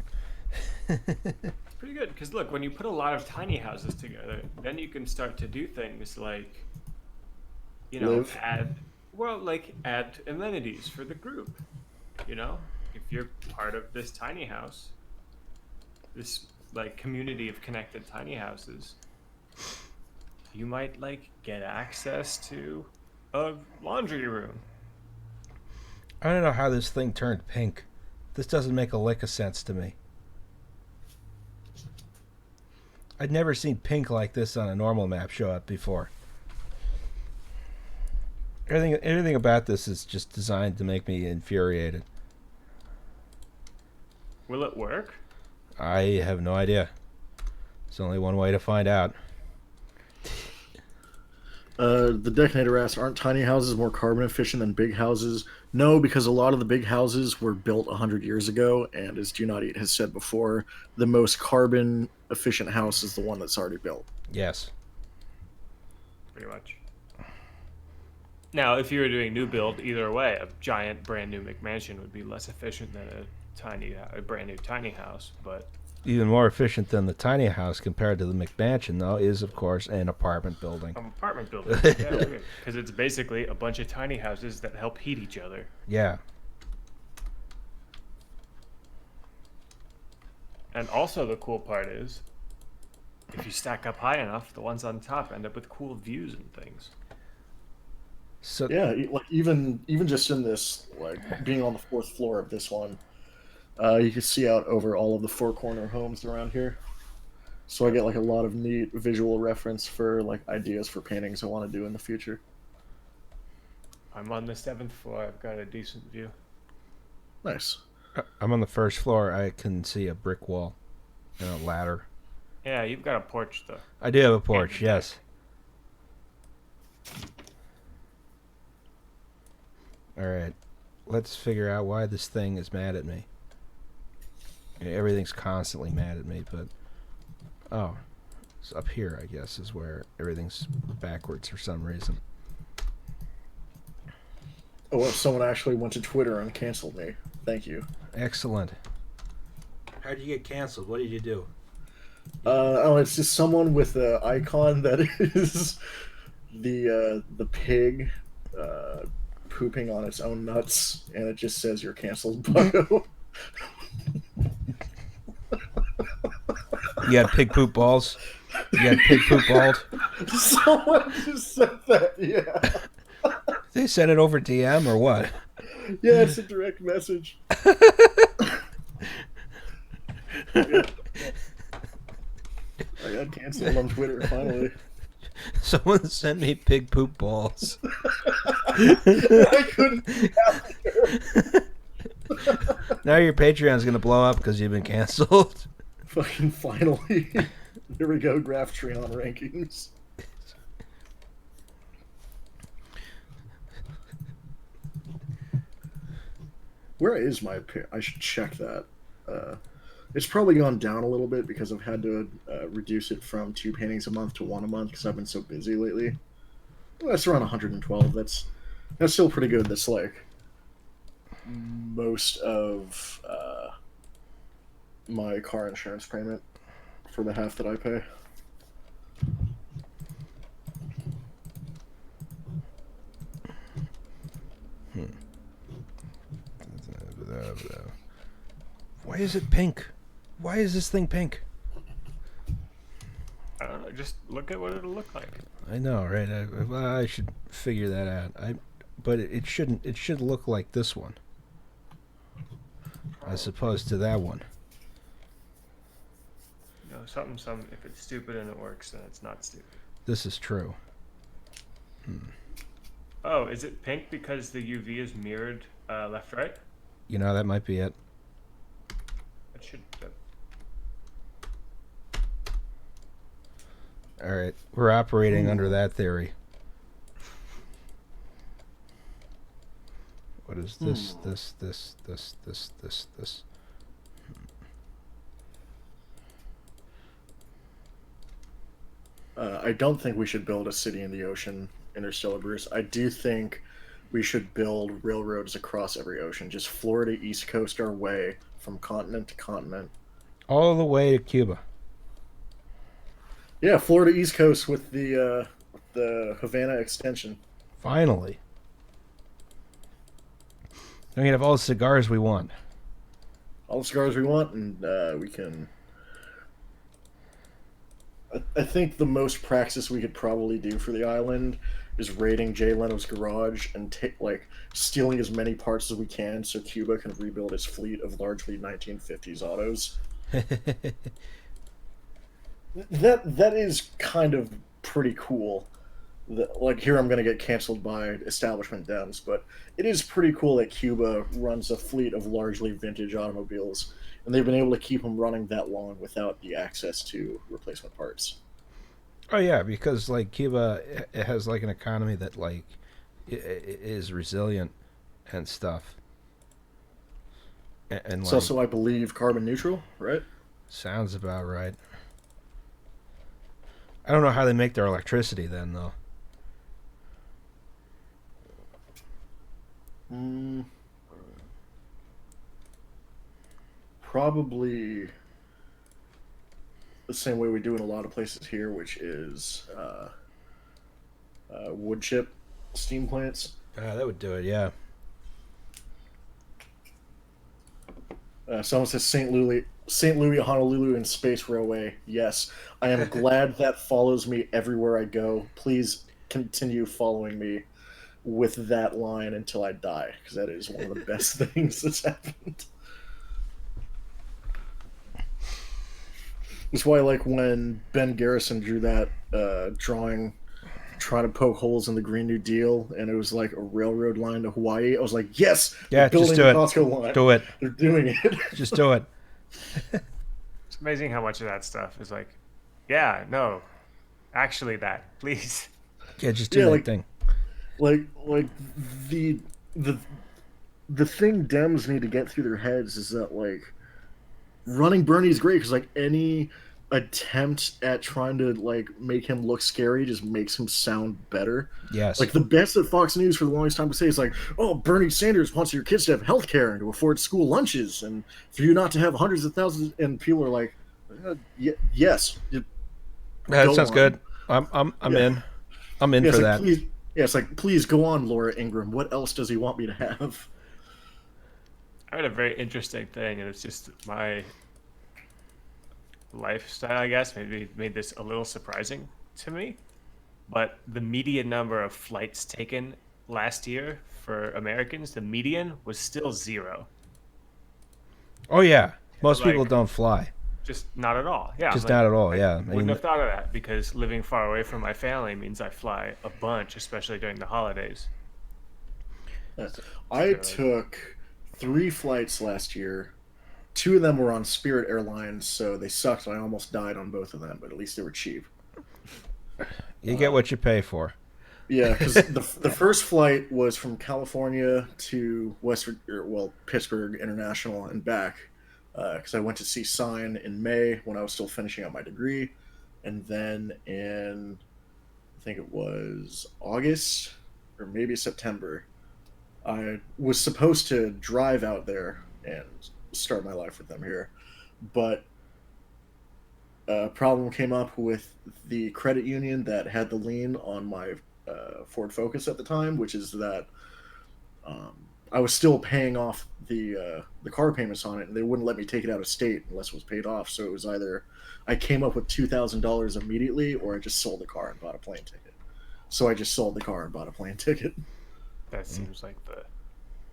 pretty good because look, when you put a lot of tiny houses together, then you can start to do things like, Live. add amenities for the group. You know, if you're part of this tiny house, this like community of connected tiny houses, you might like get access to a laundry room. I don't know how this thing turned pink. This doesn't make a lick of sense to me. I'd never seen pink like this on a normal map show up before. Everything about this is just designed to make me infuriated. Will it work? I have no idea. There's only one way to find out. The Decanator asks, aren't tiny houses more carbon efficient than big houses? No, because a lot of the big houses were built 100 years ago, and as Do Not Eat has said before, the most carbon efficient house is the one that's already built. Yes. Pretty much. Now, if you were doing new build, either way, a giant brand new McMansion would be less efficient than a brand new tiny house. But Even more efficient than the tiny house compared to the McMansion, though, is, of course, an apartment building. an apartment building, because it's basically a bunch of tiny houses that help heat each other. Yeah. And also, the cool part is, if you stack up high enough, the ones on top end up with cool views and things. So Yeah, like even just in this, like being on the 4th floor of this one, you can see out over all of the 4-corner homes around here. So I get like a lot of neat visual reference for like ideas for paintings I want to do in the future. I'm on the 7th floor. I've got a decent view. Nice. I'm on the 1st floor. I can see a brick wall and a ladder. Yeah, you've got a porch though. I do have a porch, yes. Alright. Let's figure out why this thing is mad at me. Everything's constantly mad at me, but... Oh. It's up here, I guess, is where everything's backwards for some reason. Oh, well, someone actually went to Twitter and canceled me. Thank you. Excellent. How did you get canceled? What did you do? It's just someone with an icon that is the pig pooping on its own nuts, and it just says you're canceled, Bucko. You got pig poop balls? You got pig poop balls? Someone just said that, yeah. They sent it over DM or what? Yeah, it's a direct message. Yeah. I got canceled on Twitter finally. Someone sent me pig poop balls. I couldn't be happier. Now your Patreon's gonna blow up because you've been canceled. Fucking finally. Here we go, Graphtreon rankings. Where is my... I should check that. It's probably gone down a little bit because I've had to reduce it from 2 paintings a month to 1 a month because I've been so busy lately. Well, that's around 112. That's still pretty good. That's like most of my car insurance payment for the half that I pay. Why is it pink? Why is this thing pink? I don't know. Just look at what it'll look like. I know, right? I should figure that out. But it shouldn't. It should look like this one, as opposed to that one. You know, something. If it's stupid and it works, then it's not stupid. This is true. Oh, is it pink because the UV is mirrored left-right? You know, that might be it. That should. All right, we're operating under that theory. What is this? This. I don't think we should build a city in the ocean, Interstellar Bruce. I do think we should build railroads across every ocean, just Florida East Coast our way from continent to continent. All the way to Cuba. Yeah, Florida East Coast with the Havana extension. Finally. We can have all the cigars we want. All the cigars we want, and we can. I think the most praxis we could probably do for the island is raiding Jay Leno's garage and stealing as many parts as we can, so Cuba can rebuild its fleet of largely 1950s autos. That is kind of pretty cool. Like here, I'm going to get canceled by establishment Dems, but it is pretty cool that Cuba runs a fleet of largely vintage automobiles, and they've been able to keep them running that long without the access to replacement parts. Oh yeah, because like Cuba, it has like an economy that like is resilient and stuff, and It's like also, I believe, carbon neutral, right? sounds about right. I don't know how they make their electricity then though. Mm, probably the same way we do in a lot of places here, which is wood chip steam plants. That would do it. Yeah. Someone says St. Louis, Honolulu, and Space Railway. Yes, I am glad that follows me everywhere I go. Please continue following me with that line until I die, because that is one of the best things that's happened. That's why, like, when Ben Garrison drew that drawing trying to poke holes in the Green New Deal, and it was like a railroad line to Hawaii. I was like, yes, they're Yeah. Just building do the it. Costco line. Do it. They're doing it. Just do it. It's amazing how much of that stuff is like, yeah, no, actually, that, please. Yeah. Just do Yeah, that thing. like the the the thing Dems need to get through their heads is that like running Bernie is great because like any attempt at trying to like make him look scary just makes him sound better. Yes. Like the best that Fox News for the longest time to say is like, "Oh, Bernie Sanders wants your kids to have health care and to afford school lunches, and for you not to have hundreds of thousands." And people are like, "Yes, That go sounds on." good. I'm Yeah, in. I'm in yeah. for It's like that. please, yeah. It's like please go on, Laura Ingraham. What else does he want me to have? I heard a very interesting thing, and it's just my lifestyle, I guess, maybe made this a little surprising to me. But the median number of flights taken last year for Americans, the median was still zero. Oh yeah. So, Most people like, don't fly. just not at all. Yeah, I'm Just like, not at all. I Yeah. I wouldn't mean, have thought of that because living far away from my family means I fly a bunch, especially during the holidays. So, I so, took 3 flights last year. 2 of them were on Spirit Airlines, so they sucked. I almost died on both of them, but at least they were cheap. you get what you pay for. Yeah, because the first flight was from California to Pittsburgh International and back. Because I went to see Sign in May when I was still finishing up my degree, and then in I think it was August or maybe September, I was supposed to drive out there and start my life with them here, but a problem came up with the credit union that had the lien on my Ford Focus at the time, which is that um, I was still paying off the car payments on it, and they wouldn't let me take it out of state unless it was paid off. So it was either I came up with $2,000 immediately, or I just sold the car and bought a plane ticket. So I just sold the car and bought a plane ticket. that seems like the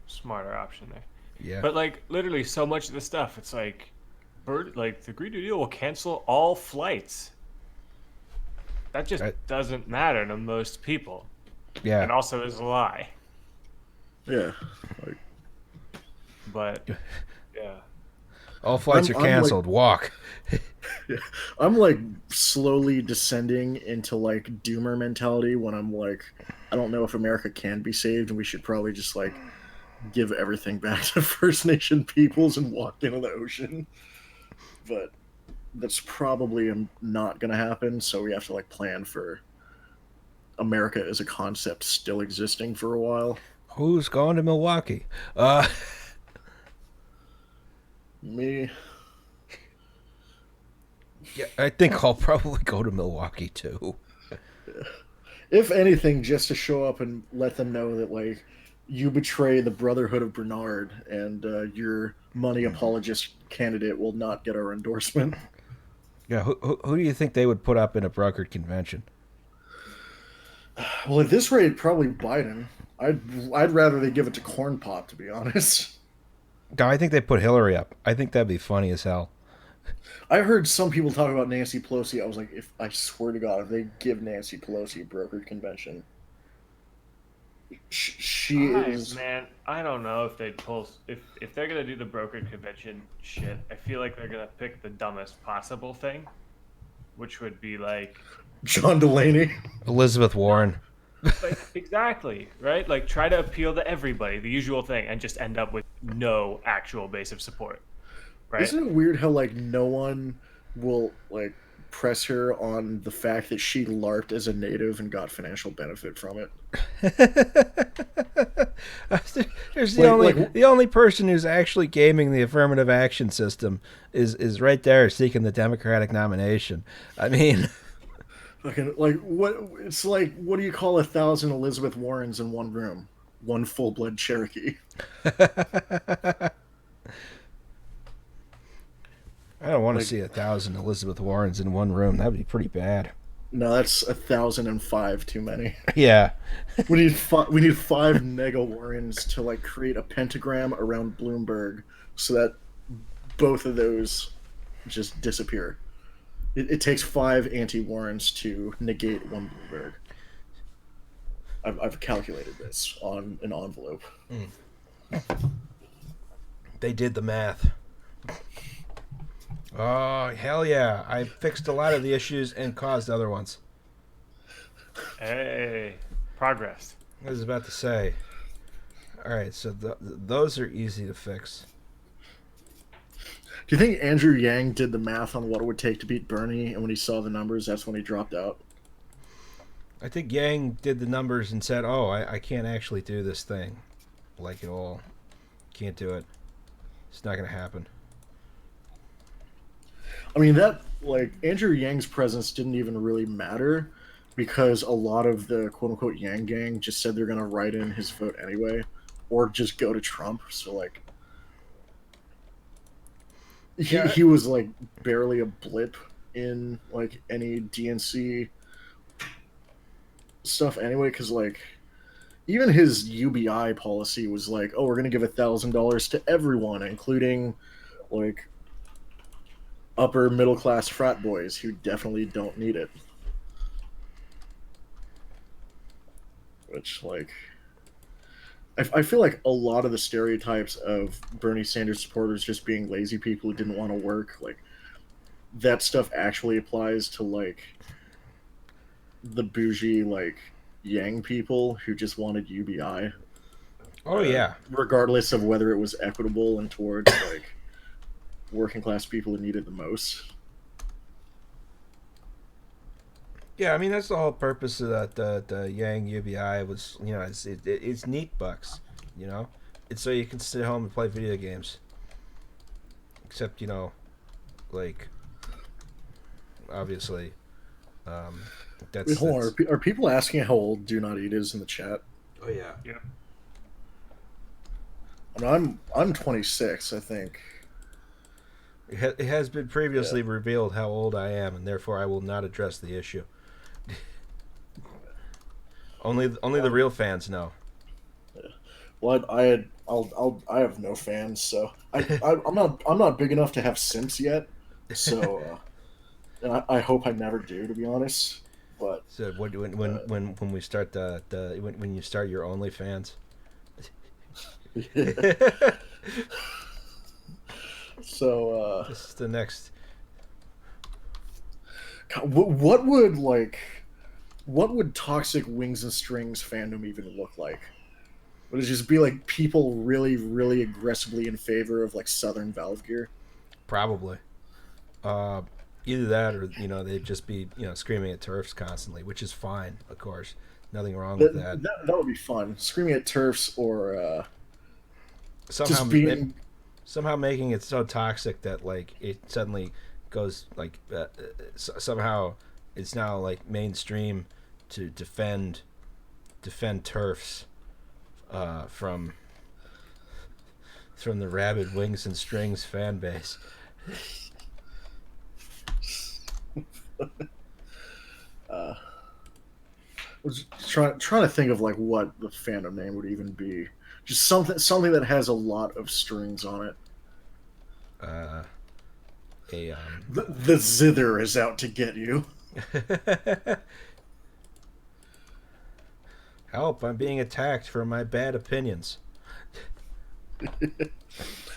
smarter option there. Yeah. But like literally so much of the stuff, it's like like the Green New Deal will cancel all flights. That just Right. doesn't matter to most people. Yeah. And also is a lie. Yeah, like, But yeah. All flights I'm are like canceled. Walk. yeah, I'm like slowly descending into like doomer mentality when I'm like, I don't know if America can be saved, and we should probably just like give everything back to First Nation peoples and walk into the ocean. But that's probably not going to happen. So we have to like plan for America as a concept still existing for a while. Who's going to Milwaukee? Uh, Me, Yeah, I think I'll probably go to Milwaukee too. If anything, just to show up and let them know that like you betray the Brotherhood of Bernard, and your money apologist candidate will not get our endorsement. Yeah, who do you think they would put up in a brokered convention? Well, at this rate, probably Biden. I'd rather they give it to Corn Pop, to be honest. No, I think they put Hillary up. I think that'd be funny as hell. I heard some people talk about Nancy Pelosi. I was like, if I swear to God, if they give Nancy Pelosi a brokered convention, she is. I don't know if they'd pull if they're gonna do the brokered convention shit. I feel like they're gonna pick the dumbest possible thing, which would be John Delaney. Elizabeth Warren. exactly right. Like try to appeal to everybody, the usual thing, and just end up with no actual base of support. Right? Isn't it weird how like no one will like press her on the fact that she LARPed as a native and got financial benefit from it? There's Like the only person who's actually gaming the affirmative action system is right there seeking the Democratic nomination. I mean, fucking like what? It's like what do you call 1,000 Elizabeth Warrens in one room? One full blood Cherokee. I don't want to Like see 1,000 Elizabeth Warrens in one room. That'd be pretty bad. no, that's 1,005 too many. Yeah. We need five Nega Warrens to like create a pentagram around Bloomberg so that both of those just disappear. It takes five anti Warrens to negate one Bloomberg. I've calculated this on an envelope. They did the math. Oh, hell yeah. I fixed a lot of the issues and caused other ones. Hey, progress. I was about to say. All right, so those are easy to fix. Do you think Andrew Yang did the math on what it would take to beat Bernie, and when he saw the numbers, that's when he dropped out? I think Yang did the numbers and said, oh, I can't actually do this thing. Like at all. Can't do it. It's not going to happen. I mean, that, like, Andrew Yang's presence didn't even really matter because a lot of the quote unquote Yang gang just said they're going to write in his vote anyway or just go to Trump. So, like, he was, like, barely a blip in, like, any DNC stuff anyway because, like, even his UBI policy was like, oh, we're going to give $1,000 to everyone, including, like, upper middle class frat boys who definitely don't need it. Which, like, I feel like a lot of the stereotypes of Bernie Sanders supporters just being lazy people who didn't want to work, like, that stuff actually applies to, like, the bougie, like, Yang people who just wanted UBI. Oh, yeah. Regardless of whether it was equitable and towards, like, working class people who need it the most. Yeah, I mean that's the whole purpose of that the Yang UBI was, it's neat bucks, it's so you can sit home and play video games. Except like obviously, Wait, hold on. Are people asking how old Do Not Eat is in the chat? Oh yeah. Yeah. I mean, I'm 26, I think. It has been previously revealed how old I am, and therefore I will not address the issue. only the real fans know. Yeah. Well, I have no fans, so I'm not big enough to have simps yet. So, and I hope I never do, to be honest. But so when we start when you start your OnlyFans. So this is the next. What would Toxic Wings and Strings fandom even look like? Would it just be like people really, really aggressively in favor of like Southern Valve gear? Probably. Either that or they'd just be screaming at turfs constantly, which is fine, of course. Nothing wrong with that. That would be fun. Screaming at turfs or somehow making it so toxic that like it suddenly goes like somehow it's now like mainstream to defend turfs from the rabid wings and strings fan base. Uh, I was trying to think of like what the fandom name would even be. Just something that has a lot of strings on it. Uh, a The zither is out to get you. Help! I'm being attacked for my bad opinions.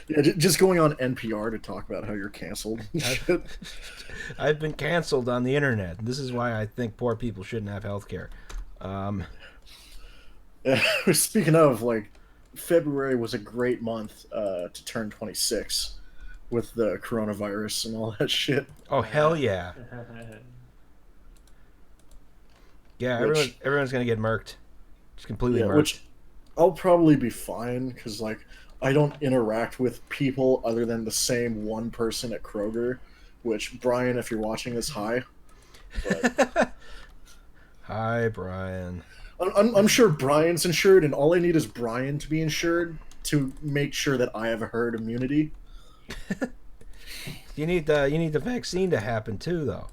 Yeah, just going on NPR to talk about how you're canceled. I've, I've been canceled on the internet. This is why I think poor people shouldn't have health care. Um, Speaking of, like, February was a great month to turn 26 with the coronavirus and all that shit. oh hell yeah, yeah! Which, Everyone's gonna get murked, just completely yeah, murked. which I'll probably be fine because, like, I don't interact with people other than the same one person at Kroger. Which, Brian, if you're watching this, hi. But Hi, Brian. I'm sure Brian's insured, and all I need is Brian to be insured to make sure that I have a herd immunity. You need the vaccine to happen too, though.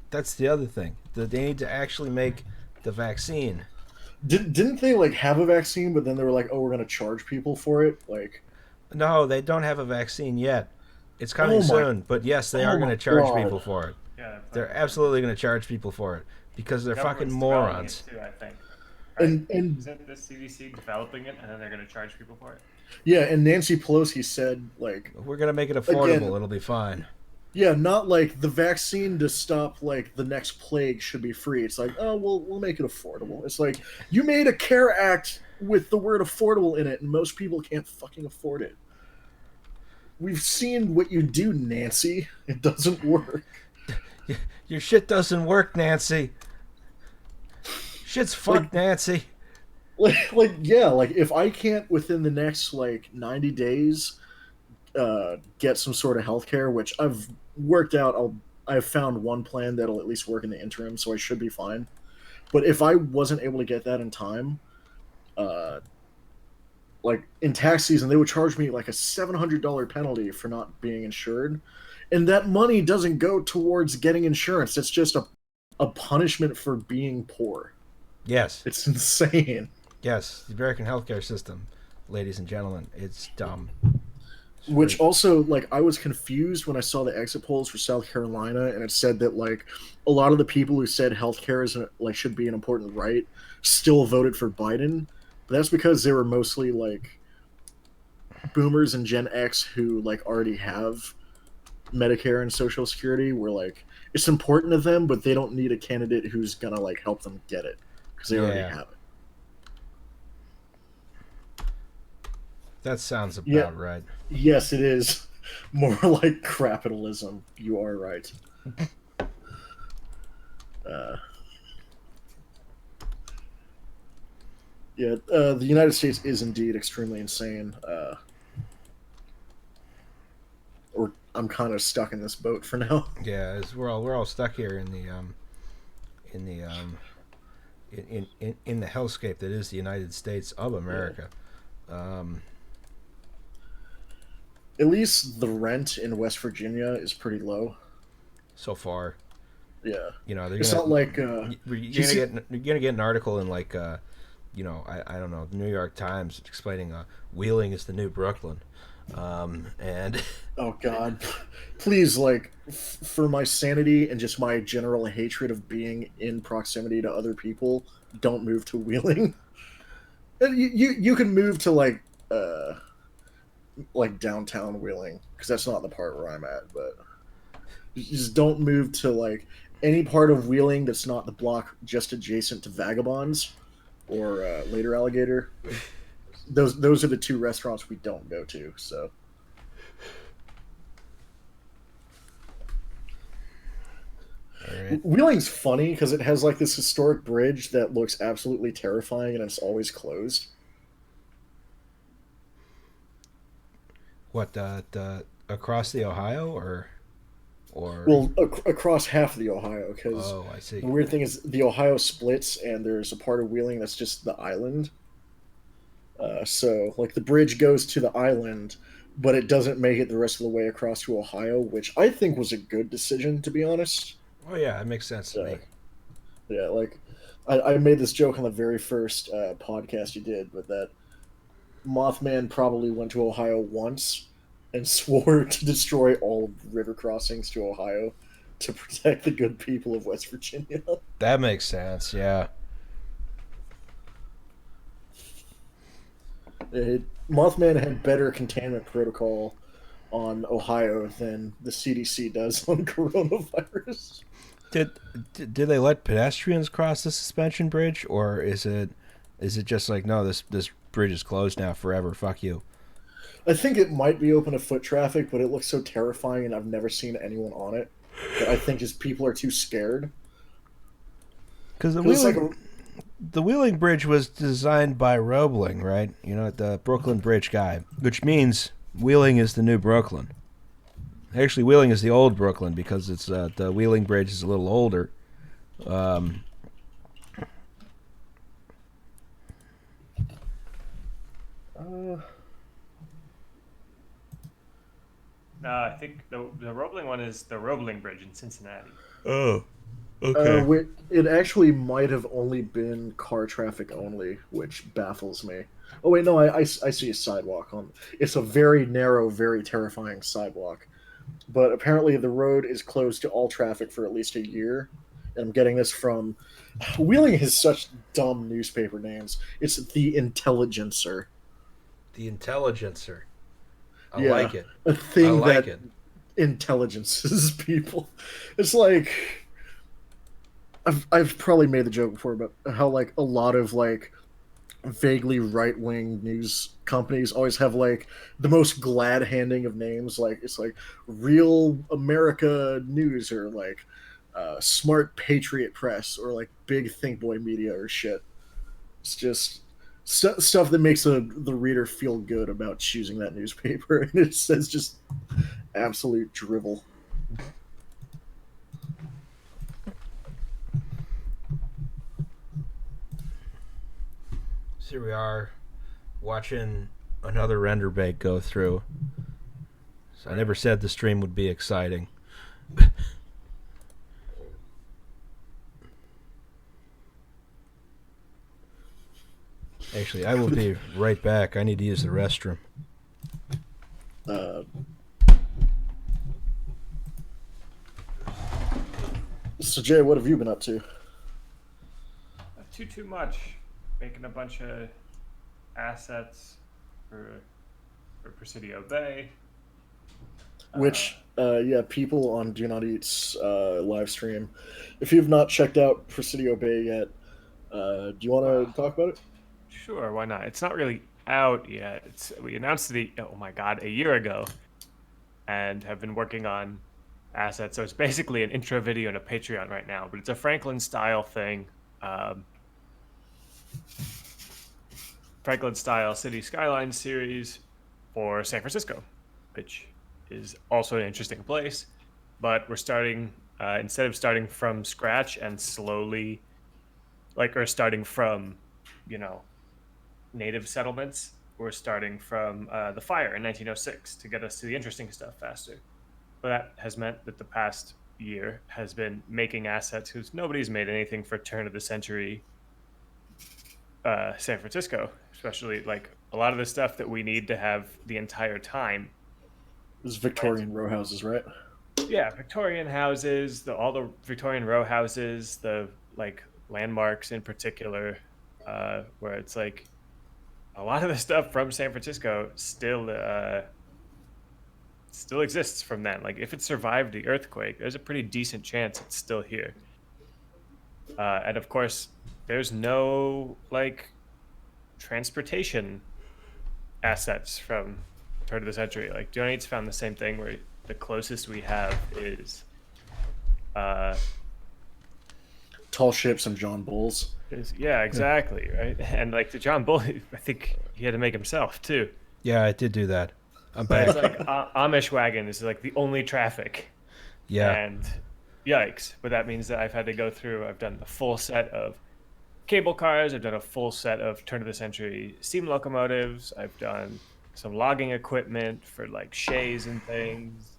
That's the other thing. They need to actually make the vaccine. Didn't they like have a vaccine, but then they were like, "Oh, we're gonna charge people for it"? Like, No, they don't have a vaccine yet. It's coming oh my, soon, but yes, they oh are going my to charge people god! for it. Yeah, they're They're planning. absolutely going to charge people for it because The they're fucking government's developing it morons. too, I think. Right? And Isn't the CDC developing it, and then they're going to charge people for it? yeah, and Nancy Pelosi said like We're going to make it again, affordable. It'll be fine. yeah, not like the vaccine to stop like the next plague should be free. It's like, oh, we'll make it affordable. It's like you made a care act with the word affordable in it, and most people can't fucking afford it. We've seen what you do, Nancy. It doesn't work. Your shit doesn't work, Nancy. Shit's Like fucked, Nancy. like yeah, like if I can't within the next like 90 days get some sort of healthcare, which I've worked out, I've found one plan that'll at least work in the interim, so I should be fine. But if I wasn't able to get that in time, uh like in tax season they would charge me like a $700 penalty for not being insured, and that money doesn't go towards getting insurance. It's just a punishment for being poor. Yes, It's insane. yes. The American healthcare system, ladies and gentlemen, it's dumb. It's Which very, also, like, I was confused when I saw the exit polls for South Carolina, and it said that like a lot of the people who said healthcare is like should be an important right still voted for Biden. But that's because they were mostly like boomers and Gen X who like already have Medicare and Social Security. Were like it's important to them, but they don't need a candidate who's gonna like help them get it because they already yeah, have it. that sounds Yeah, about right. yes, it is more like capitalism. You are right. Uh, yeah, the United States is indeed extremely insane. Or I'm kind of stuck in this boat for now. Yeah, we're all stuck here in the in the hellscape that is the United States of Yeah. America. Um, At least the rent in West Virginia is pretty low. so far, Yeah, you know, they're it's not like. you're You see, gonna get an article in like I don't know, the New York Times explaining Wheeling is the new Brooklyn, and oh God, please, like, for my sanity and just my general hatred of being in proximity to other people, don't move to Wheeling. And you can move to like downtown Wheeling because that's not the part where I'm at. But just don't move to like any part of Wheeling that's not the block just adjacent to Vagabonds or later Alligator. Those are the two restaurants we don't go to. So all right, Wheeling's funny because it has like this historic bridge that looks absolutely terrifying and it's always closed. what across the Ohio or or Well, across half of the Ohio, because oh, I see. the weird thing is the Ohio splits, and there's a part of Wheeling that's just the island. So, like, the bridge goes to the island, but it doesn't make it the rest of the way across to Ohio, which I think was a good decision, to be honest. Oh yeah, it makes sense to Yeah, me. yeah. Like, I made this joke on the very first podcast you did, but that Mothman probably went to Ohio once and swore to destroy all river crossings to Ohio to protect the good people of West Virginia. That makes sense. Yeah. Mothman had better containment protocol on Ohio than the CDC does on coronavirus. Did did they let pedestrians cross the suspension bridge, or is it just like no, this bridge is closed now forever? Fuck you. I think it might be open to foot traffic, but it looks so terrifying, and I've never seen anyone on it that I think just people are too scared. Because Because it's like the Wheeling Bridge was designed by Roebling, right? You know, the Brooklyn Bridge guy, which means Wheeling is the new Brooklyn. Actually, Wheeling is the old Brooklyn because it's the Wheeling Bridge is a little older. Um, uh, I think the Roebling one is the Roebling Bridge in Cincinnati. oh, okay. it actually might have only been car traffic only, which baffles me. Oh wait, no, I see a sidewalk on. It's a very narrow, very terrifying sidewalk, but apparently the road is closed to all traffic for at least a year. And I'm getting this from Wheeling has such dumb newspaper names. It's the Intelligencer. The Intelligencer. I Yeah, like it. a I thing like that it. intelligences people. It's like I've probably made the joke before about how like a lot of like vaguely right wing news companies always have like the most glad handing of names. Like it's like Real America News or like Smart Patriot Press or like Big Think Boy Media or shit. It's just stuff that makes the reader feel good about choosing that newspaper, and it says just absolute drivel. So here we are, watching another render bake go through. So I never said the stream would be exciting. Actually, I will be right back. I need to use the restroom. Uh, so Jay, what have you been up to? Not too much. Making a bunch of assets for Presidio Bay. Which, yeah, people on Do Not Eat's live stream, if you've not checked out Presidio Bay yet, do you want to talk about it? Sure, why not? It's not really out yet. We announced it, oh my god, a year ago, and have been working on assets. So it's basically an intro video and a Patreon right now, but it's a Franklin style thing. Franklin style city skyline series for San Francisco, which is also an interesting place. But we're starting instead of starting from scratch and slowly, or starting from, you know, native settlements. We're starting from the fire in 1906 to get us to the interesting stuff faster. But that has meant that the past year has been making assets because nobody's made anything for turn of the century San Francisco, especially like a lot of the stuff that we need to have the entire time. This is Victorian row houses, right? Yeah, Victorian houses, all the Victorian row houses, the like landmarks in particular, where it's like a lot of the stuff from San Francisco still exists from then. Like if it survived the earthquake, there's a pretty decent chance it's still here. And of course, there's no like transportation assets from turn of the century. Like Johnny's found the same thing where the closest we have is Tall ships and John Bulls. yeah, exactly, right. And like the John Bull, I think he had to make himself too. Yeah, I did do that. I'm But back. it's like Amish wagon is like the only traffic. Yeah. And yikes! But that means that I've had to go through. I've done the full set of cable cars. I've done a full set of turn of the century steam locomotives. I've done some logging equipment for like shays and things.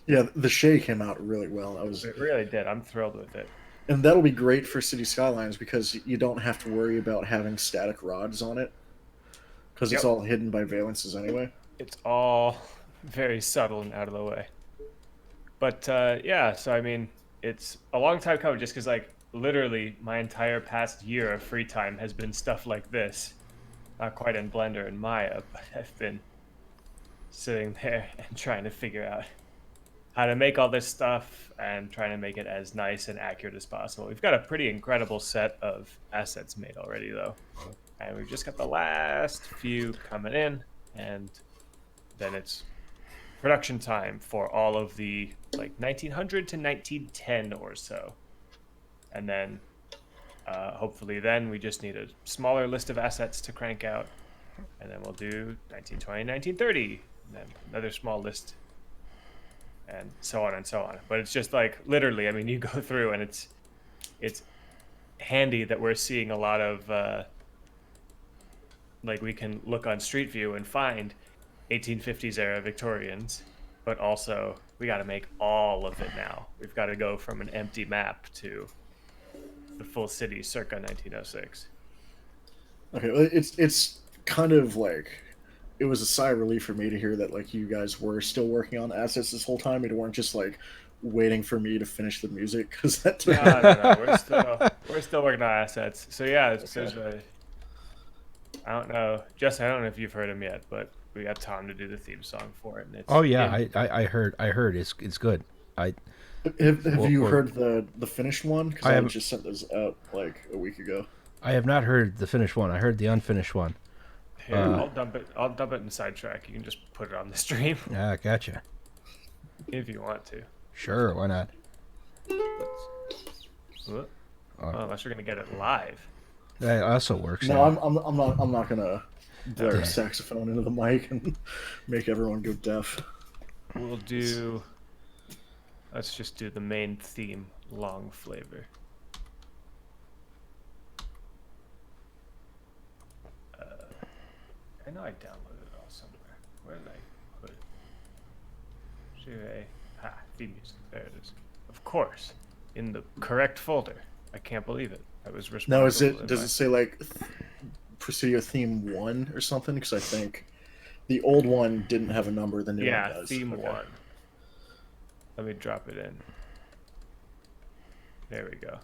Yeah, the Shay came out really well. It really did. I'm thrilled with it. And that'll be great for City Skylines because you don't have to worry about having static rods on it because it's Yep. all hidden by valences anyway. It's all very subtle and out of the way. But yeah, so I mean, it's a long time coming just because, like, literally my entire past year of free time has been stuff like this. Not quite in Blender and Maya, but I've been sitting there and trying to figure out how to make all this stuff and trying to make it as nice and accurate as possible. We've got a pretty incredible set of assets made already, though. And we've just got the last few coming in, and then it's production time for all of the like 1900 to 1910 or so. And then hopefully then we just need a smaller list of assets to crank out. And then we'll do 1920, 1930, and then another small list, and so on and so on. But it's just like literally, I mean, you go through and it's handy that we're seeing a lot of like we can look on Street View and find 1850s era Victorians, but also we got to make all of it now. We've got to go from an empty map to the full city circa 1906. Okay, well, it's kind of like it was a sigh of relief for me to hear that like you guys were still working on assets this whole time. You weren't just like waiting for me to finish the music because that took No, we're still working on assets. So yeah, there's I don't know, Justin. I don't know if you've heard him yet, but we got Tom to do the theme song for it. And it's Oh yeah, I heard it's good. Have you Or- heard the finished one? Because I I haven't- just sent those out like a week ago. I have not heard the finished one. I heard the unfinished one. Here, I'll dump it in sidetrack. You can just put it on the stream Ah, gotcha. if you want to. Sure, why not? What? Oh, unless you're gonna get it live. That also works. No, out. I'm not gonna blare Okay. a saxophone into the mic and make everyone go deaf. We'll do. Let's just do the main theme, long flavor. I know I downloaded it all somewhere. Where did I put it? Theme music. There it is. Of course, in the correct folder. I can't believe it. I was responsible. Now, in does my- it say like Presidio Theme 1 or something? Because I think the old one didn't have a number. The new one Yeah, does. theme Okay. 1. Let me drop it in. There we go.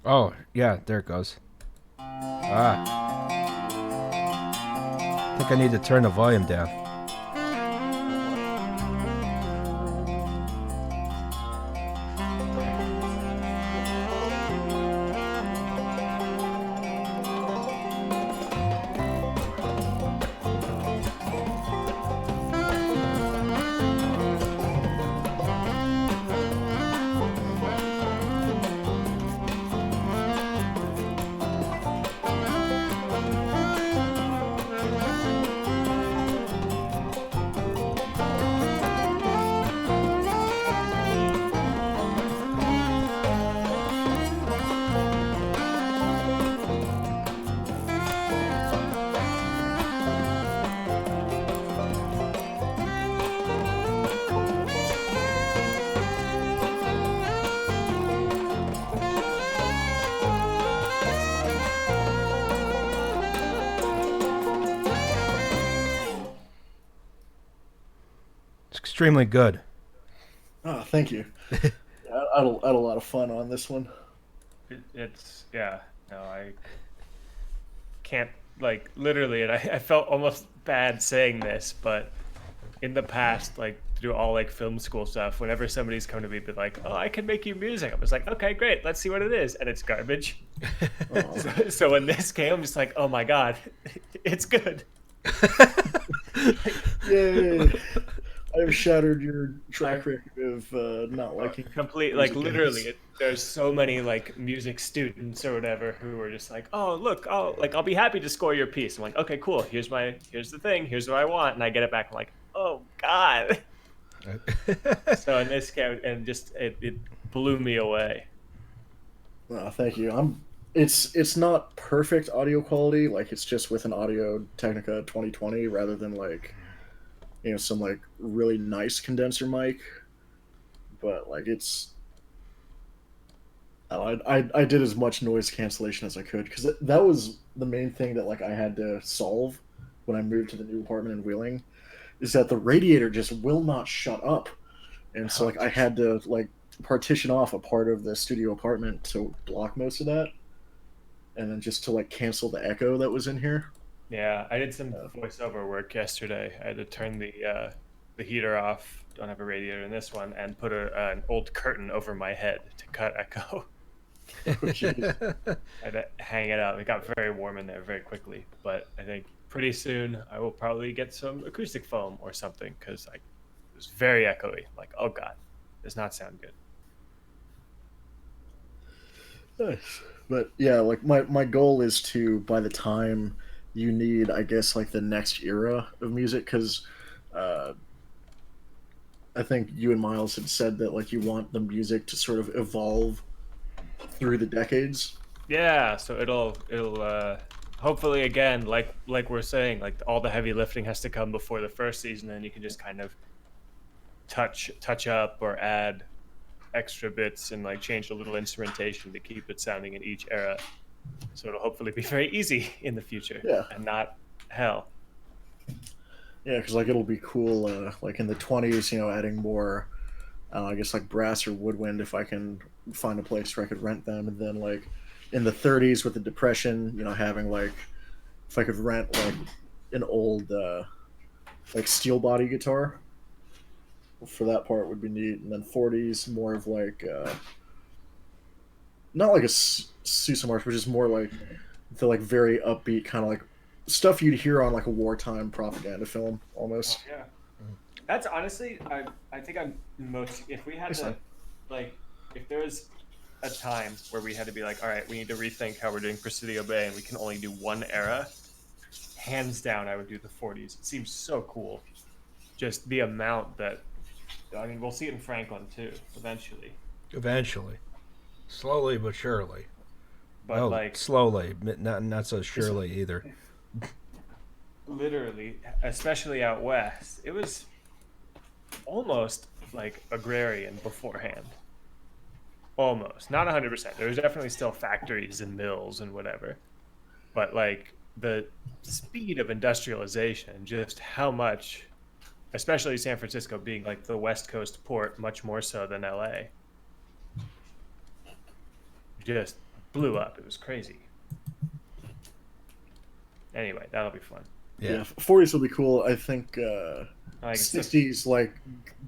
Oh yeah, there it goes. Ah, I think I need to turn the volume down. It's extremely good. Oh, thank you. I had a lot of fun on this one. It's yeah. No, I can't like literally, and I felt almost bad saying this, but in the past, like through all like film school stuff, whenever somebody's come to me, be like, "Oh, I can make you music," I was like, "Okay, great, let's see what it is," and it's garbage. Oh. So when this came, I'm just like, "Oh my god, it's good." Yay! I've shattered your track record of not liking Complete, like music literally, games. there's so many like music students or whatever who are just like, oh look, I'll be happy to score your piece. I'm like, okay, cool. Here's the thing. Here's what I want, and I get it back. I'm like, oh god. So in this case, and just it blew me away. Oh, thank you. It's not perfect audio quality. Like it's just with an Audio Technica 2020 rather than like some like really nice condenser mic. But like I did as much noise cancellation as I could because that was the main thing that like I had to solve when I moved to the new apartment in Wheeling is that the radiator just will not shut up, and so Oh, like I had to like partition off a part of the studio apartment to block most of that, and then just to like cancel the echo that was in here. yeah, I did some Uh, voiceover work yesterday. I had to turn the heater off. Don't have a radiator in this one, and put an old curtain over my head to cut echo. oh, jeez. I had to hang it out. It got very warm in there very quickly, but I think pretty soon I will probably get some acoustic foam or something because it was very echoey. Like, oh god, does not sound good. Nice. But yeah, like my goal is to by the time you need, I guess, like the next era of music, because uh, I think you and Miles had said that like you want the music to sort of evolve through the decades. Yeah, so it'll hopefully again like we're saying, like all the heavy lifting has to come before the first season, and you can just kind of touch up or add extra bits and like change a little instrumentation to keep it sounding in each era. So it'll hopefully be very easy in the future Yeah, and not hell. yeah, because like it'll be cool, like in the 20s, adding more. I guess like brass or woodwind if I can find a place where I could rent them, and then like in the 30s with the Depression, having like if I could rent like an old like steel body guitar for that part would be neat, and then 40s more of like not like a Sousa march, but just more like the like very upbeat kind of like stuff you'd hear on like a wartime propaganda film Oh almost. yeah. That's honestly, I think I'm most. If we had It's to, like, like, if there was a time where we had to be like, all right, we need to rethink how we're doing Presidio Bay, and we can only do one era. Hands down, I would do the 40s. It seems so cool. Just the amount that, I mean, we'll see it in Franklin too, eventually. Eventually, slowly but surely. But Well, like, slowly, not so it's surely either. literally, especially out west, it was almost like agrarian beforehand. Almost, not 100%. There was definitely still factories and mills and whatever, but like the speed of industrialization, just how much, especially San Francisco being like the West Coast port, much more so than LA, just blew up. It was crazy. Anyway, that'll be fun. Yeah. yeah, 40s will be cool. I think Like it's the 60s like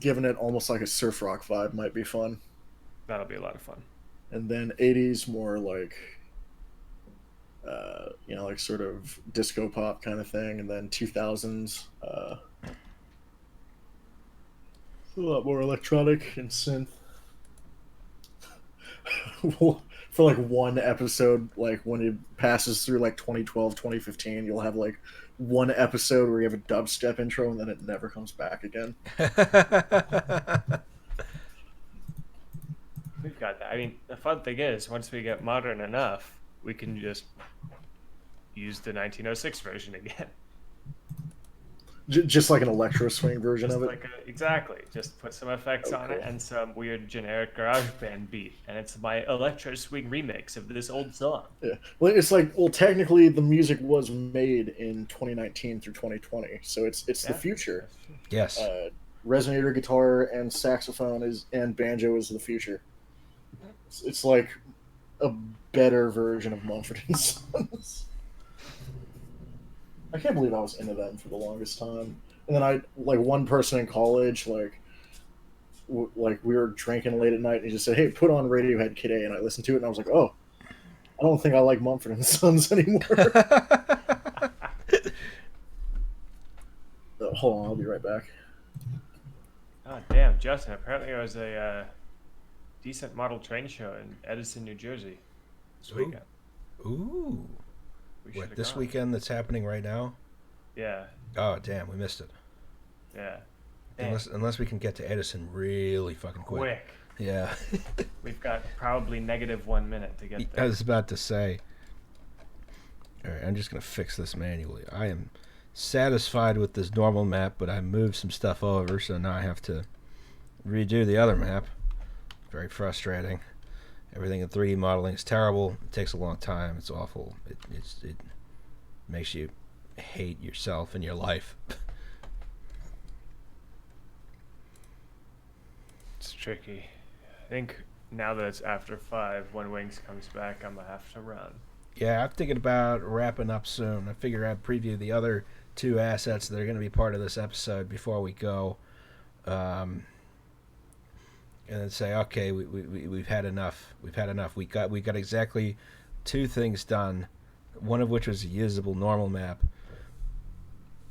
giving it almost like a surf rock vibe might be fun, that'll be a lot of fun. and then 80s more like like sort of disco pop kind of thing, and then 2000s a lot more electronic and synth. For like one episode, like when it passes through like 2012, 2015, you'll have like one episode where you have a dubstep intro and then it never comes back again. We've got that. I mean, the fun thing is, once we get modern enough, we can just use the 1906 version again. Just like an electro swing version Just of it. like exactly, just put some effects Oh, on it cool. and some weird generic garage band beat, and it's my electro swing remix of this old song. Yeah. Well, it's like, well, technically the music was made in 2019 through 2020, so it's the Yeah, future. that's true. Yes. Resonator guitar and saxophone is and banjo is the future. It's like a better version of Mumford and Sons. I can't believe I was into them for the longest time. And then I like one person in college, like we were drinking late at night, and he just said, "Hey, put on Radiohead Kid A," and I listened to it, and I was like, "Oh, I don't think I like Mumford and Sons anymore." Hold on, I'll be right back. Oh, damn, Justin. Apparently, there was a decent model train show in Edison, New Jersey this Ooh. weekend. Ooh. We should What, have this gone. weekend that's happening right now? Yeah, Oh, damn, we missed it. yeah. Damn, Unless we can get to Edison really fucking quick. quick. Yeah. We've got probably negative 1 minute to get I there. was about to say. All right, I'm just going to fix this manually. I am satisfied with this normal map, but I moved some stuff over, so now I have to redo the other map. Very frustrating. Everything in 3D modeling is terrible. It takes a long time. It's awful. It makes you hate yourself and your life. It's tricky. I think now that it's after 5, when Wings comes back, I'm gonna have to run. Yeah, I'm thinking about wrapping up soon. I figure I'd preview the other 2 assets that are going to be part of this episode before we go. And then say, okay, we've had enough. We've had enough. We got exactly 2 things done, one of which was a usable normal map,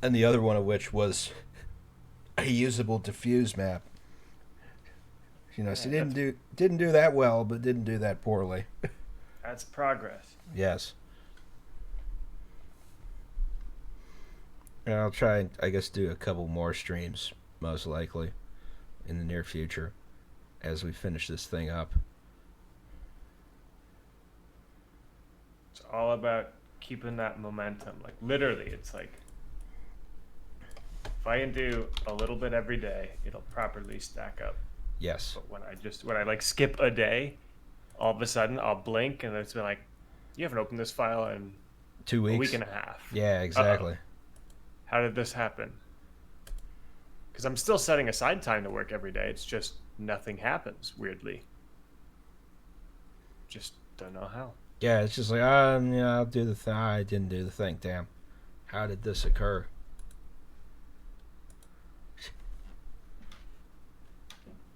and the other one of which was a usable diffuse map. You know, so Yeah, didn't do that well, but didn't do that poorly. That's progress. Yes. And I'll try and, I guess, do a couple more streams, most likely, in the near future, as we finish this thing up. It's all about keeping that momentum. Like, literally, it's like, if I can do a little bit every day, it'll properly stack up. Yes. But when I like skip a day, all of a sudden I'll blink and it's been like, you haven't opened this file in 2 weeks. a week and a half. Yeah, exactly. Uh-oh. How did this happen? Because I'm still setting aside time to work every day. It's just nothing happens, weirdly. Just don't know how. Yeah, it's just like, yeah, I'll do the thing. I didn't do the thing. Damn. How did this occur?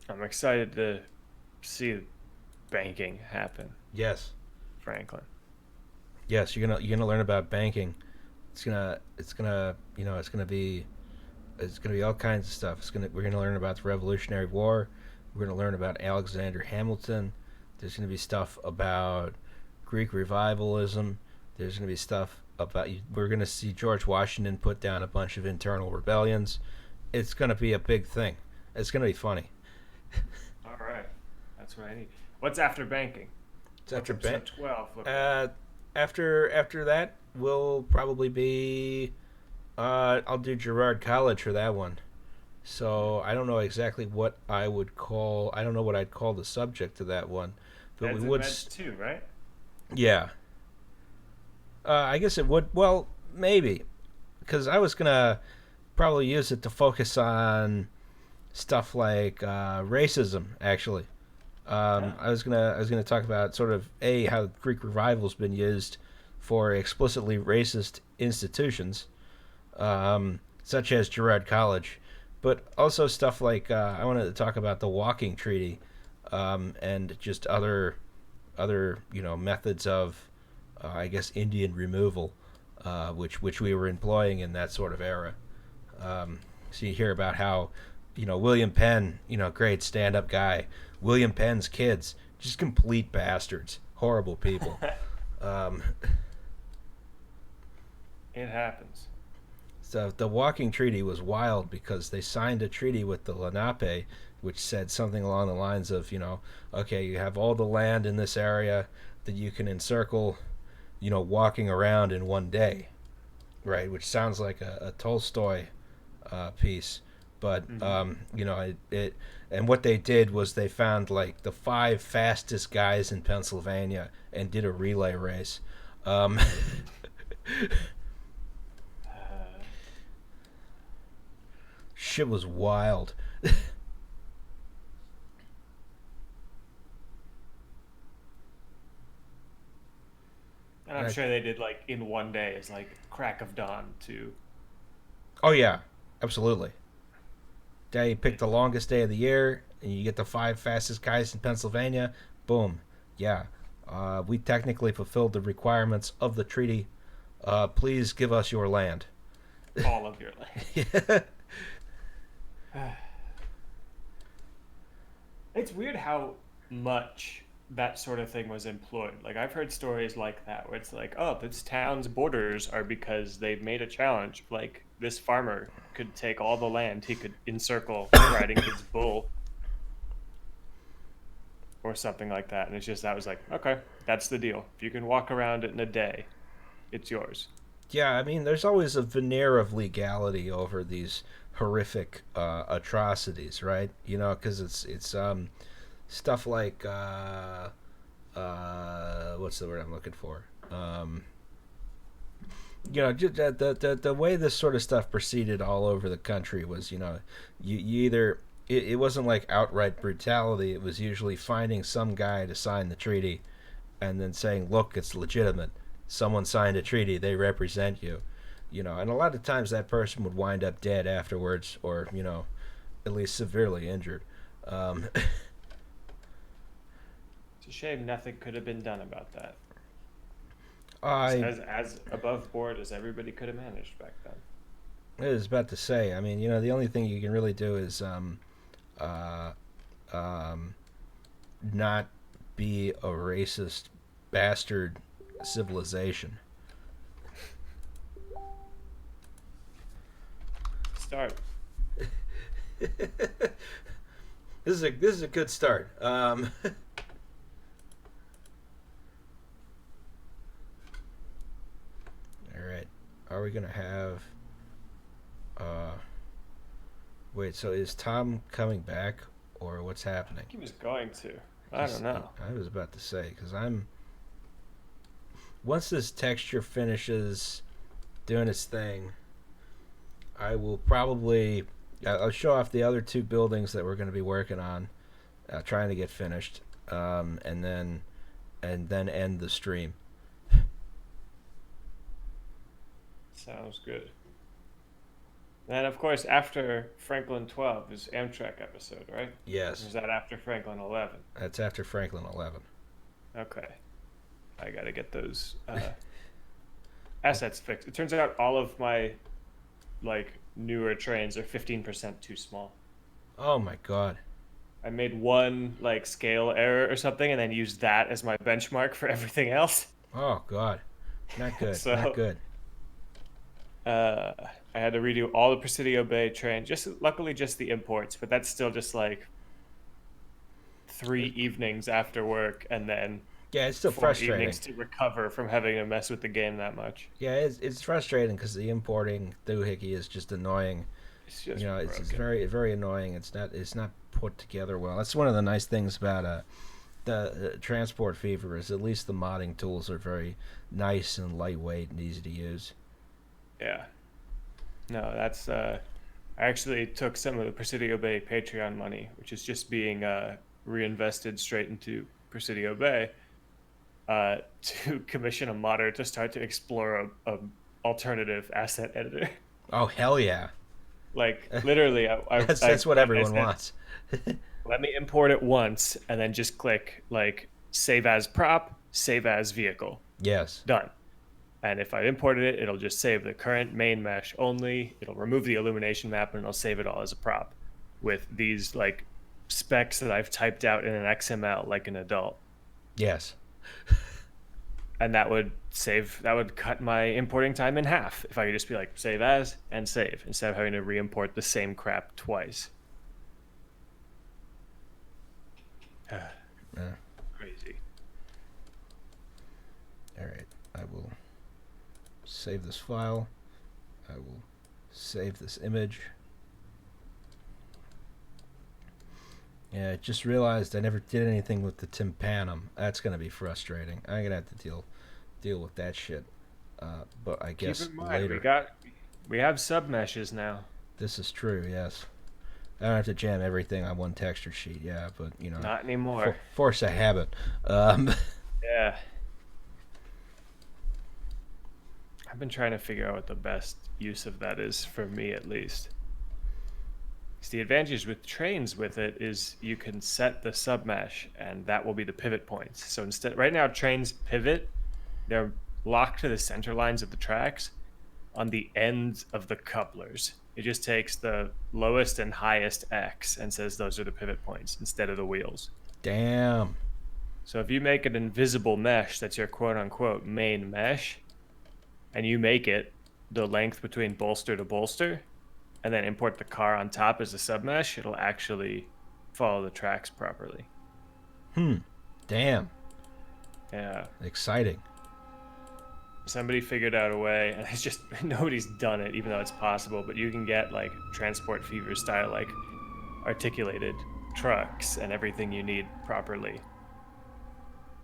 I'm excited to see banking happen, Yes. Franklin. Yes, you're gonna learn about banking. It's gonna be all kinds of stuff. We're gonna learn about the Revolutionary War. We're gonna learn about Alexander Hamilton. There's gonna be stuff about Greek revivalism. There's gonna be stuff about we're gonna see George Washington put down a bunch of internal rebellions. It's gonna be a big thing. It's gonna be funny. All right, that's what I need. What's after banking? It's after What's episode 12. Look like? After that will probably be I'll do Girard College for that one. So I don't know exactly what I would call. I don't know what I'd call the subject to that one, but Meds we and would. Meds too, right? Yeah. I guess it would. Well, maybe, because I was gonna probably use it to focus on stuff like racism. Actually, Yeah. I was gonna talk about sort of how Greek revival's been used for explicitly racist institutions, such as Girard College, but also stuff like I wanted to talk about the Walking Treaty, and just other methods of I guess Indian removal, which we were employing in that sort of era. So you hear about how William Penn, great stand-up guy. William Penn's kids, just complete bastards, horrible people. It happens. So the Walking Treaty was wild because they signed a treaty with the Lenape, which said something along the lines of, okay, you have all the land in this area that you can encircle, walking around in one day, right? Which sounds like a Tolstoy piece, but it and what they did was they found like the 5 fastest guys in Pennsylvania and did a relay race. Shit was wild. And I'm sure they did like in one day is like crack of dawn to. Oh yeah, absolutely. You pick the longest day of the year, and you get the 5 fastest guys in Pennsylvania. Boom, yeah. We technically fulfilled the requirements of the treaty. Please give us your land. All of your land. Yeah. It's weird how much that sort of thing was employed. Like I've heard stories like that where it's like, oh, this town's borders are because they've made a challenge. Like this farmer could take all the land he could encircle riding his bull or something like that. And it's just that was like, okay, that's the deal. If you can walk around it in a day, it's yours. Yeah, I mean, there's always a veneer of legality over these horrific atrocities, right? You know, because it's stuff like what's the word I'm looking for? You know, the way this sort of stuff proceeded all over the country was, you know, you either it wasn't like outright brutality. It was usually finding some guy to sign the treaty, and then saying, "Look, it's legitimate. Someone signed a treaty. They represent you." You know, and a lot of times that person would wind up dead afterwards, or you know, at least severely injured. Um, It's a shame nothing could have been done about that. I As above board as everybody could have managed back then. was about to say. I mean, you know, the only thing you can really do is uh, um, not be a racist bastard civilization. Start. This is a good start. All right. Are we gonna have? Uh, Wait. So is Tom coming back, or what's I happening? think he was going to. I don't know. I was about to say because I'm. Once this texture finishes doing its thing, I will probably. I'll show off the other two buildings that we're going to be working on, trying to get finished, and then end the stream. Sounds good. Then, of course, after Franklin 12 is Amtrak episode, right? Or Yes, is that after Franklin 11? that's after Franklin 11. Okay. I got to get those assets fixed. It turns out all of my like newer trains are 15% too small. Oh my God. I made one like scale error or something and then used that as my benchmark for everything else. Oh God. Not good. Not So good. uh, I had to redo all the Presidio Bay train. Just luckily just the imports, but that's still just like 3 evenings after work and then Yeah, it's still 4 evenings frustrating. to recover from having to mess with the game that much. Yeah, it's frustrating because the importing doohickey is just annoying. It's You just know, it's broken. very annoying. It's not put together well. That's one of the nice things about the transport fever is at least the modding tools are very nice and lightweight and easy to use. Yeah. No, that's I actually took some of the Presidio Bay Patreon money, which is just being reinvested straight into Presidio Bay, to commission a modder to start to explore a alternative asset editor. Oh hell yeah! Like literally, That's what like I everyone said, wants. let me import it once and then just click like save as prop, save as vehicle, Yes. done. And if I imported it, it'll just save the current main mesh only. It'll remove the illumination map and it'll save it all as a prop with these like specs that I've typed out in an XML like an adult. Yes. And that would cut my importing time in half if I could just be like save as and save instead of having to re-import the same crap twice. Yeah. Crazy. All right. I will save this file. I will save this image. Yeah, I just realized I never did anything with the tympanum. That's gonna be frustrating. I'm gonna have to deal with that shit. But I Keep guess in mind later. we have sub meshes now. This is true. Yes. I don't have to jam everything on one texture sheet. Yeah, but you know, Not anymore. force a habit. Um, Yeah. I've been trying to figure out what the best use of that is for me at least. 'Cause the advantage with trains with it is you can set the submesh and that will be the pivot points. So instead right now trains pivot, they're locked to the center lines of the tracks on the ends of the couplers. It just takes the lowest and highest X and says those are the pivot points instead of the wheels. Damn. So if you make an invisible mesh that's your quote unquote main mesh, and you make it the length between bolster to bolster, and then import the car on top as a submesh, it'll actually follow the tracks properly. Damn. Yeah. Exciting. Somebody figured out a way, and it's just nobody's done it, even though it's possible. But you can get like Transport Fever style, like articulated trucks and everything you need properly,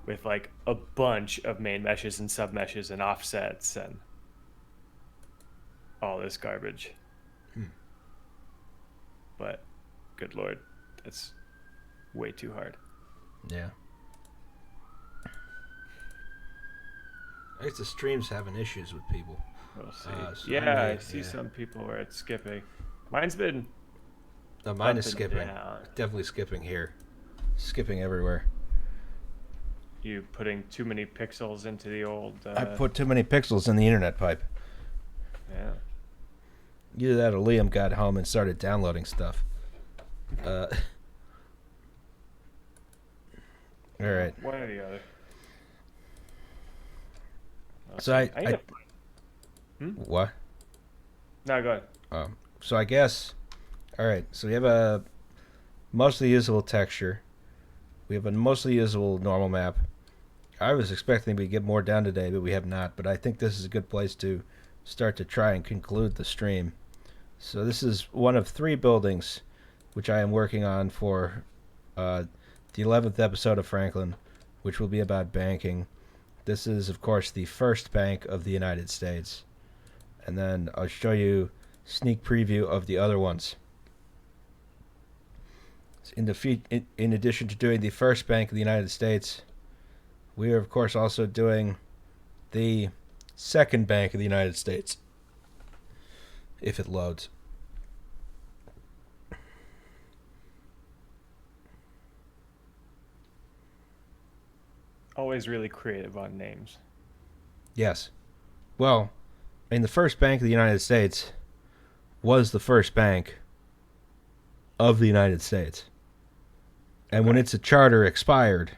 with like a bunch of main meshes and sub meshes and offsets and all this garbage. But good lord, that's way too hard. Yeah. I guess the stream's having issues with people. We'll see. So yeah, I I see some people where it's skipping. Mine's been No, mine up is and skipping. down. Definitely skipping here. Skipping everywhere. You putting too many pixels into the old. I put too many pixels in the internet pipe. Yeah. Either that or Liam got home and started downloading stuff. All right. One or the other. So I need what? No, go ahead. So I guess, all right. So we have a mostly usable texture. We have a mostly usable normal map. I was expecting we get more down today, but we have not. But I think this is a good place to start to try and conclude the stream. So this is one of 3 buildings, which I am working on for the 11th episode of Franklin, which will be about banking. This is, of course, the first bank of the United States. And then I'll show you a sneak preview of the other ones. In addition to doing the first bank of the United States, we are, of course, also doing the second bank of the United States. If it loads. Always really creative on names. Yes. Well, I mean, the first bank of the United States was the first bank of the United States. And when its charter expired,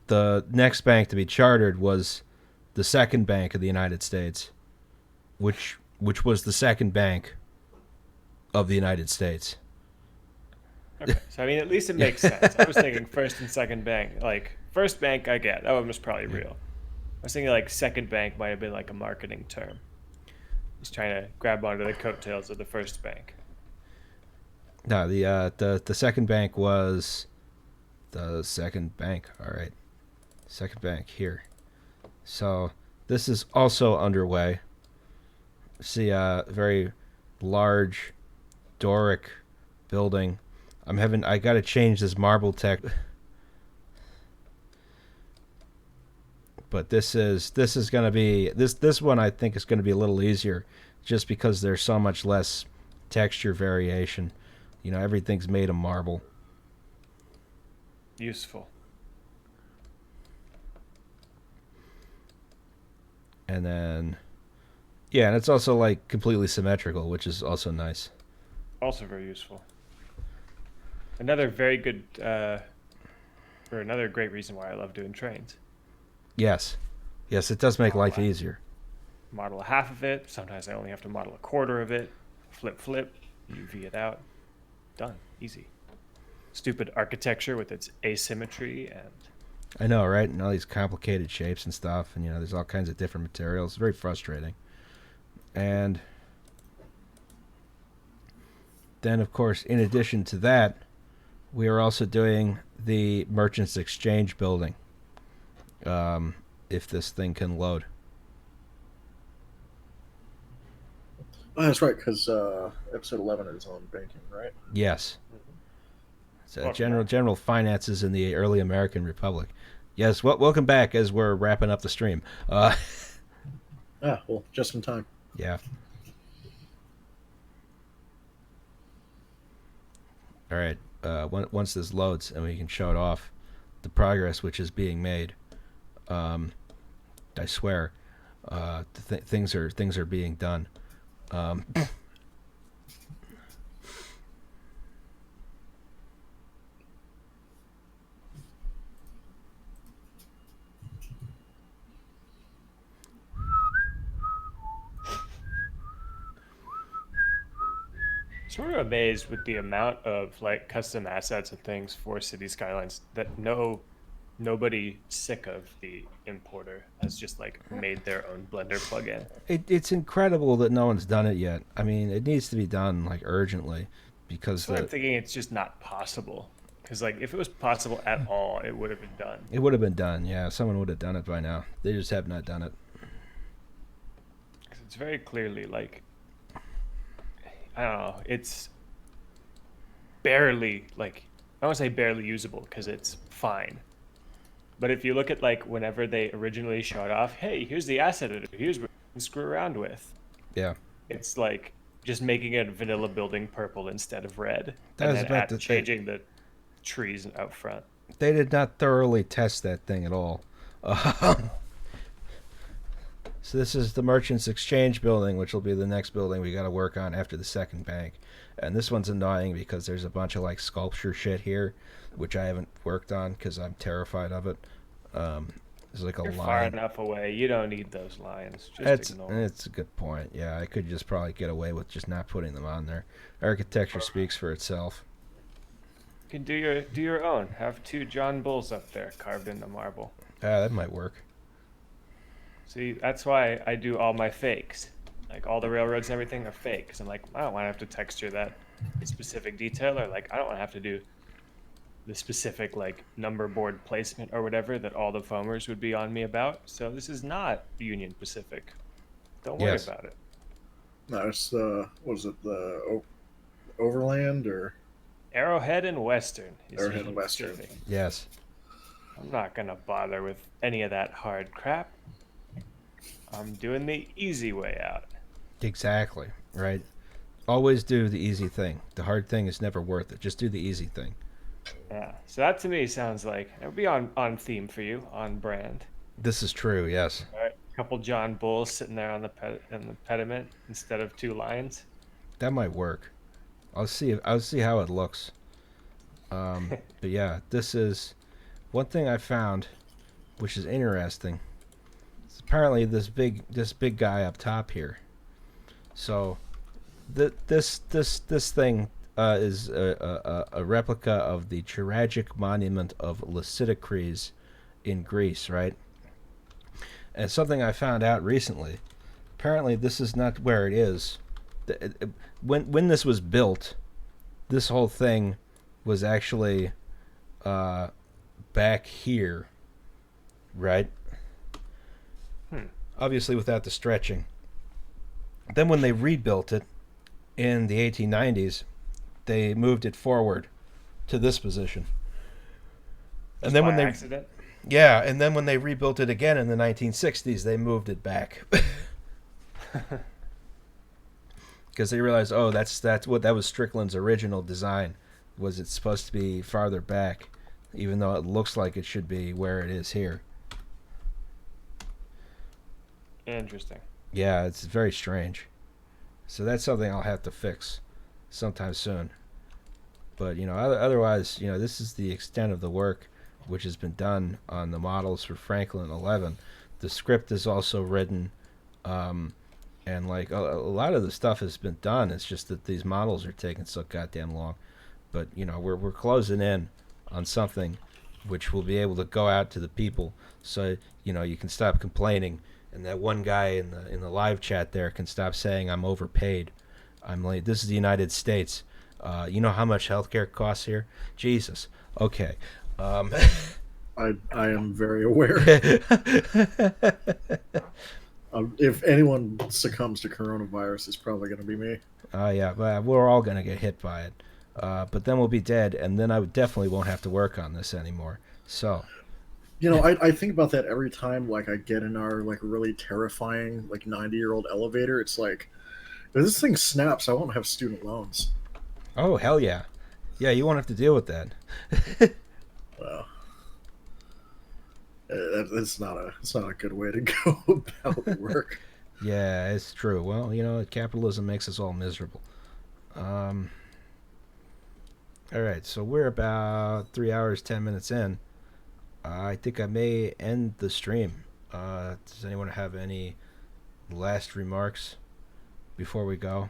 the next bank to be chartered was the second bank of the United States, which was the second bank of the United States. Okay, so I mean, at least it makes sense. I was thinking first and second bank. Like first bank, I get that one was probably real. I was thinking like second bank might have been like a marketing term. He's trying to grab onto the coattails of the first bank. No, the second bank was the second bank. All right, second bank here. So this is also underway. See a very large Doric building. I got to change this marble tech. But this is going to be this one I think is going to be a little easier just because there's so much less texture variation. You know, everything's made of marble. Useful. And then yeah, and it's also like completely symmetrical, which is also nice. Also very useful. Another very good, or another great reason why I love doing trains. Yes, it does make life easier. Model a half of it. Sometimes I only have to model a quarter of it. Flip, UV it out. Done. Easy. Stupid architecture with its asymmetry and... I know, right? And all these complicated shapes and stuff, and there's all kinds of different materials. Very frustrating. And then, of course, in addition to that, we are also doing the Merchants Exchange building. If this thing can load. Oh, that's right, because episode 11 is on banking, right? Yes. So general finances in the early American Republic. Yes, welcome back as we're wrapping up the stream. Well, just in time. Yeah. All right. Once this loads and we can show it off, the progress which is being made. I swear, things are being done. Sort of amazed with the amount of like custom assets and things for City Skylines that nobody sick of the importer has just like made their own Blender plugin. It's incredible that no one's done it yet. I mean, it needs to be done like urgently because So I'm thinking it's just not possible. Because like if it was possible at all, it would have been done. it would have been done. Yeah, someone would have done it by now. They just have not done it. 'Cause it's very clearly like I don't know, it's barely like I don't want to say barely usable because it's fine. But if you look at like whenever they originally showed off, hey, here's the asset editor, here's what you can screw around with. Yeah, It's like just making a vanilla building purple instead of red, that and was then about to changing the trees out front. they did not thoroughly test that thing at all. So this is the Merchants Exchange building, which will be the next building we got to work on after the second bank. And this one's annoying because there's a bunch of like sculpture shit here, which I haven't worked on because I'm terrified of it. There's like a You're far line. enough away. You don't need those lines. Just It's ignore 'em. it's a good point. Yeah, I could just probably get away with just not putting them on there. Architecture speaks for itself. You can do your own. Have two John Bulls up there carved into marble. That might work. See, that's why I do all my fakes. Like all the railroads and everything are fake. Cause I'm like, I don't want to have to texture that specific detail, or like I don't want to have to do the specific like number board placement or whatever that all the foamers would be on me about. So this is not Union Pacific. Don't worry Yes. about it. No, it's the was it the Overland or Arrowhead and Western is Arrowhead Union and Western. Pacific. Yes. I'm not gonna bother with any of that hard crap. I'm doing the easy way out. Exactly. Right. Always do the easy thing. The hard thing is never worth it. Just do the easy thing. Yeah. So that to me sounds like it would be on theme for you, on brand. This is true. Yes. All right. A couple John Bulls sitting there on the pediment instead of two lions. That might work. I'll see how it looks. But yeah, this is one thing I found, which is interesting. It's apparently this big guy up top here. So, this thing is a replica of the tragic monument of Lysidicres in Greece, right? And something I found out recently. Apparently, this is not where it is. When this was built, this whole thing was actually back here, right? Obviously, without the stretching. Then, when they rebuilt it in the 1890s, they moved it forward to this position. And then By when they accident. yeah, and then when they rebuilt it again in the 1960s, they moved it back. Because they realized, oh, that was Strickland's original design. Was it supposed to be farther back, even though it looks like it should be where it is here? Interesting. Yeah, it's very strange. So that's something I'll have to fix sometime soon. But otherwise, this is the extent of the work which has been done on the models for Franklin 11. The script is also written. And like a lot of the stuff has been done. It's just that these models are taking so goddamn long. But we're closing in on something which will be able to go out to the people, so you can stop complaining, and that one guy in the live chat there can stop saying I'm overpaid. I'm like, this is the United States. You know how much healthcare costs here? Jesus. Okay. I am very aware. If anyone succumbs to coronavirus, it's probably going to be me. Yeah, but we're all gonna get hit by it. But then we'll be dead, and then I definitely won't have to work on this anymore. So, I think about that every time like I get in our like really terrifying like 90-year-old elevator. It's like if this thing snaps, I won't have student loans. oh hell yeah, yeah, you won't have to deal with that. Well, it's not a good way to go about work. Yeah, it's true. Well, capitalism makes us all miserable. Um. All right, so we're about 3 hours 10 minutes in. I think I may end the stream. Does anyone have any last remarks before we go?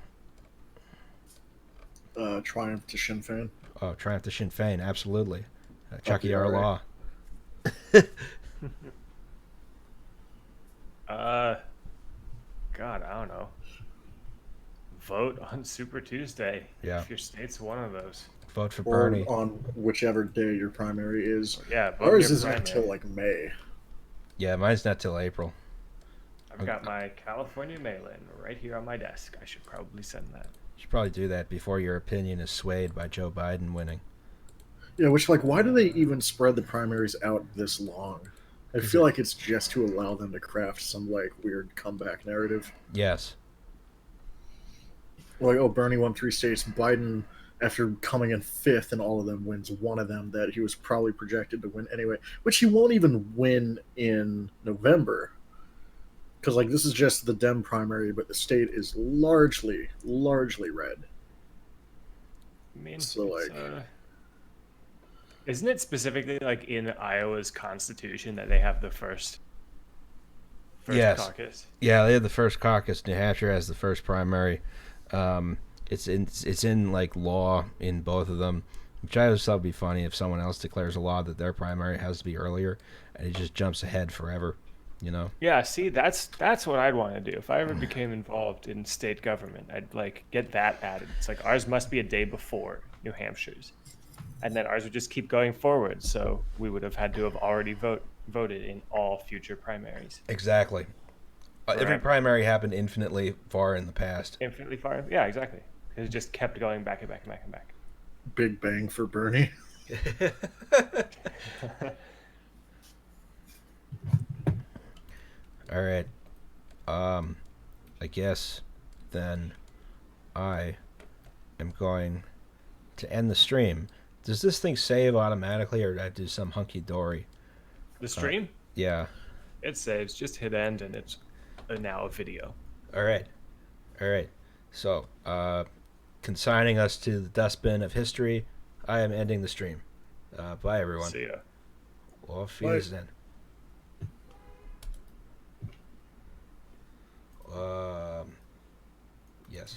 Triumph to Sinn Féin. Oh, Triumph to Sinn Féin, absolutely. Up Chucky the R. RA. Law. God, I don't know. Vote on Super Tuesday. Yeah. If your state's one of those. Vote for Or Bernie. on whichever day your primary is. Yeah, vote in Ours your isn't primary. until like May. Yeah, mine's not till April. I've got my California mail-in right here on my desk. I should probably send that. You should probably do that before your opinion is swayed by Joe Biden winning. Yeah, which like why do they even spread the primaries out this long? I feel like it's just to allow them to craft some like weird comeback narrative. Yes. Like, oh, Bernie won 3 states. Biden, after coming in fifth in all of them, wins one of them that he was probably projected to win anyway, which he won't even win in November. Because like this is just the Dem primary, but the state is largely red. I mean, So, it's, like- isn't it specifically like in Iowa's constitution that they have the first Yes. caucus? Yeah, they had the first caucus. New Hampshire has the first primary. It's in like law in both of them, which I always thought would be funny if someone else declares a law that their primary has to be earlier, and it just jumps ahead forever. You know? Yeah, see, that's what I'd want to do. If I ever became involved in state government, I'd like get that added. It's like ours must be a day before New Hampshire's, and then ours would just keep going forward. So we would have had to have already voted in all future primaries. Exactly. Every Forever. primary happened infinitely far in the past. Infinitely far. Yeah, exactly. It just kept going back and back and back and back. Big bang for Bernie. All right. I guess then I am going to end the stream. Does this thing save automatically, or do I do some hunky dory? The stream, Yeah. it saves. Just hit end, and it's now a video. All right. All right. So, consigning us to the dustbin of history, I am ending the stream. Bye, everyone. See ya. Auf Bye. Wiedersehen.